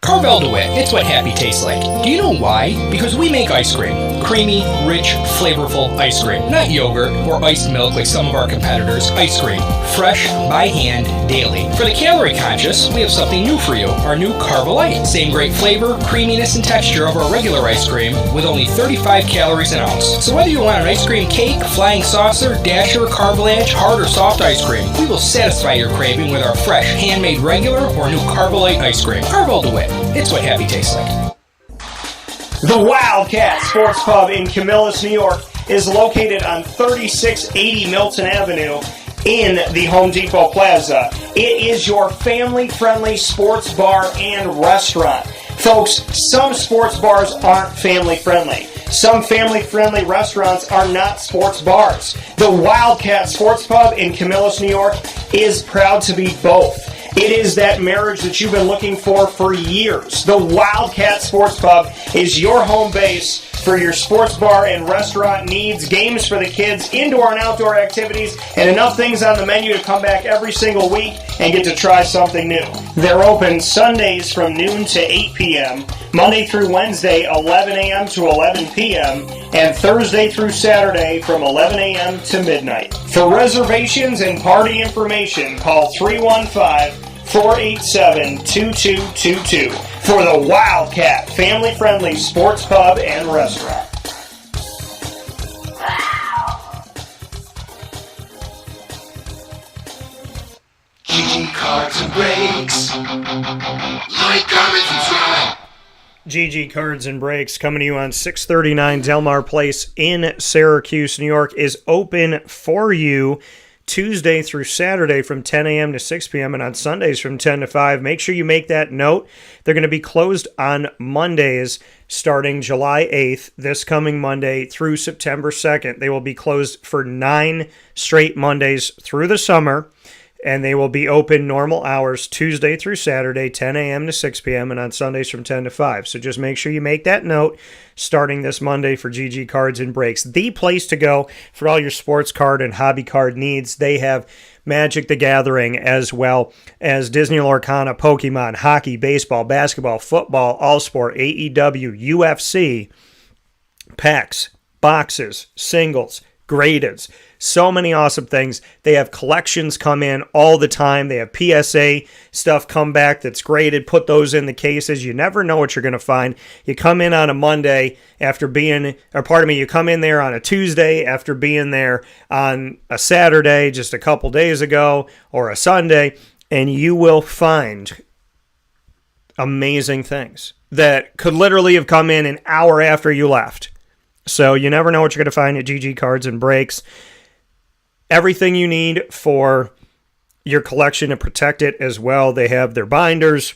Carvel DeWitt, it's what happy tastes like. Do you know why? Because we make ice cream. Creamy, rich, flavorful ice cream. Not yogurt or iced milk like some of our competitors. Ice cream. Fresh, by hand, daily. For the calorie conscious, we have something new for you. Our new Carvelite. Same great flavor, creaminess, and texture of our regular ice cream with only 35 calories an ounce. So whether you want an ice cream cake, flying saucer, dasher, carvelange, hard or soft ice cream, we will satisfy your craving with our fresh, handmade regular or new Carvelite ice cream. Carvel DeWitt. It's what happy tastes like. The Wildcat Sports Pub in Camillus, New York is located on 3680 Milton Avenue in the Home Depot Plaza. It is your family-friendly sports bar and restaurant. Folks, some sports bars aren't family-friendly. Some family-friendly restaurants are not sports bars. The Wildcat Sports Pub in Camillus, New York is proud to be both. It is that marriage that you've been looking for years. The Wildcat Sports Pub is your home base for your sports bar and restaurant needs, games for the kids, indoor and outdoor activities, and enough things on the menu to come back every single week and get to try something new. They're open Sundays from noon to 8 p.m., Monday through Wednesday, 11 a.m. to 11 p.m., and Thursday through Saturday from 11 a.m. to midnight. For reservations and party information, call 315-487-2222 for the Wildcat family-friendly sports pub and restaurant. GG Cards and Breaks. Like, comment, subscribe. GG Cards and Breaks, coming to you on 639 Delmar Place in Syracuse, New York, is open for you Tuesday through Saturday from 10 a.m. to 6 p.m. and on Sundays from 10 to 5. Make sure you make that note. They're going to be closed on Mondays starting July 8th, this coming Monday, through September 2nd. They will be closed for 9 straight Mondays through the summer, and they will be open normal hours Tuesday through Saturday, 10 a.m. to 6 p.m., and on Sundays from 10 to 5. So just make sure you make that note starting this Monday for GG Cards and Breaks. The place to go for all your sports card and hobby card needs. They have Magic the Gathering as well as Disney Lorcana, Pokemon, hockey, baseball, basketball, football, all sport, AEW, UFC, packs, boxes, singles, gradeds, So many awesome things. They have collections come in all the time. They have PSA stuff come back that's graded. Put those in the cases. You never know what you're going to find. You come in on a Monday you come in there on a Tuesday after being there on a Saturday just a couple days ago or a Sunday, and you will find amazing things that could literally have come in an hour after you left. So you never know what you're going to find at GG Cards and Breaks. Everything you need for your collection to protect it as well. They have their binders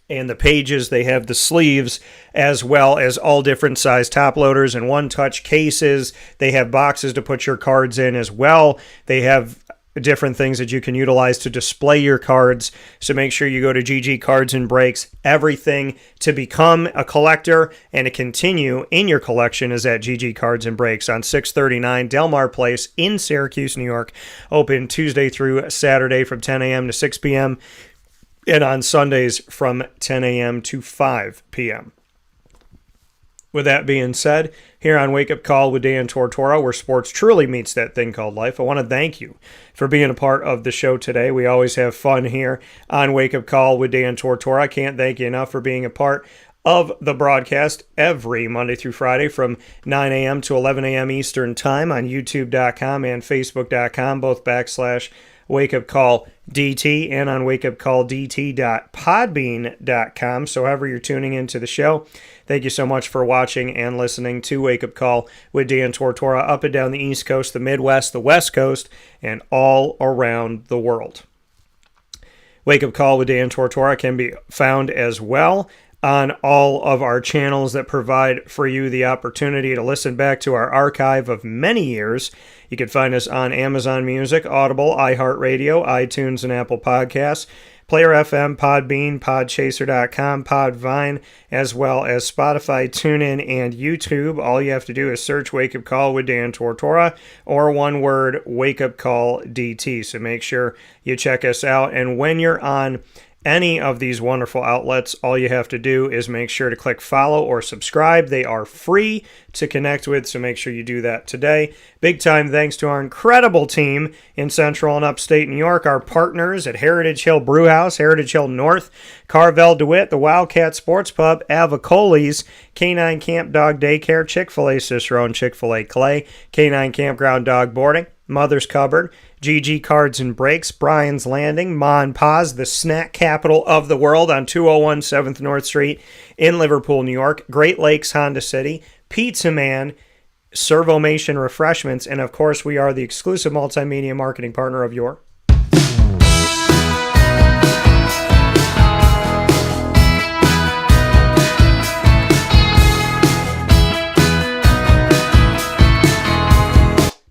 and the pages. They have the sleeves as well as all different size top loaders and one-touch cases. They have boxes to put your cards in as well. They have different things that you can utilize to display your cards. So make sure you go to GG Cards and Breaks. Everything to become a collector and to continue in your collection is at GG Cards and Breaks on 639 Delmar Place in Syracuse, New York. Open Tuesday through Saturday from 10 a.m. to 6 p.m. and on Sundays from 10 a.m. to 5 p.m. With that being said, here on Wake Up Call with Dan Tortora, where sports truly meets that thing called life, I want to thank you for being a part of the show today. We always have fun here on Wake Up Call with Dan Tortora. I can't thank you enough for being a part of the broadcast every Monday through Friday from 9 a.m. to 11 a.m. Eastern Time on YouTube.com and Facebook.com, both /Wake Up Call DT, and on wakeupcalldt.podbean.com. So however you're tuning into the show, thank you so much for watching and listening to Wake Up Call with Dan Tortora up and down the East Coast, the Midwest, the West Coast, and all around the world. Wake Up Call with Dan Tortora can be found as well on all of our channels that provide for you the opportunity to listen back to our archive of many years. You can find us on Amazon Music, Audible, iHeartRadio, iTunes, and Apple Podcasts, Player FM, Podbean, Podchaser.com, Podvine, as well as Spotify, TuneIn, and YouTube. All you have to do is search Wake Up Call with Dan Tortora, or one word, Wake Up Call DT. So make sure you check us out. And when you're on any of these wonderful outlets, all you have to do is make sure to click follow or subscribe. They are free to connect with, so make sure you do that today. Big time thanks to our incredible team in Central and Upstate New York, our partners at Heritage Hill Brewhouse, Heritage Hill North, Carvel DeWitt, the Wildcat Sports Pub, Avicoli's, Canine Camp Dog Daycare, Chick-fil-A Cicero and Chick-fil-A Clay, Canine Kampground Dog Boarding, Mother's Cupboard, GG Cards and Breaks, Brian's Landing, Ma and Pa's, the snack capital of the world on 201 7th North Street in Liverpool, New York, Great Lakes Honda City, Pizza Man, Servomation Refreshments, and of course we are the exclusive multimedia marketing partner of your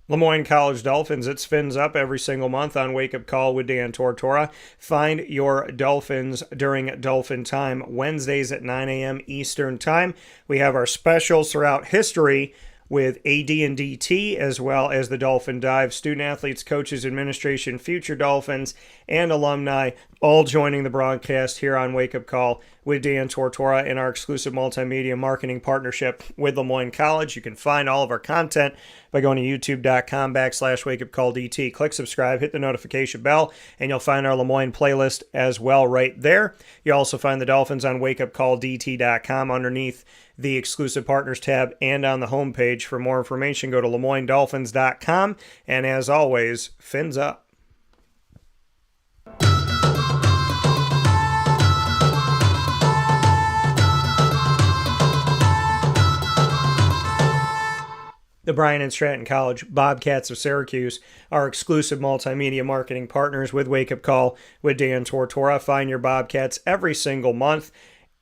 Lemoyne College Dolphins. It spins up every single month on Wake Up Call with Dan Tortora. Find your Dolphins during Dolphin Time, Wednesdays at 9 a.m. Eastern Time. We have our specials throughout history with AD and DT, as well as the Dolphin Dive, student athletes, coaches, administration, future Dolphins, and alumni, all joining the broadcast here on Wake Up Call with Dan Tortora in our exclusive multimedia marketing partnership with Lemoyne College. You can find all of our content by going to youtube.com/wakeupcalldt. Click subscribe, hit the notification bell, and you'll find our Lemoyne playlist as well right there. You'll also find the Dolphins on wakeupcalldt.com underneath the exclusive partners tab and on the homepage. For more information, go to LeMoyneDolphins.com. And as always, fins up. The Bryan and Stratton College Bobcats of Syracuse are exclusive multimedia marketing partners with Wake Up Call with Dan Tortora. Find your Bobcats every single month,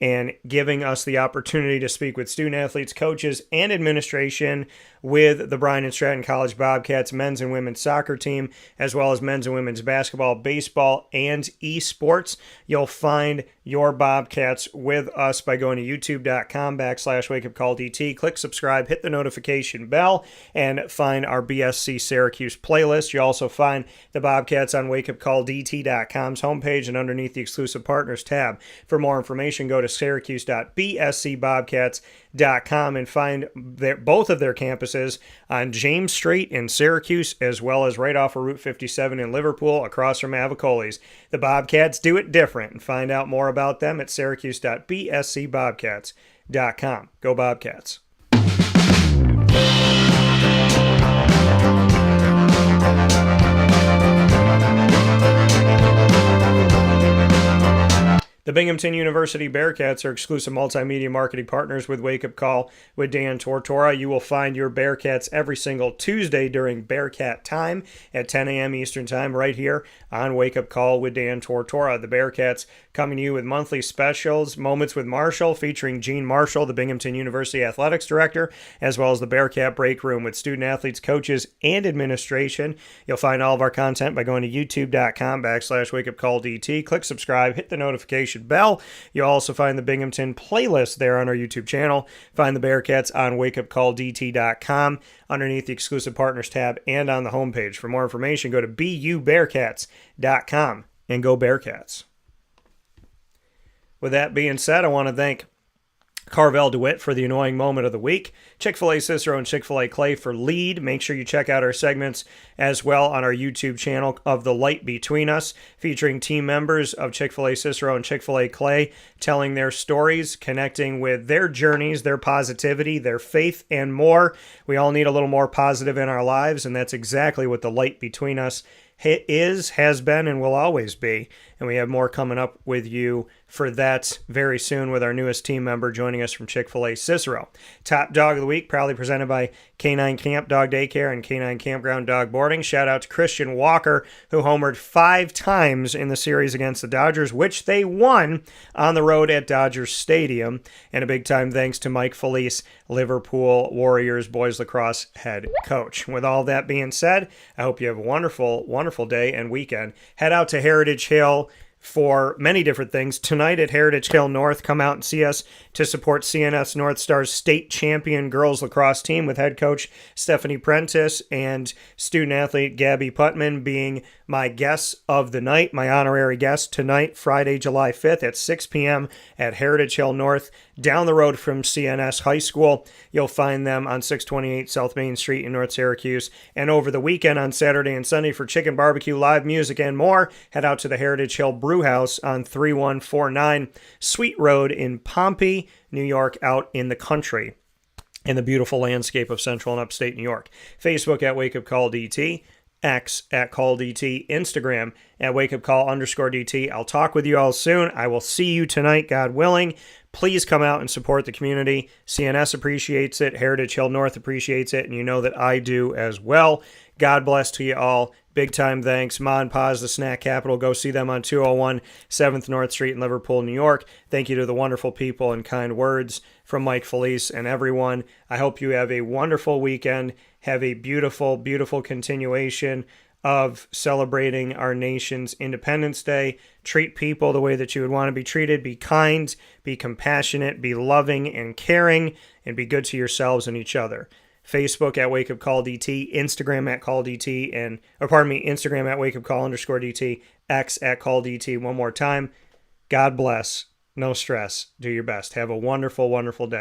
and giving us the opportunity to speak with student athletes, coaches, and administration with the Bryan and Stratton College Bobcats men's and women's soccer team, as well as men's and women's basketball, baseball, and esports. You'll find your Bobcats with us by going to youtube.com/wakeupcalldt. Click subscribe, hit the notification bell, and find our BSC Syracuse playlist. You'll also find the Bobcats on wakeupcalldt.com's homepage and underneath the exclusive partners tab. For more information, go to syracuse.bscbobcats.com and find both of their campuses offices on James Street in Syracuse, as well as right off of Route 57 in Liverpool, across from Avicoli's. The Bobcats do it different, and find out more about them at syracuse.bscbobcats.com. Go Bobcats. The Binghamton University Bearcats are exclusive multimedia marketing partners with Wake Up Call with Dan Tortora. You will find your Bearcats every single Tuesday during Bearcat Time at 10 a.m. Eastern Time right here on Wake Up Call with Dan Tortora. The Bearcats coming to you with monthly specials, Moments with Marshall, featuring Gene Marshall, the Binghamton University Athletics Director, as well as the Bearcat Break Room with student athletes, coaches, and administration. You'll find all of our content by going to youtube.com/wakeupcalldt. Click subscribe, hit the notification bell. You'll also find the Binghamton playlist there on our YouTube channel. Find the Bearcats on wakeupcalldt.com underneath the exclusive partners tab and on the homepage. For more information, go to bubearcats.com and go Bearcats. With that being said, I want to thank Carvel DeWitt for the annoying moment of the week, Chick-fil-A Cicero and Chick-fil-A Clay for lead. Make sure you check out our segments as well on our YouTube channel of The Light Between Us, featuring team members of Chick-fil-A Cicero and Chick-fil-A Clay telling their stories, connecting with their journeys, their positivity, their faith, and more. We all need a little more positive in our lives, and that's exactly what The Light Between Us is, has been, and will always be. And we have more coming up with you for that very soon with our newest team member joining us from Chick-fil-A Cicero. Top Dog of the Week, proudly presented by K9 Kamp Dog Daycare and K9 Kampground Dog Boarding. Shout out to Christian Walker, who homered 5 times in the series against the Dodgers, which they won on the road at Dodgers Stadium. And a big time thanks to Mike Felice, Liverpool Warriors boys lacrosse head coach. With all that being said, I hope you have a wonderful, wonderful day and weekend. Head out to Heritage Hill for many different things. Tonight at Heritage Hill North, come out and see us to support CNS North Star's state champion girls lacrosse team with head coach Stephanie Prentice and student athlete Gabby Putman being my guests of the night, my honorary guest tonight, Friday, July 5th at 6 p.m. at Heritage Hill North, down the road from CNS High School. You'll find them on 628 South Main Street in North Syracuse. And over the weekend on Saturday and Sunday for chicken barbecue, live music, and more, head out to the Heritage Hill Brew House on 3149 Sweet Road in Pompey, New York, out in the country in the beautiful landscape of central and upstate New York. Facebook at Wake Up Call DT, X at Call DT, Instagram at wakeupcall_DT. I'll talk with you all soon. I will see you tonight, God willing. Please come out and support the community. CNS appreciates it. Heritage Hill North appreciates it. And you know that I do as well. God bless to you all. Big time thanks. Ma and Pa's, the snack capital. Go see them on 201 7th North Street in Liverpool, New York. Thank you to the wonderful people and kind words from Mike Felice and everyone. I hope you have a wonderful weekend. Have a beautiful, beautiful continuation of celebrating our nation's Independence Day. Treat people the way that you would want to be treated. Be kind, be compassionate, be loving and caring, and be good to yourselves and each other. Facebook at Wake Up Call DT, Instagram at Call DT, Instagram at Wake Up Call _DT, X at Call DT. One more time. God bless. No stress. Do your best. Have a wonderful, wonderful day.